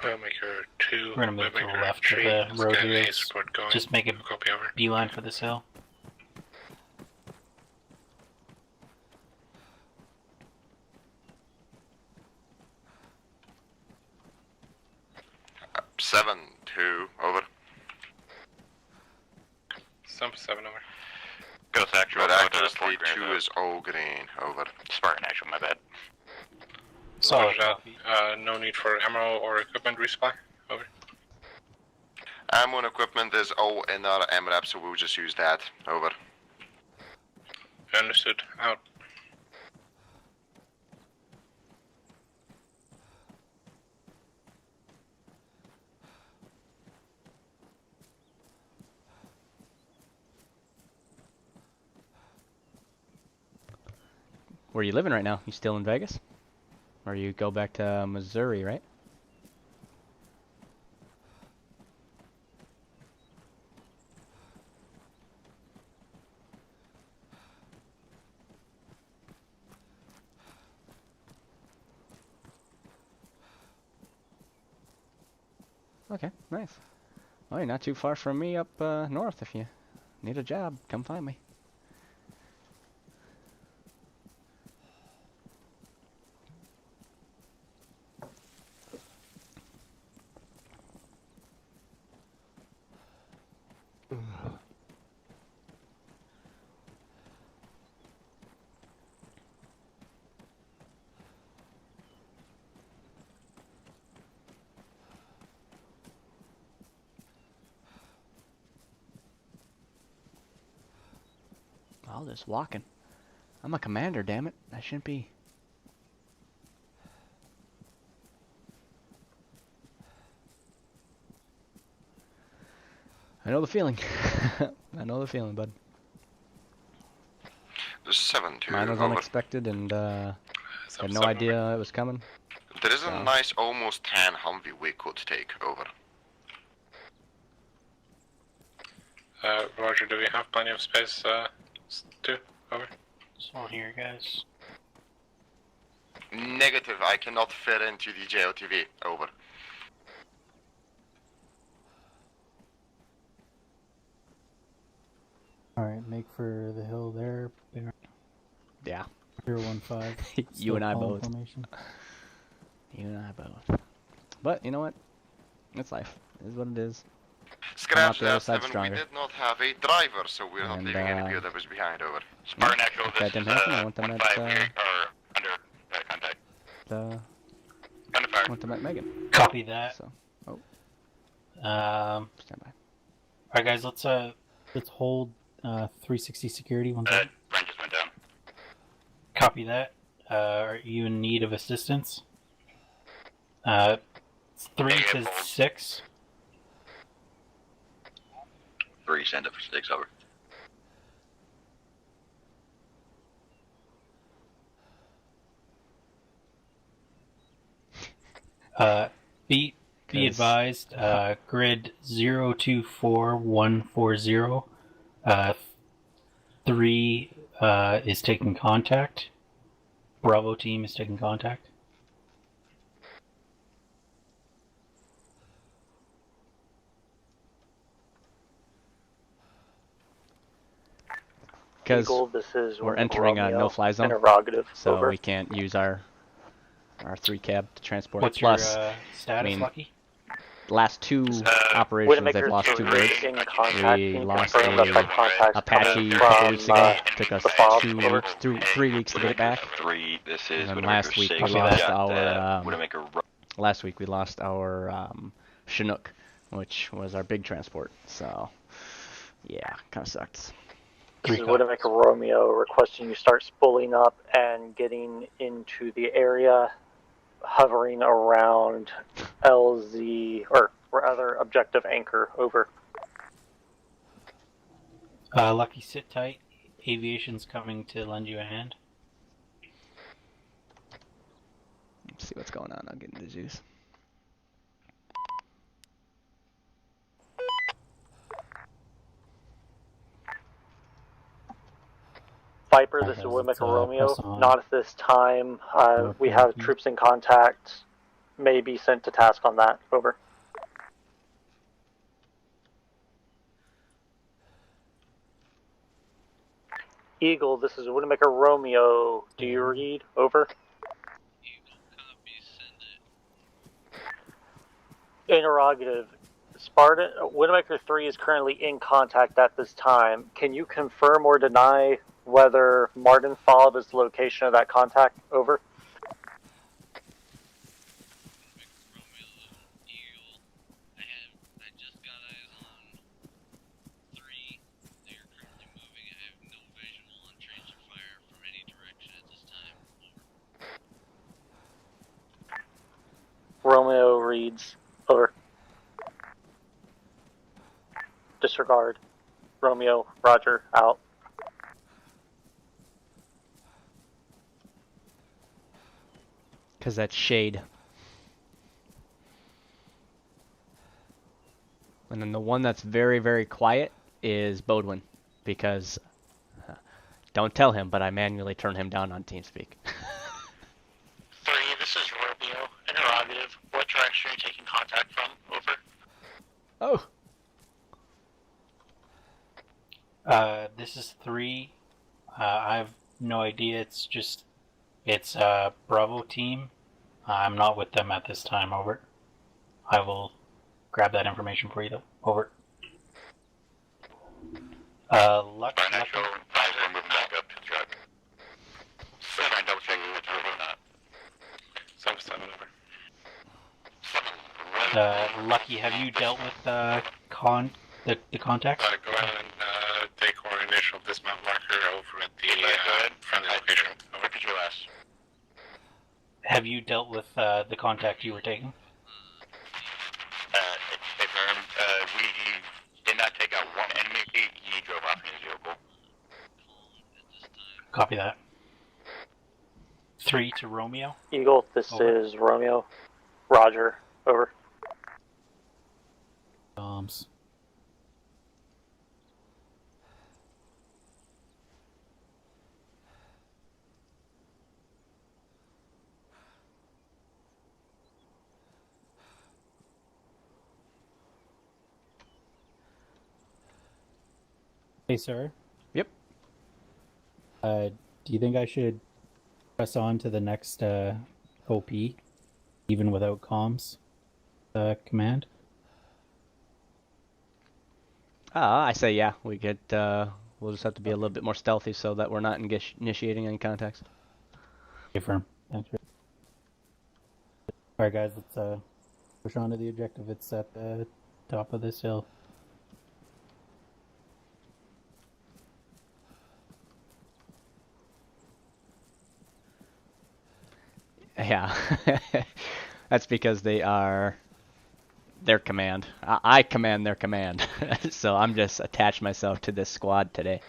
Waymaker 2. We're gonna move to the Waymaker left 3. of the road Let's get here. a support going. Just make a Copy over. beeline for this hill. Seven, 2, over. 7 over. Ghost actual. But accuracy 2 is all green, over. Spartan actual, my bad. Solid Roger that. No need for ammo or equipment resupply. Over. Ammo and equipment is all in our MRAP, so we'll just use that, over. Understood. Out. Where are you living right now? You still in Vegas? Or you go back to Missouri, right? Okay, nice. Well, you're not too far from me up north. If you need a job, come find me. All this walking. I'm a commander, damn it. I shouldn't be. I know the feeling. I know the feeling, bud. There's 7, 2, Mine was over. unexpected and had no idea it was coming. There is a nice almost tan Humvee we could take, over. Roger, do we have plenty of space? 2, over. This one here, guys. Negative, I cannot fit into the JOTV, over. Alright, make for the hill there. Yeah. 015. You and I both. Formation. You and I both. But you know what? It's life. It is what it is. Scratch the other that, side 7, stronger. we did not have a driver, so we're not And, leaving any POWs behind, over. Spartan actual, If that this didn't is happen, I want them at, 1-5 here, or under contact. Under fire. want them at Megan. Copy that. So, oh, Stand by. Alright, guys, let's hold 360 security. One second. Brent just went down. Copy that. Are you in need of assistance? 3 to 6. 3, send it for 6, over. Be advised, grid 024140, 3 is taking contact. Bravo team is taking contact. Because this is we're entering a Romeo. no-fly zone, Interrogative. so Over. we can't use our 3 cab to transport. What's Plus, your status, I mean, Lucky? last 2 operations, they've lost 2 birds. We lost a Apache a couple weeks ago. Took us 2 weeks, 3 weeks to get it back. 3, this is And then Widowmaker last week 6. we lost our Widowmaker last week we lost our Chinook, which was our big transport. So yeah, kind of sucks. This is Widowmaker Romeo requesting you start spooling up and getting into the area hovering around LZ, or rather objective anchor, over. Lucky, sit tight. Aviation's coming to lend you a hand. Let's see what's going on. I'll get into Zeus. Viper, this is Woodmaker Romeo. Not at this time. We have troops in contact. May be sent to task on that. Over. Eagle, this is Woodmaker Romeo. Do you read? Over. Interrogative. Spartan, Woodmaker 3 is currently in contact at this time. Can you confirm or deny whether Martin followed is the location of that contact? Over. Romeo reads. Over. Disregard. Romeo, Roger, out. Because that's shade. And then the one that's very, very quiet is Bodwin. Because, don't tell him, but I manually turn him down on TeamSpeak. 3, this is Romeo. Interrogative. What direction are you taking contact from? Over. Oh. This is 3. I have no idea. It's Bravo team. I'm not with them at this time. Over. I will grab that information for you though. Over. Lucky. Lucky, have you dealt with the contact? Go ahead and take our initial dismount marker over at the friendly location. Over. Repeat your last. Have you dealt with the contact you were taking? We did not take out one enemy. He drove off in his vehicle. Copy that. 3 to Romeo. Eagle, this is Romeo. Roger. Over. Bombs. Hey, sir. Yep. Do you think I should press on to the next OP, even without comms command? I say yeah. We could. We'll just have to be a little bit more stealthy so that we're not initiating any contacts. Confirm. Thanks. All right, guys. Let's push on to the objective. It's at the top of this hill. Yeah, that's because they are their command. I command their command, so I'm just attached myself to this squad today.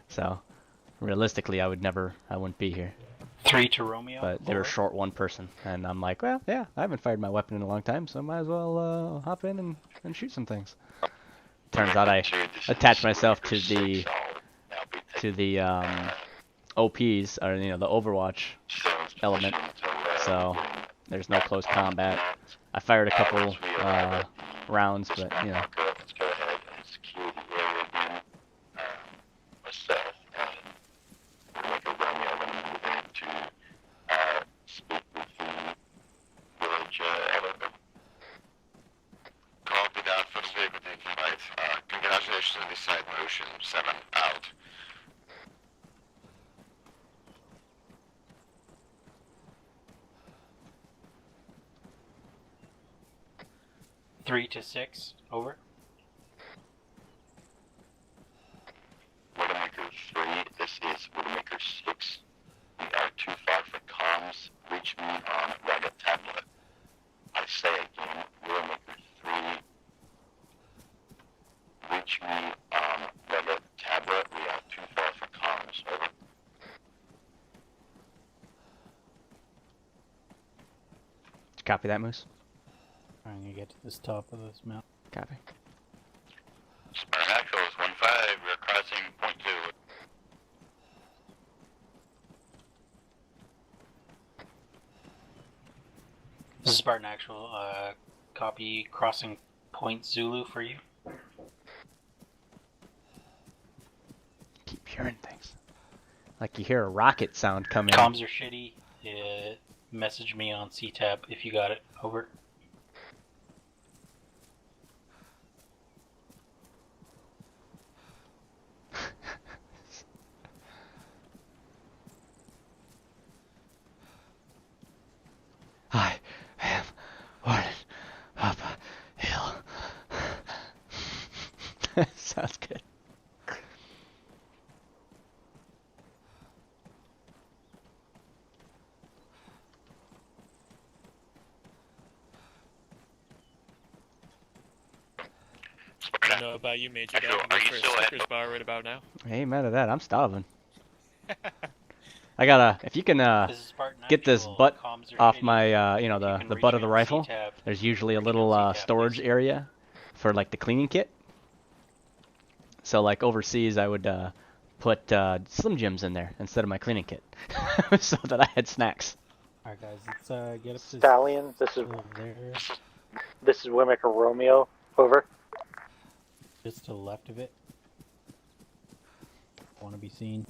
So realistically, I wouldn't be here. 3 to Romeo. But they were short one person, and I'm like, well, yeah, I haven't fired my weapon in a long time, so I might as well hop in and shoot some things. Turns out I attached myself to the OPs, or the Overwatch element. So there's no close combat. I fired a couple rounds, but Let's go ahead and secure the area again. Myself and Woodmaker Romeo are going to move in to speak with the village elevator. Copy that. First vehicle taking right. Congratulations on the side motion. 7 out. Three to 6, over. Widowmaker 3, this is Widowmaker 6. We are too far for comms. Reach me on Ragged Tab copy that, Moose? I'm gonna get to this top of this mountain. Copy. Spartan Actual is 1-5. We're crossing point 2. This is Spartan Actual. Copy crossing Point Zulu for you. Keep hearing things. Like you hear a rocket sound coming. Comms are shitty. Message me on CTAB if you got it. Over. I am running up a hill. Sounds good. I don't know about you, Major. But I'm going for a Snickers bar right about now. Hey, mad at that. I'm starving. I gotta. If you can get this butt off my, you know, the butt of the rifle. There's usually a little storage area for like the cleaning kit. So like overseas, I would put Slim Jims in there instead of my cleaning kit, so that I had snacks. Alright guys, let's get up to Stallion, this is Wimmicker Romeo, over. Just to the left of it. Want to be seen.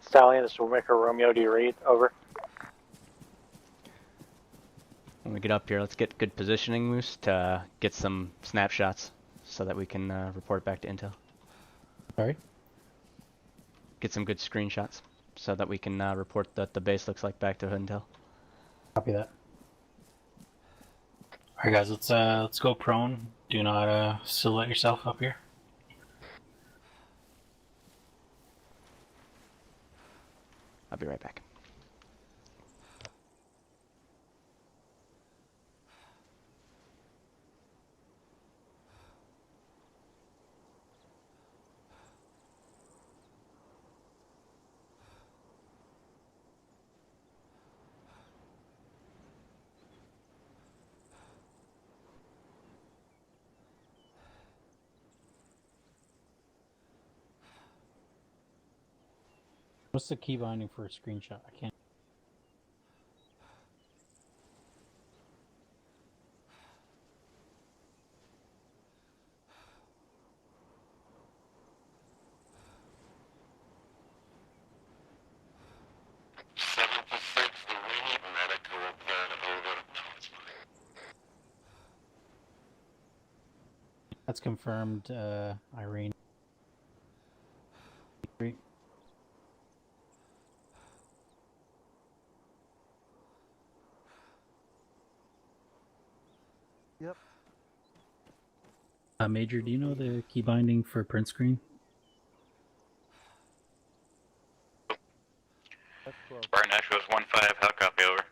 Stallion, this is Wimmicker Romeo, do you read? Over. When we get up here, let's get good positioning, Moose, to get some snapshots so that we can report back to Intel. Sorry? Get some good screenshots so that we can report that the base looks like back to Intel. Copy that. Alright guys, let's go prone. Do not silhouette yourself up here. I'll be right back. What's the key binding for a screenshot? I can't. That's confirmed, Irene. Yep. Major, do you know the key binding for print screen? Spartan Actual is 1-5. How copy, over?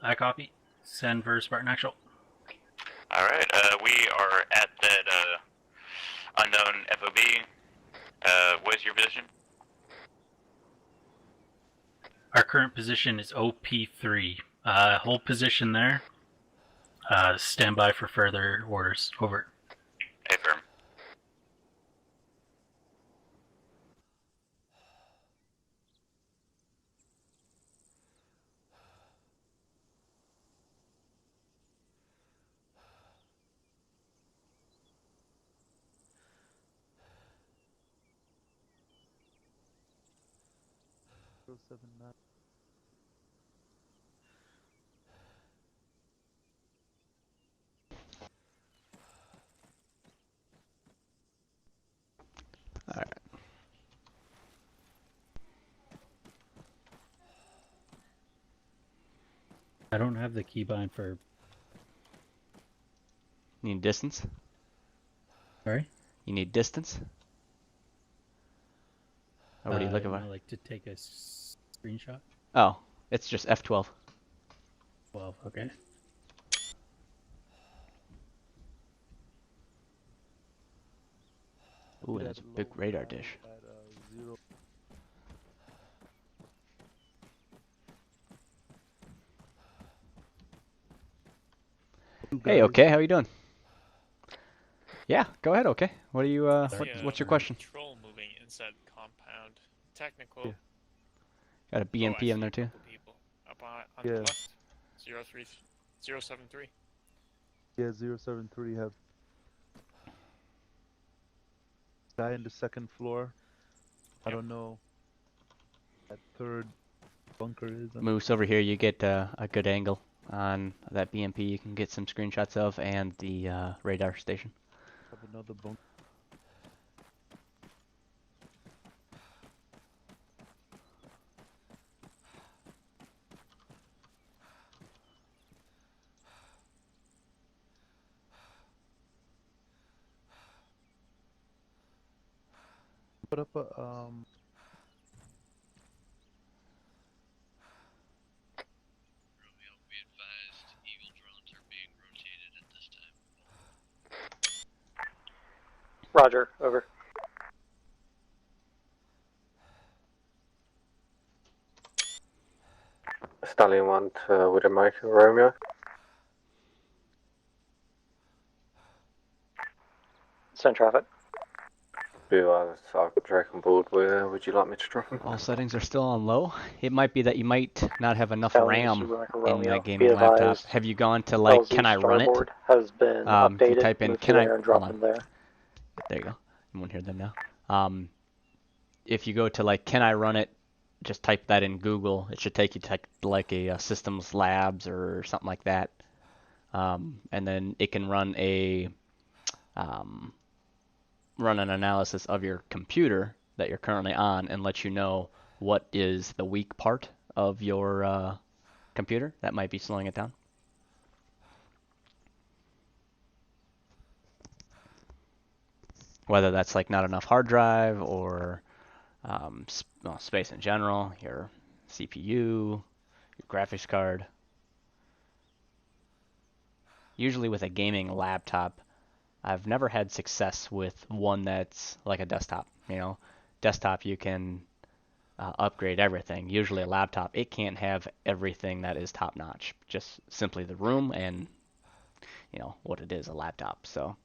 I copy. Send for Spartan Actual. Alright, we are at that unknown FOB. What is your position? Our current position is OP3. Hold position there. Stand by for further orders. Over. Affirm. Alright. I don't have the keybind for. You need distance? Sorry? You need distance? Or what are you looking for? Like to take a screenshot? Oh, it's just F12. 12, okay. Ooh, that's a big radar dish. Hey, okay, how you doing? Yeah, go ahead, okay. What are you, what's your question? Patrol moving inside the compound. Technical. Yeah. Got a BMP in there too? People. Up on the left. 073. Yeah, 073 have guy in the second floor. I don't know. That third bunker is. Moose, over here you get a good angle on that BMP you can get some screenshots of, and the radar station. Have another bunker. Put up a Roger, over. Stallion 1 to with a Mayankel Romeo. Send traffic. I'll drag on board. Where would you like me to drop him? All settings are still on low. It might be that you might not have enough RAM in that Be gaming laptop. advised, Have you gone to like, LZ can I run it? starboard has been If you updated. type in, Move can to I, there and drop hold them on. there. There you go. You won't hear them now. If you go to like, can I run it? Just type that in Google. It should take you to like a systems labs or something like that. And then it can run run an analysis of your computer that you're currently on and let you know what is the weak part of your computer that might be slowing it down. Whether that's like not enough hard drive or space in general, your CPU, your graphics card. Usually with a gaming laptop, I've never had success with one that's like a desktop. You know, desktop you can upgrade everything. Usually a laptop, it can't have everything that is top notch. Just simply the room and, you know, what it is, a laptop. So.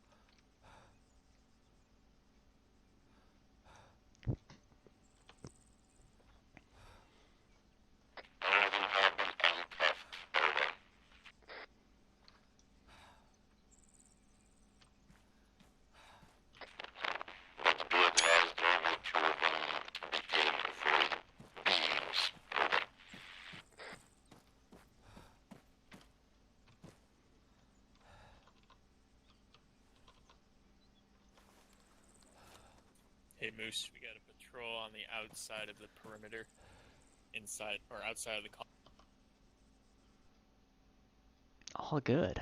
Hey Moose, we got a patrol on the outside of the perimeter. Inside, or outside of the All good.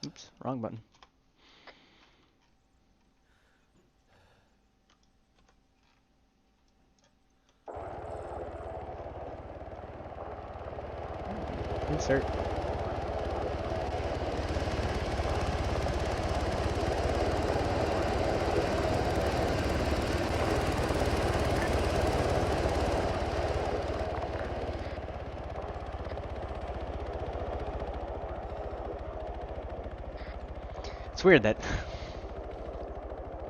Oops, wrong button. Insert. It's weird that...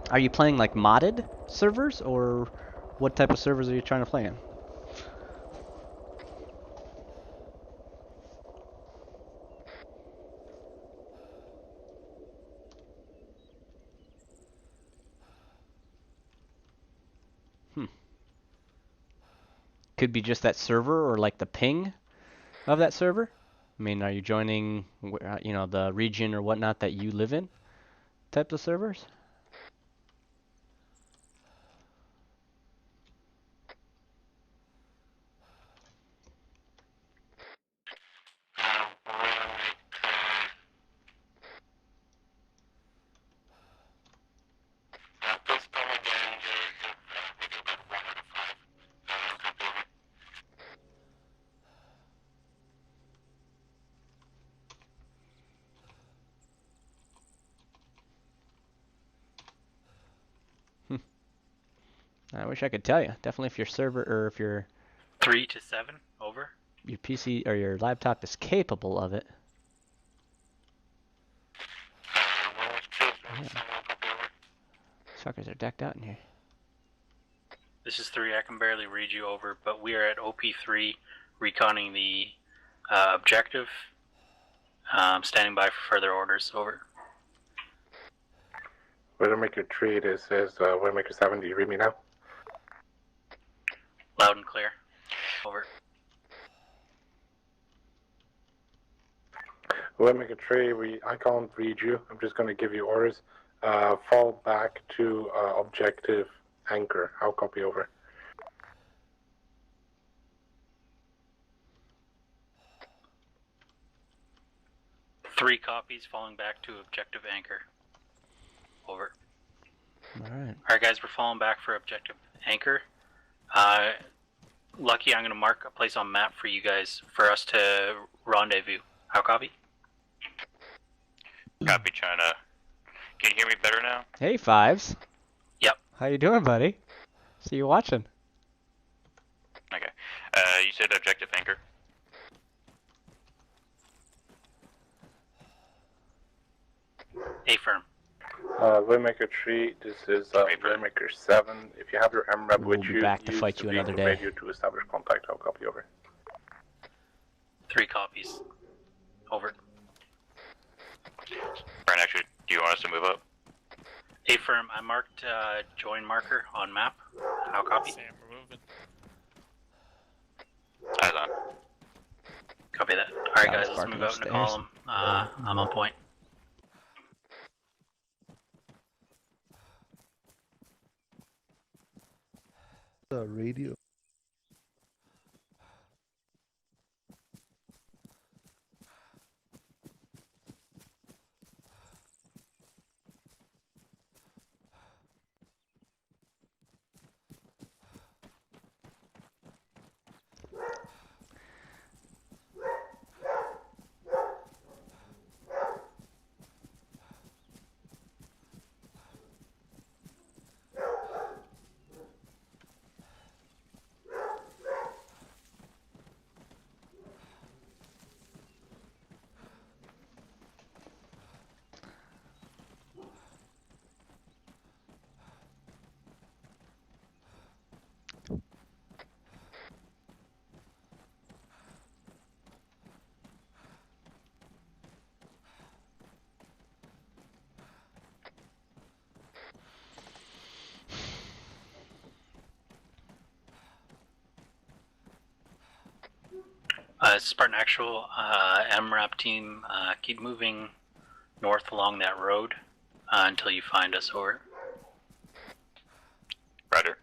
Are you playing like modded servers, or what type of servers are you trying to play in? Could be just that server or like the ping of that server. I mean, are you joining, you know, the region or whatnot that you live in type of servers? I wish I could tell you. Definitely if your server or if your 3 to 7, over. Your PC or your laptop is capable of it. Yeah. Suckers are decked out in here. This is 3, I can barely read you over, but we are at OP3 reconning the objective. Standing by for further orders, over. Widowmaker 3, this is Widowmaker 7, do you read me now? Loud and clear, over. Widowmaker 3, I can't read you, I'm just going to give you orders. Fall back to objective anchor, I'll copy, over. Three copies, falling back to objective anchor. Over. Alright. Alright guys, we're falling back for objective anchor. Lucky, I'm going to mark a place on map for you guys for us to rendezvous. How copy? Copy, China. Can you hear me better now? Hey, Fives. Yep. How you doing, buddy? See you watching. Okay. You said objective anchor. A-firm. Widowmaker 3, this is Widowmaker 7. If you have your MRAP with you, back to use fight the you another vehicle day. radio to establish contact, I'll copy, over. 3 copies. Over. Brian, actually, do you want us to move up? A-firm, I marked join marker on map. How copy? Sam, we're moving. Eyes on. Copy that. Alright I was guys, let's barking move out into upstairs. column. I'm on point. Radio. Spartan Actual, MRAP team, keep moving north along that road until you find us, over. Roger.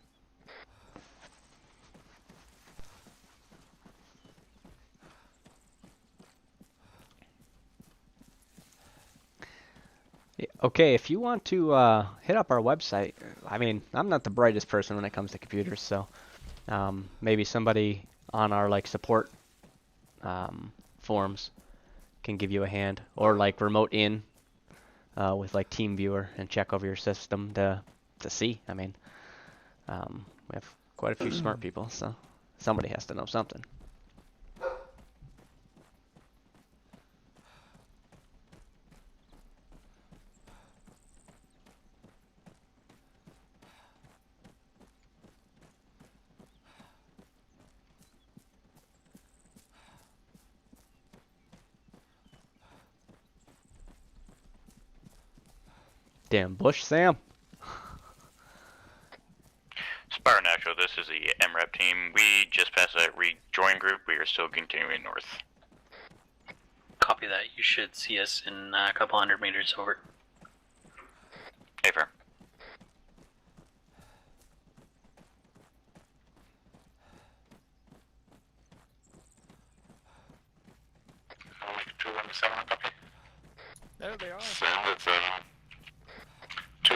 Okay, if you want to hit up our website, I mean, I'm not the brightest person when it comes to computers, so maybe somebody on our like support forums can give you a hand, or like remote in with like TeamViewer and check over your system to see. I mean, we have quite a few smart people, so somebody has to know something. Damn bush, Sam. Spartan Actual, this is the MRAP team. We just passed that rejoin group. We are still continuing north. Copy that. You should see us in a couple hundred meters, over. Hey, firm. I'll make 217, copy. There they are. Send it, to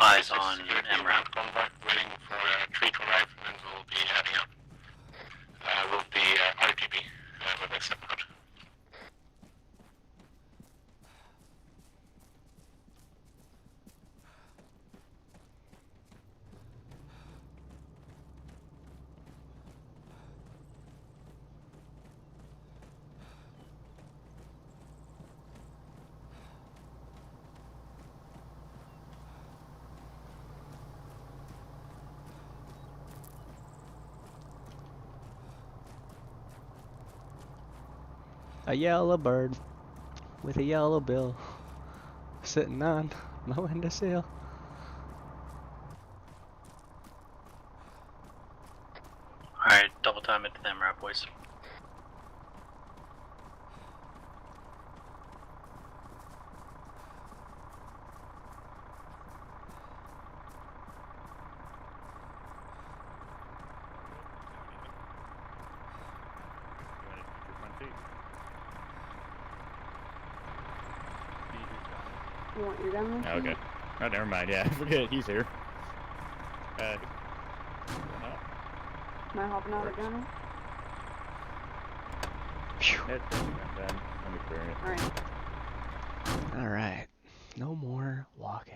Eyes on MRAP. convoy, waiting for a tree to arrive, and then we'll be heading up with the RTB with the 7 out. A yellow bird with a yellow bill sitting on my windowsill. Alright, double time it to them, right, boys. You want your gun? Oh, okay. Oh, never mind. Yeah, forget he's here. Am I hopping out of the gun? Alright. Alright. No more walking.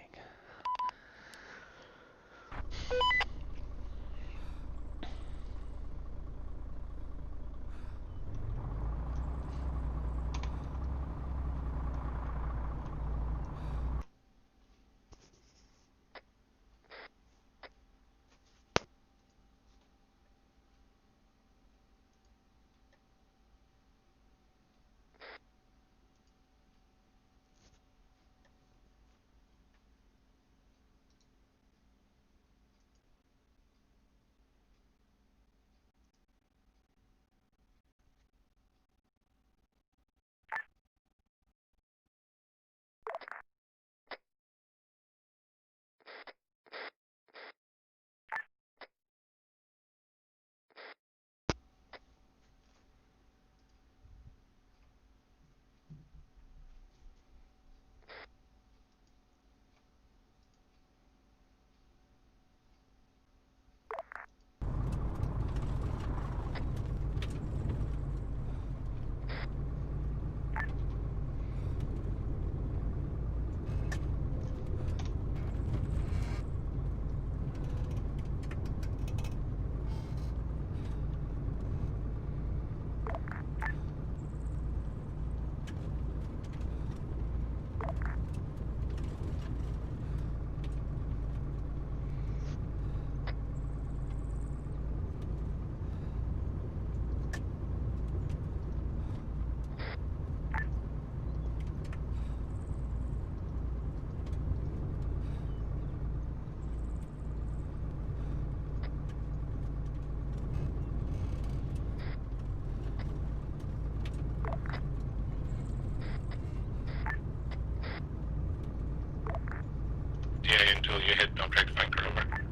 Until you hit, don't try to flank her over.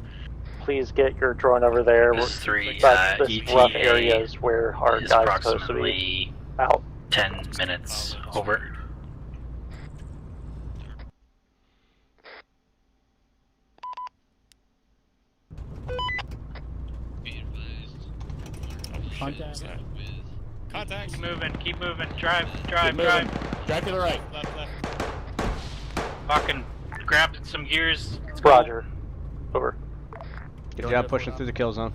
Please get your drone over there. This is 3, This ETA rough area is where our is guy's supposed to be approximately out. 10 minutes. Over. Contact. Contact. Keep moving. Drive. Drive to the right. Left. Fucking grab some gears. Roger. Over. Good job pushing through the kill zone.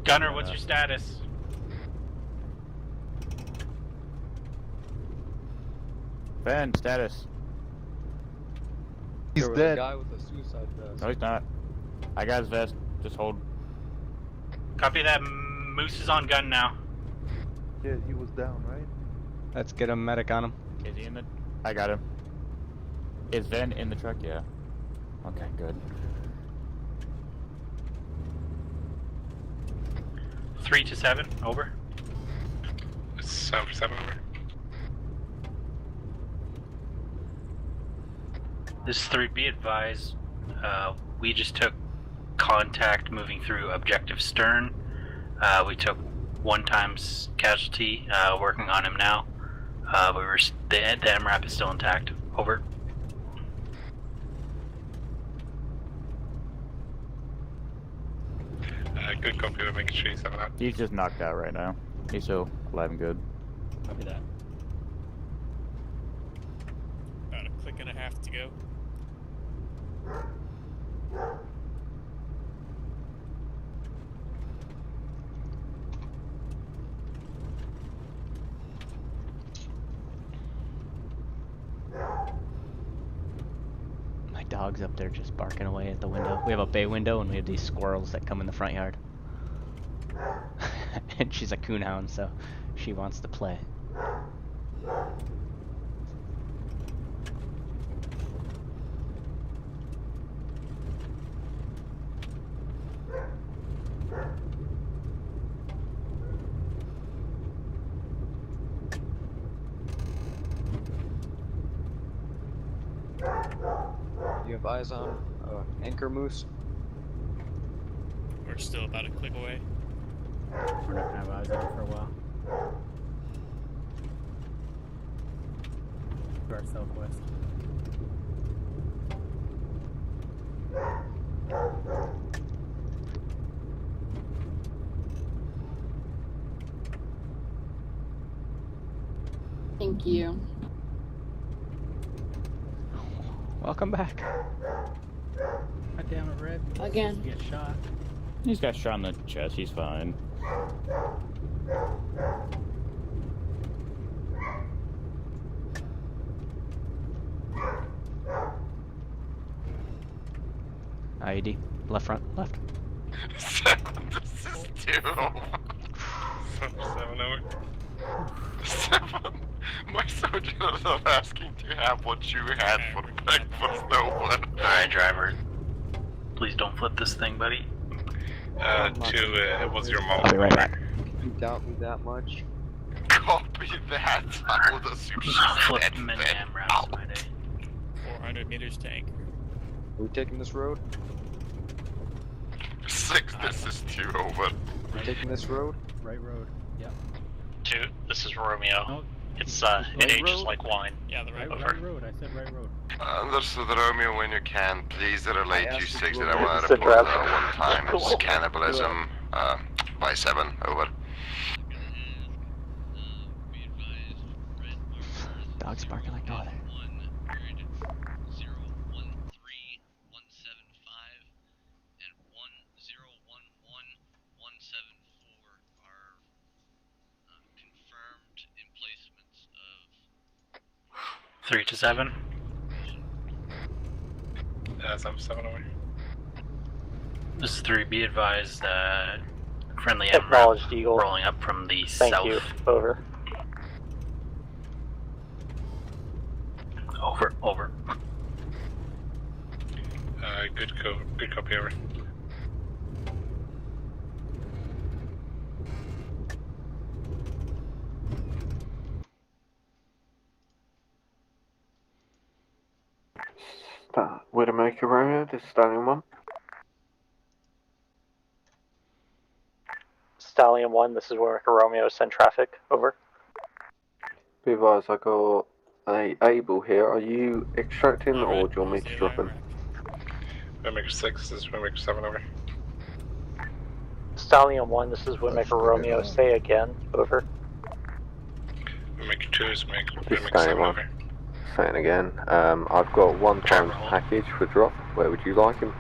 Gunner, what's your status? Ben, status. He's dead. Guy with a suicide vest. No, he's not. I got his vest. Just hold. Copy that. Moose is on gun now. Yeah, he was down, right? Let's get a medic on him. Is he in the... I got him. Is Ben in the truck? Yeah. Okay, good. 3 to 7, over. 7 for 7, over. This is 3, be advised. We just took contact moving through objective stern. We took 1 times casualty, working on him now. The MRAP is still intact. Over. Good copy, we're making sure he's having that. He's just knocked out right now. He's still alive and good. Copy that. About a click and a half to go. My dog's up there just barking away at the window. We have a bay window and we have these squirrels that come in the front yard. And she's a coonhound, so She wants to play. You have eyes on Anchor Moose? We're still about a click away. We're not gonna have eyes on it for a while. To our southwest. Thank you. Welcome back. God damn it, Red. Again. Get shot. He's got shot in the chest, he's fine. IED. Left front. Left. This is terrible. 7 over. 7. My soldiers are asking to have what you had for breakfast, no one. Alright, driver. Please don't flip this thing, buddy. It was your mom. I'll be right back. You doubt me that much? Copy that. I would assume she's dead. Flip many rounds my day. 400 meters to anchor. Are we taking this road? 6, this is 2 over. We're taking this road? Right road. Yep. 2, this is Romeo. No. It Right ages road? like wine. Yeah, the Right road. I said right road. Understood, Romeo, when you can, please relay I to asked 6 you that I to want It's to a report draft. 1 times cannibalism by 7, over. Dog's barking like no other. Three to 7. I'm 7 over. This is 3. Be advised, friendly Acknowledged, MRAP Eagle. rolling up from the Thank south. you. Over. Over. Good copy, over. Widowmaker Romeo, this is Stallion 1. Stallion 1, this is Warwick Romeo. Send traffic. Over. Be advised, I got a Able here. Are you extracting or do you want me to drop him? Windmaker 6, this is Windmaker 7 over. Stallion 1, this is Windmaker Romeo. Say again. Over. Windmaker 2 is This is Windmaker 7 Stallion 1. over. Saying again. I've got 1 times package for drop. Where would you like him?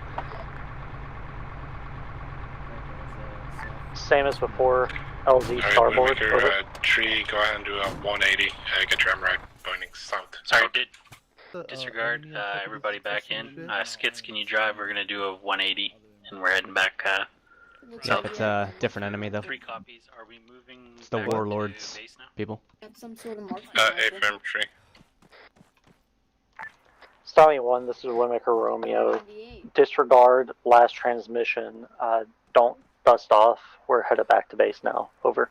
Same as before. LZ Alright, starboard. Windmaker Over. 3, go ahead and do a 180. Get your MRAP pointing south. Sorry, disregard. Everybody back in. Skits, can you drive? We're gonna do a 180, and we're heading back. Yep, it's a different enemy though. 3 copies. Are we moving? It's the back to Warlords base now? people. Got some sort of marking. Infantry. Stallion 1, this is Windmaker Romeo. Disregard last transmission. Don't dust off. We're headed back to base now. Over.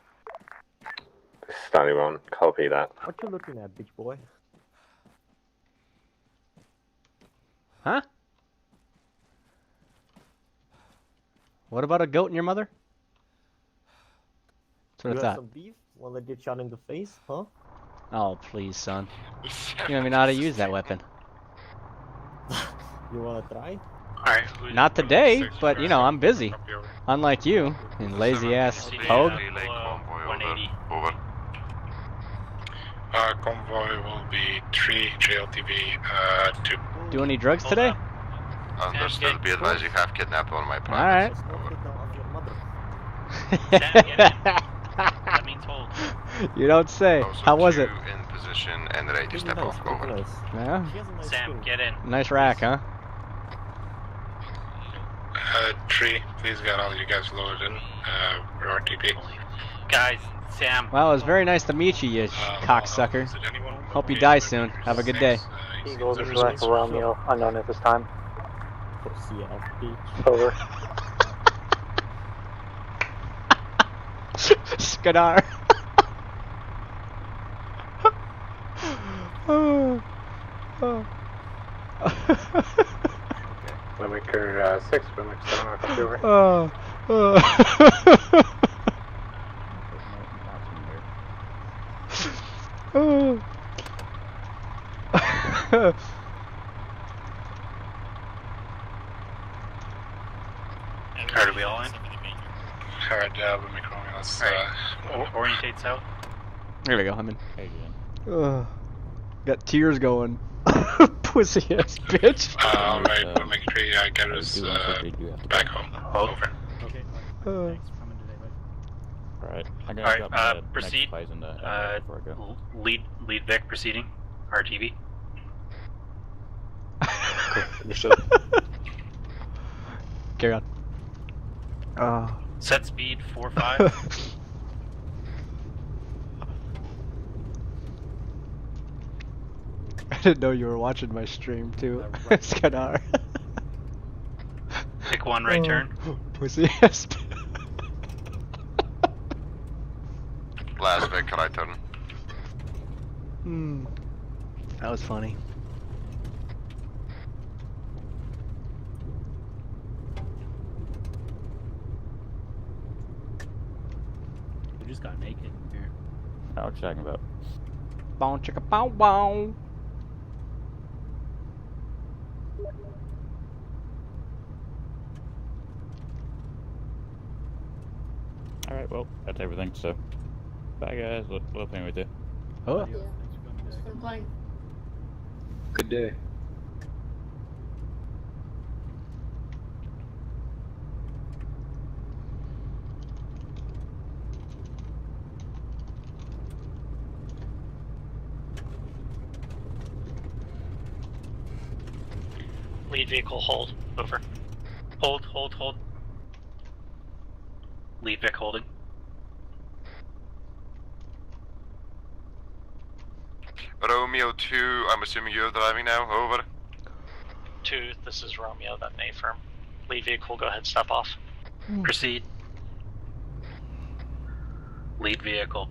This is Stallion 1. Copy that. What you looking at, bitch boy? Huh? What about a goat and your mother? That's what You it's got at. some beef? Wanna get shot in the face, huh? Oh, please, son. You don't even know how to use that weapon. You wanna try? Alright. Not today, but you know, I'm busy. Unlike you, and lazy ass Pogue. 180. Over. Convoy will be 3 JLTV 2. Do any drugs today? Understood. Be advised, you have kidnapped one of my Alright. That means hold. You don't say. How was it? In position and ready to step off. Over. Yeah? Sam, get in. Nice rack, huh? 3, please get all you guys loaded in. RTP. Guys, Sam. Well, it was very nice to meet you, you cocksucker. Hope you die soon. Have a good day. Eagles is left for Romeo, unknown at this time. Over. Skadar. Limiter 6, Limiter 7, I'll copy over. Alright, are we all in? Alright, let me call me. Let's orientate south. There we go, I'm in. Hey, again. Got tears going. Pussy ass bitch. Alright, we'll make sure I get us back home. Over. Okay. Thanks for coming today, bud. Alright, I'm gonna drop my proceed. next in the before I go. Lead Vic proceeding. RTV. Understood. Carry on. Set speed 4-5. I didn't know you were watching my stream too. Skadar. Pick one right turn. Pussy ass. Last Vic, right turn. That was funny. We just got naked here. What are you talking about? Bow chicka bow bow. Alright, well, that's everything, so. Bye guys, we'll play with you. Oh. Good day. Lead vehicle, hold. Over. Hold. Lead Vic holding. Romeo 2, I'm assuming you're driving now, over. 2, this is Romeo, that may firm. Lead vehicle, go ahead, step off. Proceed. Lead vehicle,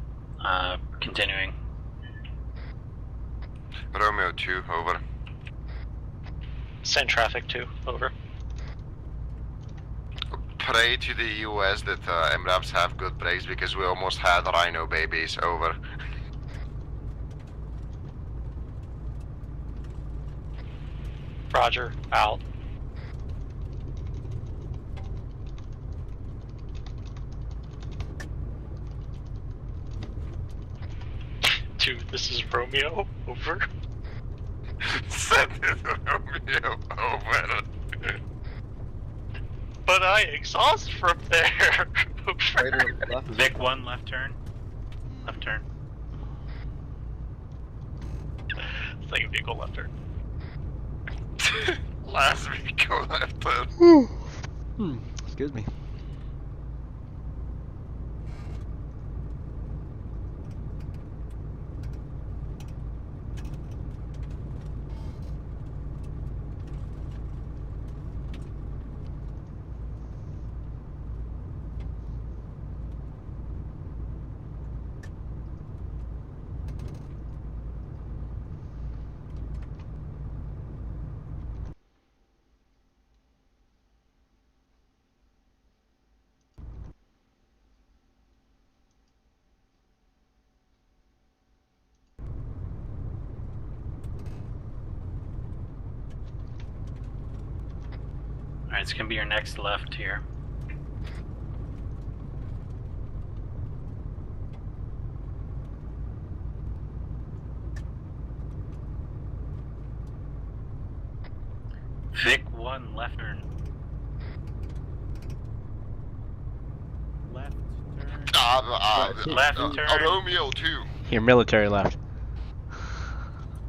continuing. Romeo 2, over. Send traffic 2, over. Pray to the US that MRAPs have good brakes because we almost had Rhino babies, over. Roger, out. Two, this is Romeo, over. Send it Romeo, over. But I exhaust from there. Vic 1, left turn. Left turn. Second vehicle, left turn. Last vehicle, left turn. Excuse me. Alright, it's gonna be your next left here. Vic 1, left turn. Left turn. Left turn. Romeo 2. Your military left.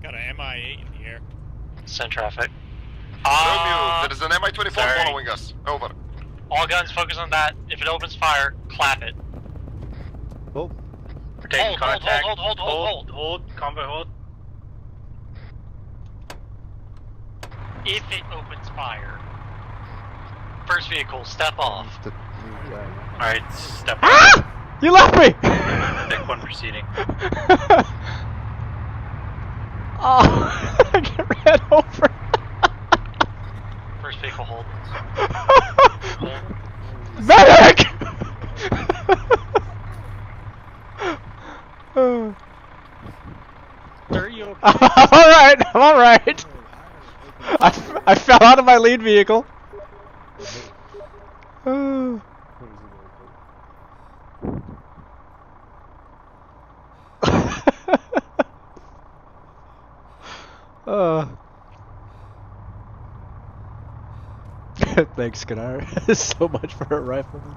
Got an MI-8 in the air. Send traffic. Romeo, there is an Mi-24 sorry. following us. Over. All guns focus on that. If it opens fire, clap it. Oh. We're taking contact. Hold. Convoy hold. If it opens fire, first vehicle, step off. Alright, step off. Ah! You left me! Deck 1 proceeding. Oh, I get ran over. First vehicle, hold. Medic! Sir, you okay? I'm alright. I fell out of my lead vehicle. Thanks, Skanar. So much for a rifleman.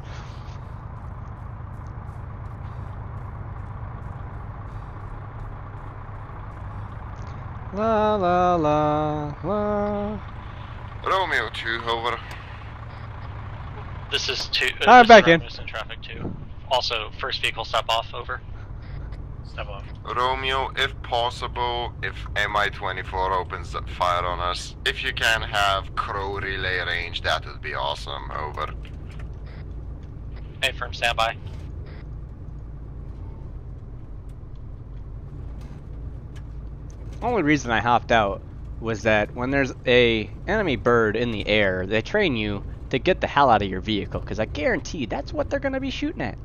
La la la la. Romeo 2, over. This is 2. I'm back in. In traffic 2. Also, first vehicle, step off, over. Step off. Romeo, if possible, if Mi-24 opens fire on us, if you can have crow relay range, that would be awesome, over. Hey, firm, standby. Only reason I hopped out was that when there's a enemy bird in the air, they train you to get the hell out of your vehicle, because I guarantee that's what they're going to be shooting at.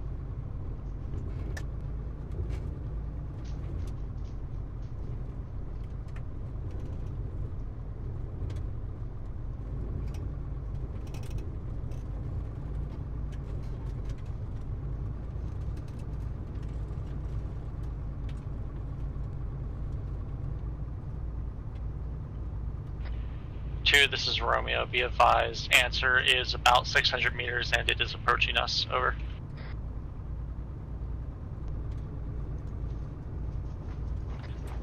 This is Romeo. Be advised, answer is about 600 meters and it is approaching us. Over.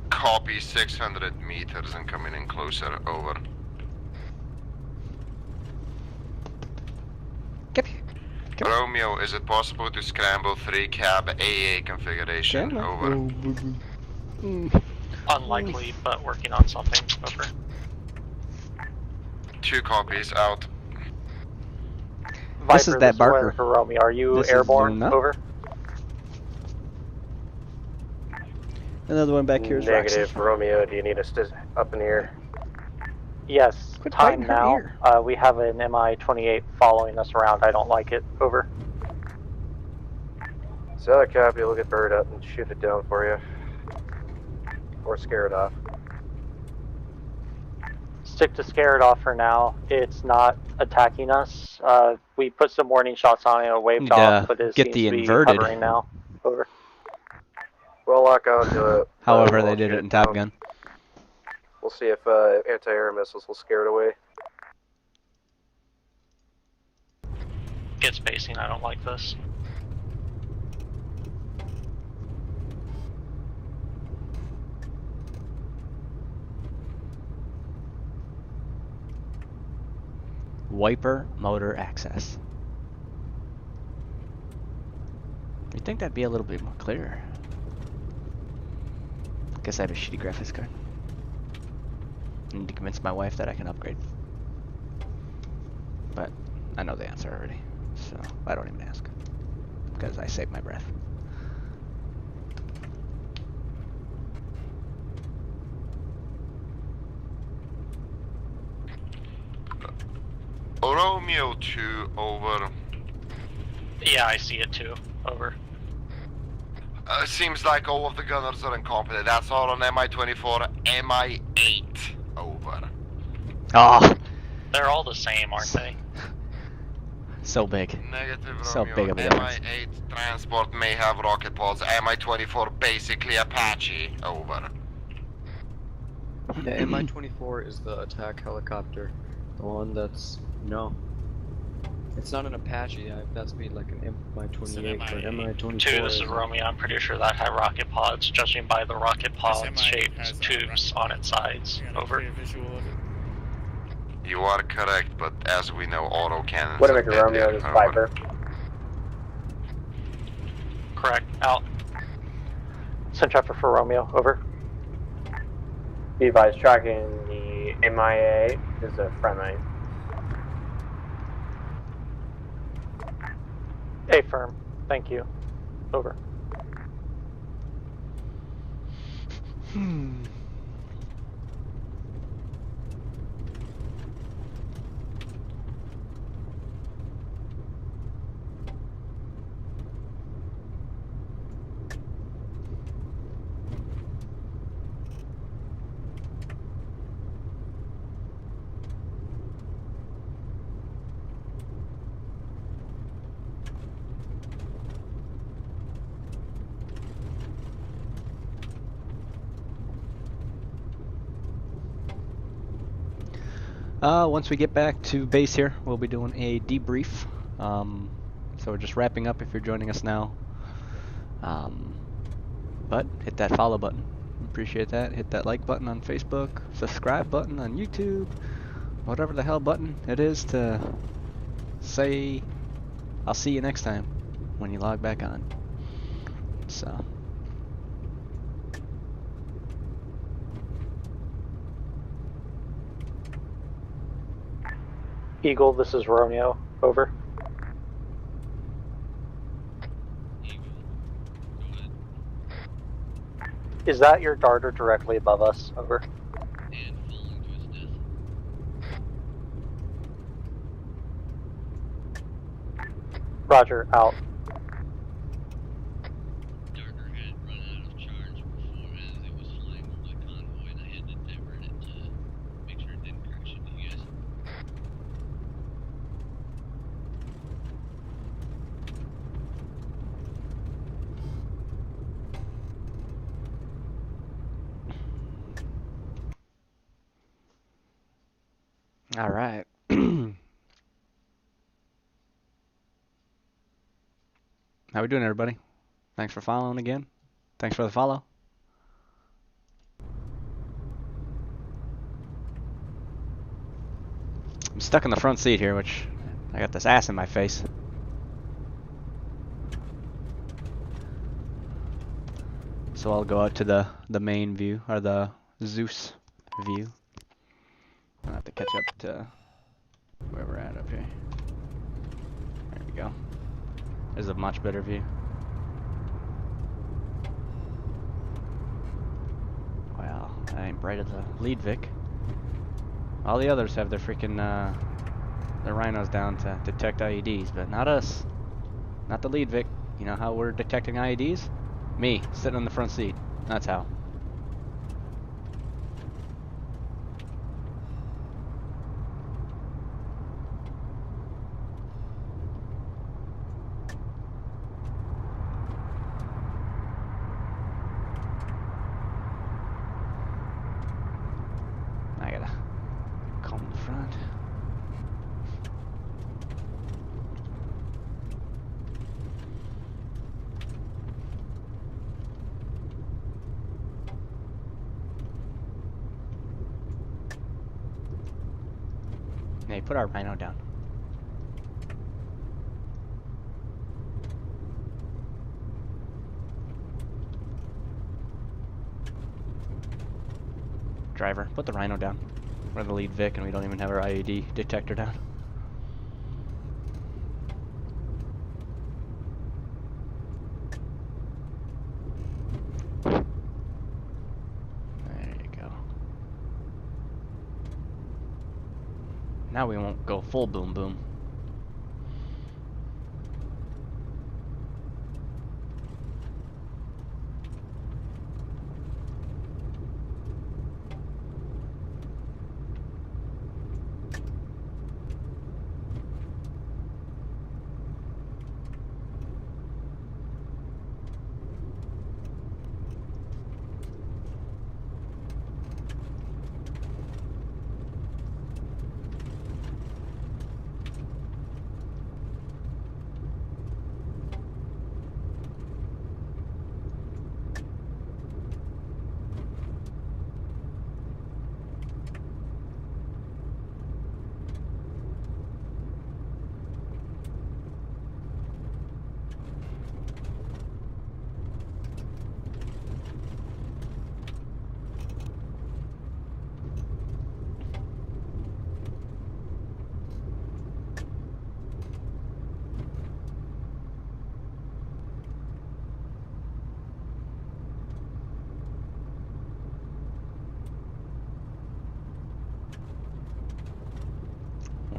Copy, 600 meters and coming in closer, over. Romeo, is it possible to scramble 3 cab AA configuration, over? Unlikely, but working on something. Over. 2 copies, out. This Viper, is that Barker. For Romeo. Are you This airborne? is Over. Another one back here is Negative, Romeo. Do you need us to up in the air? Yes. Quit Time biting her now. ear. We have an Mi-28 following us around. I don't like it. Over. So that copy, we'll get bird up and shoot it down for you. Or scare it off. Stick to scare it off for now. It's not attacking us. We put some warning shots on it, waved Need off, to but it get seems the to be inverted. hovering now. Over. We'll lock on to it. However, we'll they did shoot it in Top Gun. We'll see if anti-air missiles will scare it away. Get spacing, I don't like this. Wiper motor access. You'd think that'd be a little bit more clear. Guess I have a shitty graphics card. I need to convince my wife that I can upgrade. But I know the answer already, so I don't even ask. Because I save my breath. Romeo 2, over. Yeah, I see it too. Over. Seems like all of the gunners are incompetent. That's all on Mi-24, Mi-8, over. Oh, They're all the same, aren't they? so big. Negative, So Romeo. big of a difference. Mi-8 transport may have rocket pods. Mi-24 basically Apache, over. Yeah, Mi-24 is the attack helicopter. The one that's... No. It's not an Apache, that's made like an Mi-28, but Mi-24 2, this is Romeo. I'm pretty sure that had rocket pods, judging by the rocket pod shaped tubes on its sides. Over. You are correct, but as we know, auto cannons What are about Romeo? This over. Viper. Correct. Out. Send traffic for Romeo. Over. Be advised, tracking the MIA is a friendly. Affirm. Thank you. Over. Once we get back to base here, we'll be doing a debrief. So we're just wrapping up if you're joining us now. But hit that follow button. Appreciate that. Hit that like button on Facebook, subscribe button on YouTube, whatever the hell button it is to say I'll see you next time when you log back on. So. Eagle, this is Romeo. Over. Is that your darter directly above us? Over. Roger, out. All right. How we doing, everybody? Thanks for following again. Thanks for the follow. I'm stuck in the front seat here, which I got this ass in my face. So I'll go out to the main view, or the Zeus view. I'll have to catch up to where we're at up here. There we go. There's a much better view. Wow, that ain't bright as a lead Vic. All the others have their freaking their rhinos down to detect IEDs, but not us. Not the lead Vic. You know how we're detecting IEDs? Me, sitting on the front seat. That's how. I gotta comb the front. Hey, put our rhino down. Driver, put the rhino down. We're the lead Vic and we don't even have our IED detector down. There you go. Now we won't go full boom boom.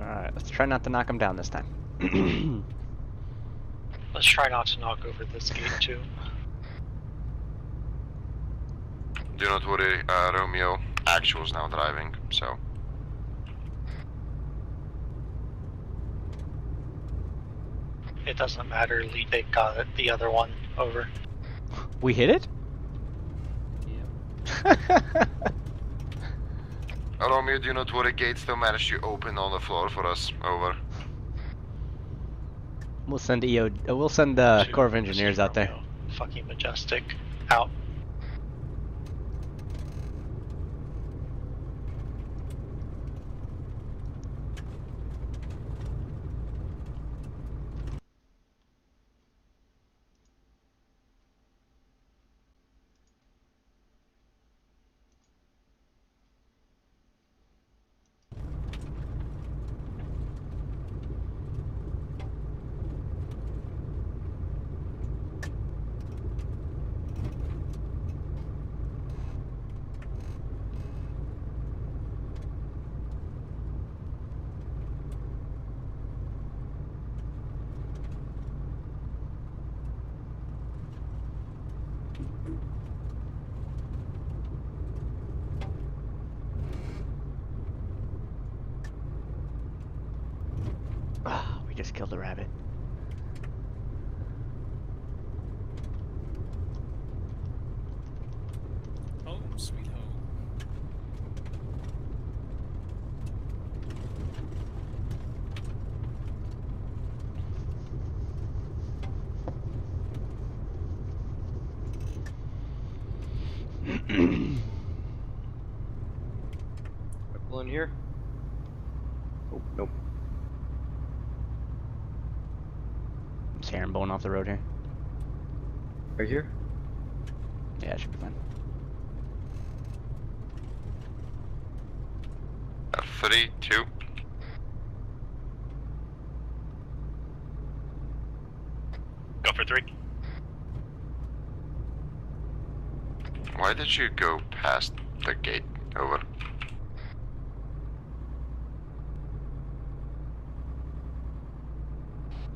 Alright, let's try not to knock him down this time. Let's try not to knock over this gate too. Do not worry, Romeo. Actual's now driving, so. It doesn't matter, Liebig got it, the other one, over. We hit it? Romeo, do not worry, gates still managed to open on the floor for us, over. We'll send we'll send Corps of Engineers out there. Fucking Majestic, out. We just killed a rabbit. Home, sweet home. People in here? Oh, nope. Is herringbone off the road here? Right here? Yeah, it should be fine. 3, 2. Go for 3. Why did you go past the gate, over?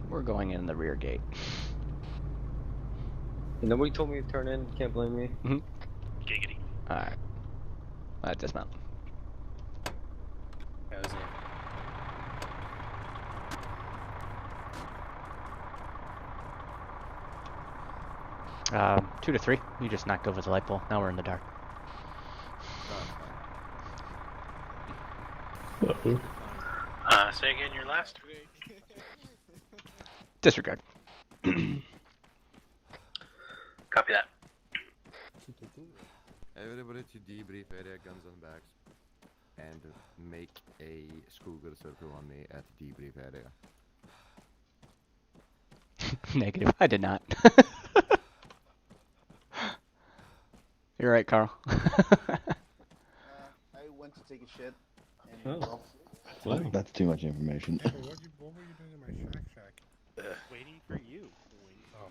We're going in the rear gate. And nobody told me to turn in, can't blame me. Giggity. Alright. Let's dismount. That was it. Uh, 2 to 3. You just knocked over the light pole. Now we're in the dark. Say again your last. Disregard. Copy that. Everybody to debrief area, guns on backs, and make a Skugger circle on me at debrief area. Negative. I did not. You're right, Carl. I went to take a shit. And Well, that's too much information. What were you doing in my shack? Waiting for you. Oh,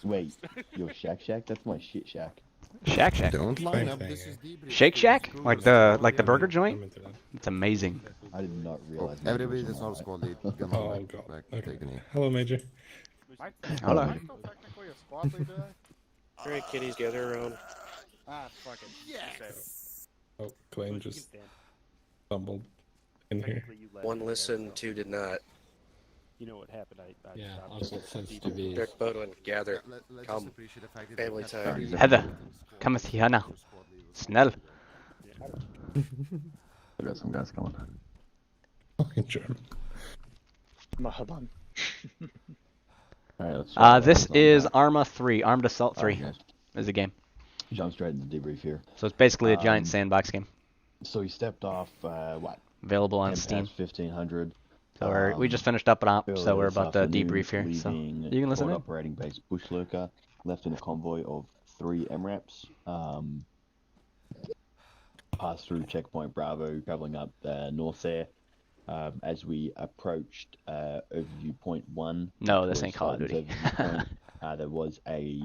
Wait, your shack? That's my shit shack. Shack Shack. Don't line Same up. thing, This yeah. is debrief. Shake Shack? Like the burger I'm joint? into that. It's amazing. I did not realize. Everybody that's not a squad lead. Gun Oh, on God. back. Okay. Take a knee. Hello, Major. Hello. Am I still technically a squad leader? Alright, kitties, gather around. Ah, fuck it. Yes! Oh, Clayton just stumbled in here. One listened, 2 did not. You know what happened? Yeah, also sensitive. Dirk Bodwin, gather. Come. Family time. Heather, come with here now. Snell. I got some guys coming. Fucking German. Mahaban. Alright, let's This is Arma 3, Armed Assault 3 is the game. Jump straight into debrief here. So it's basically a giant sandbox game. So he stepped off, what? Available on 10 Steam. past 1500. So we just finished up an op, so we're about to debrief here. So leaving you can listen Fort in. Operating base Bushlurker, left in a convoy of 3 MRAPs. Passed through checkpoint Bravo, traveling up north there. As we approached overview point 1. No, this ain't Call of Duty. There was a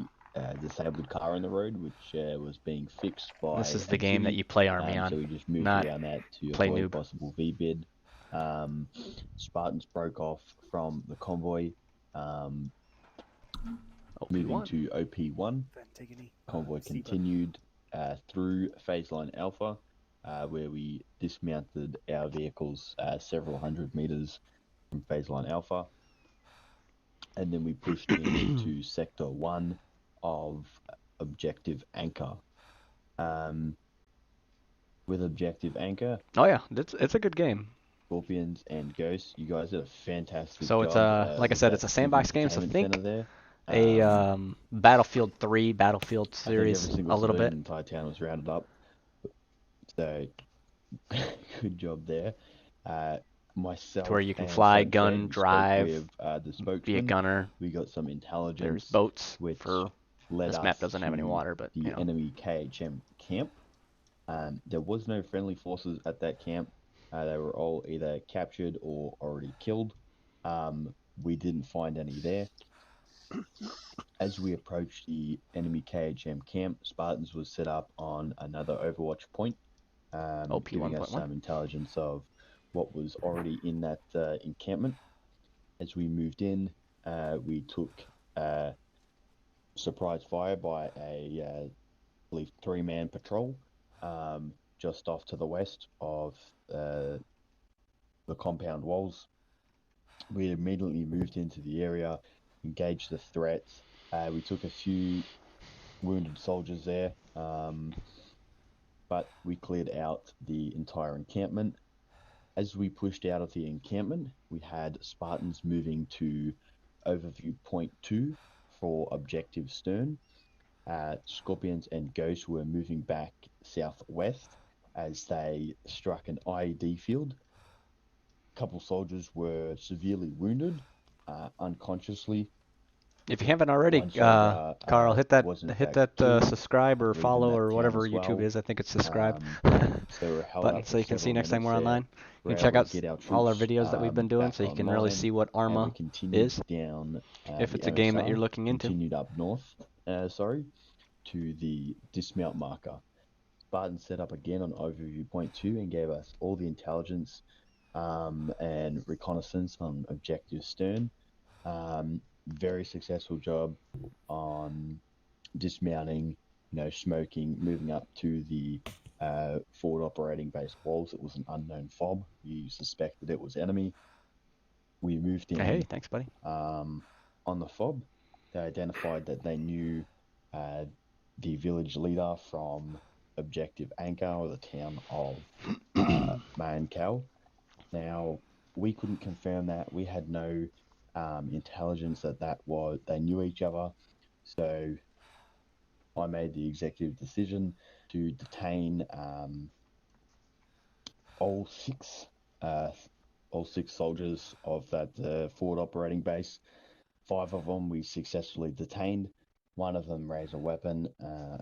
disabled car on the road, which was being fixed by. This is the game that you play Army on, So we just moved not around that to play avoid noob. possible V-bid. Spartans broke off from the convoy, moving to OP1. Convoy continued through phase line Alpha, where we dismounted our vehicles several hundred meters from phase line Alpha, and then we pushed into Sector 1 of Objective Anchor. With Objective Anchor... Oh yeah, it's a good game. Scorpions and Ghosts, you guys did a fantastic so job. It's like I said, it's a sandbox game, so think a Battlefield 3, Battlefield series a little bit. The entire town was rounded up. So, good job there. Myself to where you can and fly, Sunshine gun, spoke drive, with, the spokesman. be a gunner. We got some intelligence. There's boats which for led this map us doesn't have any to water, but the you know. enemy KHM camp. There was no friendly forces at that camp. They were all either captured or already killed. We didn't find any there. As we approached the enemy KHM camp, Spartans was set up on another Overwatch point, giving us some intelligence of what was already in that encampment. As we moved in, we took surprise fire by a, I believe, 3-man patrol just off to the west of the compound walls. We immediately moved into the area, engaged the threats. We took a few wounded soldiers there, but we cleared out the entire encampment. As we pushed out of the encampment, we had Spartans moving to Overview Point 2 for Objective Stern. Scorpions and Ghosts were moving back southwest as they struck an IED field. A couple soldiers were severely wounded, unconsciously. If you haven't already, Carl, hit that subscribe or follow or whatever YouTube is. I think it's subscribe button, so you can see next time we're online. You can check out all our videos that we've been doing, so you can really see what Arma is. If it's a game that you're looking into. Continued up north, to the dismount marker. Spartan set up again on Overview Point 2 and gave us all the intelligence and reconnaissance on Objective Stern. Very successful job on dismounting, smoking, moving up to the forward operating base walls. It was an unknown fob. You suspected it was enemy. We moved in. Hey, thanks, buddy. On the fob, they identified that they knew the village leader from Objective Anchor, or the town of Mayankel. Now, we couldn't confirm that. We had no intelligence that they knew each other. So I made the executive decision to detain all six soldiers of that forward operating base. 5 of them we successfully detained. 1 of them raised a weapon,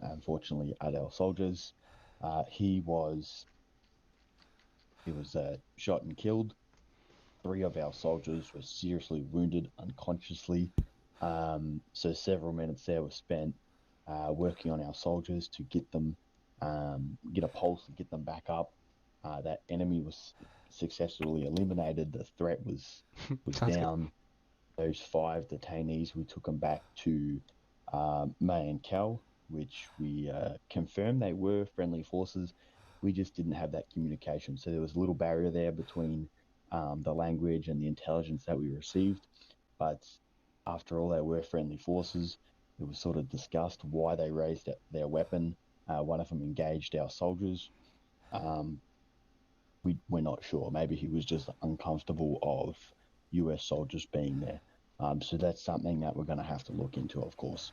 unfortunately, at our soldiers. He was shot and killed. 3 of our soldiers were seriously wounded unconsciously. So several minutes there were spent working on our soldiers to get them, get a pulse and get them back up. That enemy was successfully eliminated. The threat was down. Good. Those 5 detainees, we took them back to Mayankel, which we confirmed they were friendly forces. We just didn't have that communication. So there was a little barrier there between the language and the intelligence that we received. But after all, they were friendly forces. It was sort of discussed why they raised their weapon. 1 of them engaged our soldiers. We're not sure. Maybe he was just uncomfortable of US soldiers being there. So that's something that we're going to have to look into, of course.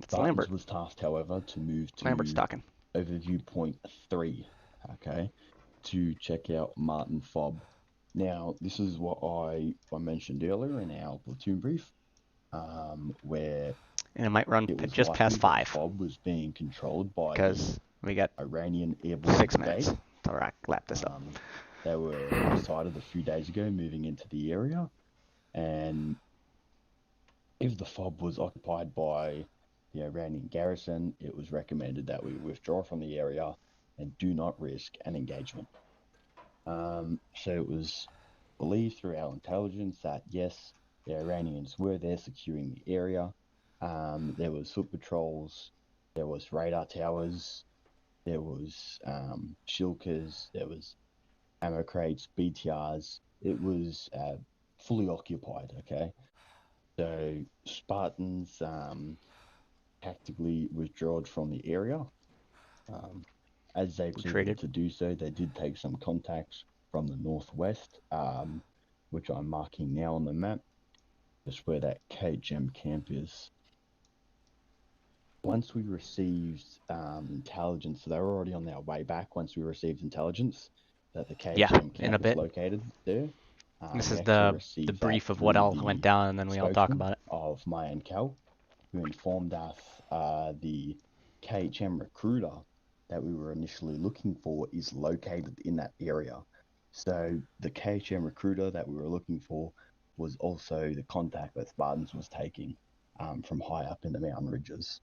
Spartans was tasked, however, to move to Overview Point 3, okay, to check out Martin Fob. Now, this is what I mentioned earlier in our platoon brief, where and it might run just past 5. Fob was being controlled by because we got Iranian Airborne 6 minutes to wrap this up. They were sighted a few days ago, moving into the area, and if the Fob was occupied by the Iranian garrison, it was recommended that we withdraw from the area and do not risk an engagement. So it was believed through our intelligence that yes, the Iranians were there securing the area. There was foot patrols, there was radar towers, there was shilkers, there was ammo crates, BTRs. It was fully occupied, okay? So Spartans tactically withdrew from the area. As they proceeded to do so, they did take some contacts from the northwest, which I'm marking now on the map. That's where that KHM camp is. Once we received intelligence, so they were already on their way back. Once we received intelligence that the KHM camp is located there. This we is actually the received brief that of what through all the went down, and then we all talk spokesman about it. Of Mayankel, who informed us the KHM Recruiter that we were initially looking for is located in that area. So the KHM Recruiter that we were looking for was also the contact that Spartans was taking from high up in the mountain ridges.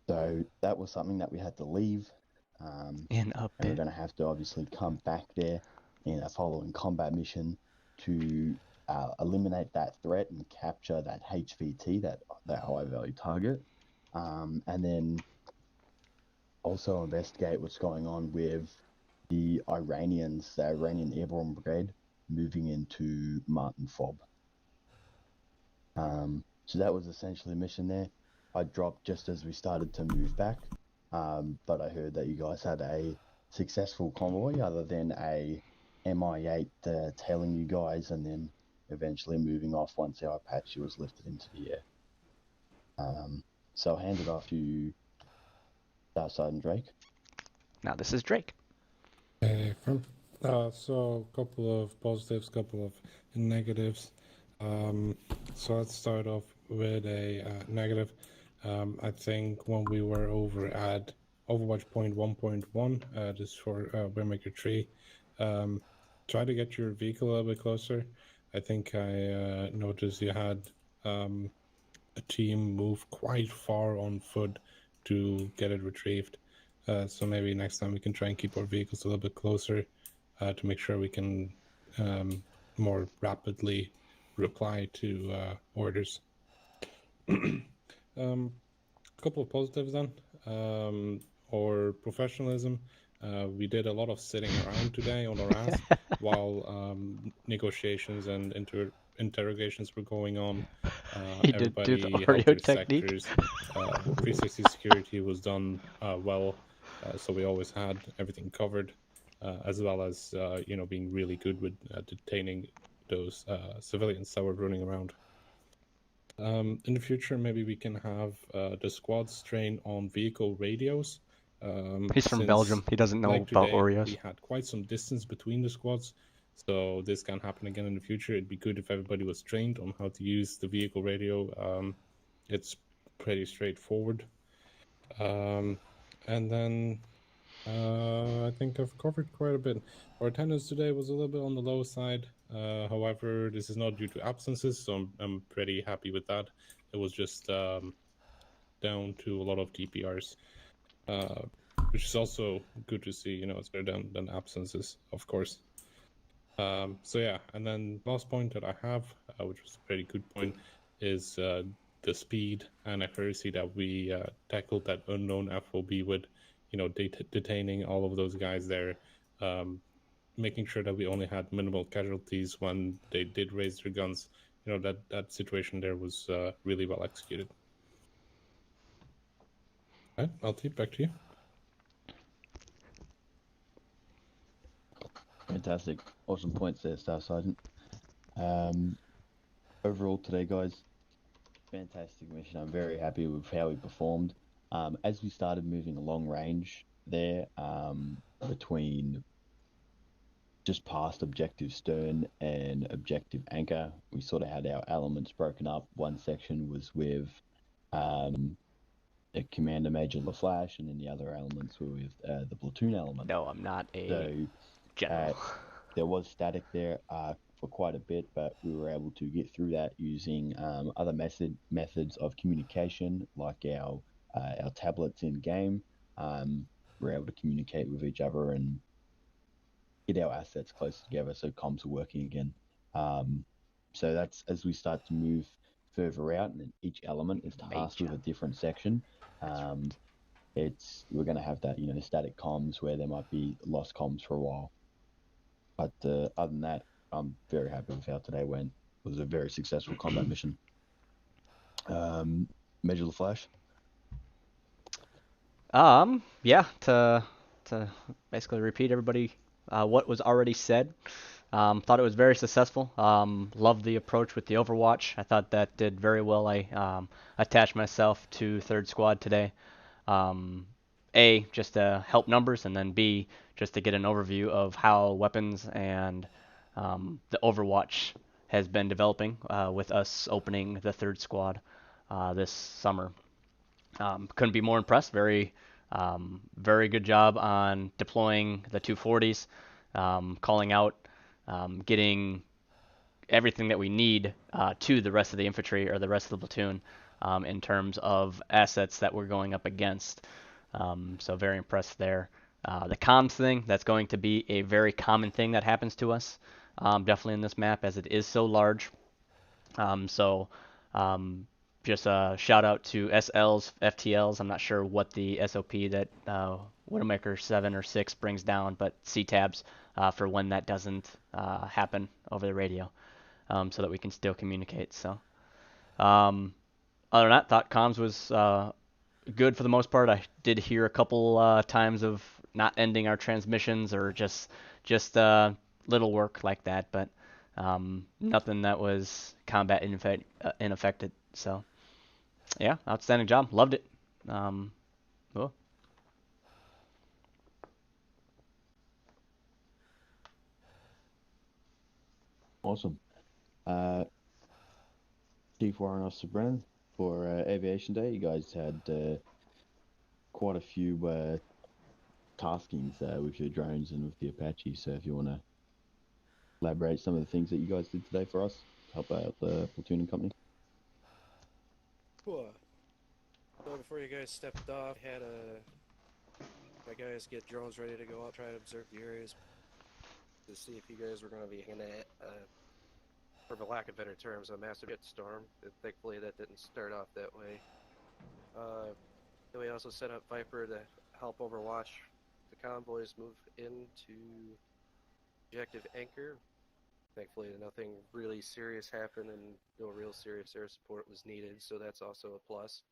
So that was something that we had to leave. And we're going to have to obviously come back there in a following combat mission to eliminate that threat and capture that HVT, that high value target. And then also investigate what's going on with the Iranians, the Iranian Airborne Brigade, moving into Martin Fob. So that was essentially the mission there. I dropped just as we started to move back, but I heard that you guys had a successful convoy other than a Mi-8 tailing you guys and then eventually moving off once our Apache was lifted into the air. So I'll hand it off to Southside and Drake. Now this is Drake. So a couple of positives, couple of negatives. So let's start off with a negative. I think when we were over at Overwatch point 1.1, just for Waymaker 3, try to get your vehicle a little bit closer. I think I noticed you had a team move quite far on foot to get it retrieved. So maybe next time we can try and keep our vehicles a little bit closer to make sure we can more rapidly reply to orders. Couple of positives then. Or professionalism. We did a lot of sitting around today on our ass while negotiations and interrogations were going on. Everybody held their sectors. 360 security was done well, so we always had everything covered, as well as being really good with detaining those civilians that were running around. In the future, maybe we can have the squads train on vehicle radios. He's from Belgium. He doesn't know about Oreos. We had quite some distance between the squads, so this can happen again in the future. It'd be good if everybody was trained on how to use the vehicle radio. It's pretty straightforward. And then I think I've covered quite a bit. Our attendance today was a little bit on the low side. However, this is not due to absences, so I'm pretty happy with that. It was just down to a lot of TPRs, which is also good to see. It's better than absences, of course. So yeah, and then last point that I have, which was a pretty good point, is the speed and accuracy that we tackled that unknown FOB with, detaining all of those guys there, making sure that we only had minimal casualties when they did raise their guns. That situation there was really well executed. All right, I'll take it back to you. Fantastic. Awesome points there, Staff Sergeant. Overall today, guys, fantastic mission. I'm very happy with how we performed. As we started moving along range there, between just past Objective Stern and Objective Anchor, we sort of had our elements broken up. One section was with the Commander Major LaFlash, and then the other elements were with the Platoon element. No, I'm not a general. There was static there for quite a bit, but we were able to get through that using other methods of communication, like our tablets in game. We're able to communicate with each other and get our assets closer together so comms are working again. So that's as we start to move further out, and each element is tasked with a different section. We're going to have that, static comms where there might be lost comms for a while. But other than that, I'm very happy with how today went. It was a very successful combat mission. Measure the Flash. Yeah, to basically repeat everybody what was already said. Thought it was very successful. Loved the approach with the Overwatch. I thought that did very well. I attached myself to 3rd Squad today. A, just to help numbers, and then B, just to get an overview of how weapons and the Overwatch has been developing with us opening the 3rd Squad this summer. Couldn't be more impressed. Very good job on deploying the 240s, calling out, getting everything that we need to the rest of the infantry or the rest of the platoon in terms of assets that we're going up against. So very impressed there. The comms thing, that's going to be a very common thing that happens to us, definitely in this map as it is so large. Just a shout out to SLs, FTLs. I'm not sure what the SOP that Widowmaker 7 or 6 brings down, but C-tabs for when that doesn't happen over the radio, so that we can still communicate. So, other than that, thought comms was good for the most part. I did hear a couple times of not ending our transmissions or just little work like that, but nothing that was combat unaffected. So, yeah, outstanding job. Loved it. Cool. Awesome. Chief Warrant Officer Brennan, for Aviation Day, you guys had quite a few taskings with your drones and with the Apache. So if you want to elaborate some of the things that you guys did today for us, help out the platoon and company. Cool. So before you guys stepped off, had my guys get drones ready to go out, try to observe the areas to see if you guys were going to be hanging at, for the lack of better terms, a massive hit storm. Thankfully, that didn't start off that way. Then we also set up Viper to help overwatch the convoys move into objective Anchor. Thankfully, nothing really serious happened and no real serious air support was needed, so that's also a plus.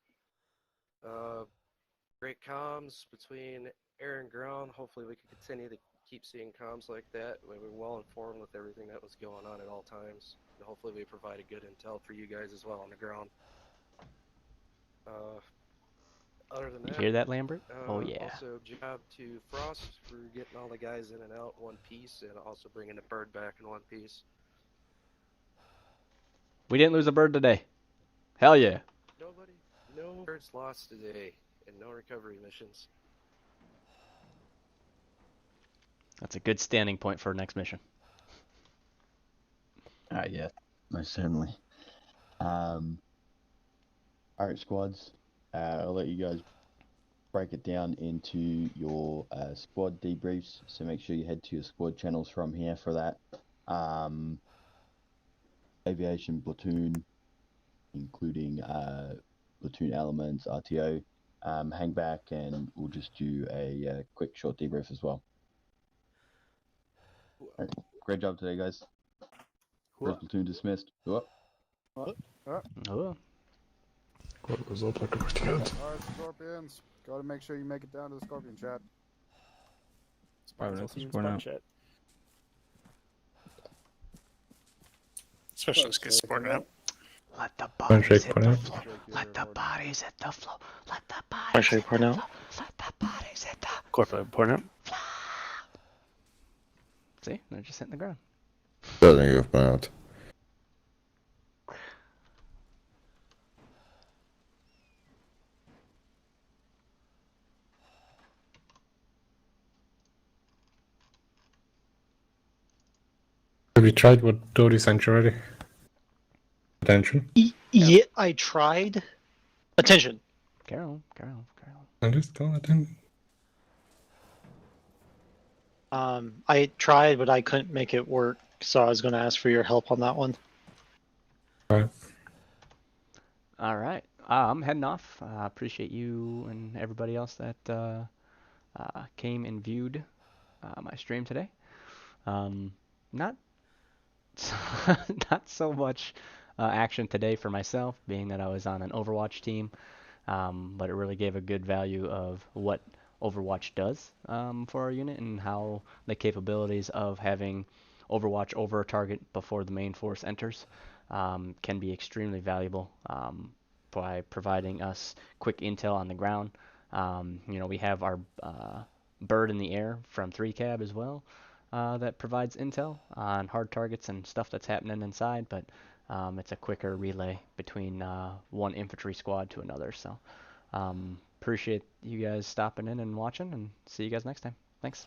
Great comms between air and ground. Hopefully we can continue to keep seeing comms like that. We were well informed with everything that was going on at all times. And hopefully we provided good intel for you guys as well on the ground. Other than that, you hear that, Lambert? Oh yeah. Also, job to Frost for getting all the guys in and out in one piece, and also bringing the bird back in one piece. We didn't lose a bird today. Hell yeah. No birds lost today, and no recovery missions. That's a good standing point for our next mission. Yeah, most certainly. Alright, squads. I'll let you guys break it down into your squad debriefs, so make sure you head to your squad channels from here for that. Aviation, platoon, including platoon elements, RTO, hang back, and we'll just do a quick short debrief as well. Right. Great job today, guys. First platoon dismissed. Go up. Good result, like a Alright, Scorpions. Gotta make sure you make it down to the Scorpion chat. Chat. Specialist gets supporting out. Let the bodies hit the floor. Let the bodies hit the floor. Let the bodies hit the floor. Let the bodies hit the Corporate report out. See? They're just hitting the ground. Doesn't you've been out. Have you tried what Dodie sent you already? Attention. Yeah, I tried. Attention. Carol. I just don't attend. I tried, but I couldn't make it work, so I was going to ask for your help on that one. All right. I'm heading off. Appreciate you and everybody else that came and viewed my stream today. Not not so much action today for myself, being that I was on an Overwatch team, but it really gave a good value of what Overwatch does for our unit and how the capabilities of having Overwatch over a target before the main force enters can be extremely valuable by providing us quick intel on the ground. We have our bird in the air from 3 cab as well that provides intel on hard targets and stuff that's happening inside, but it's a quicker relay between one infantry squad to another. So appreciate you guys stopping in and watching, and see you guys next time. Thanks.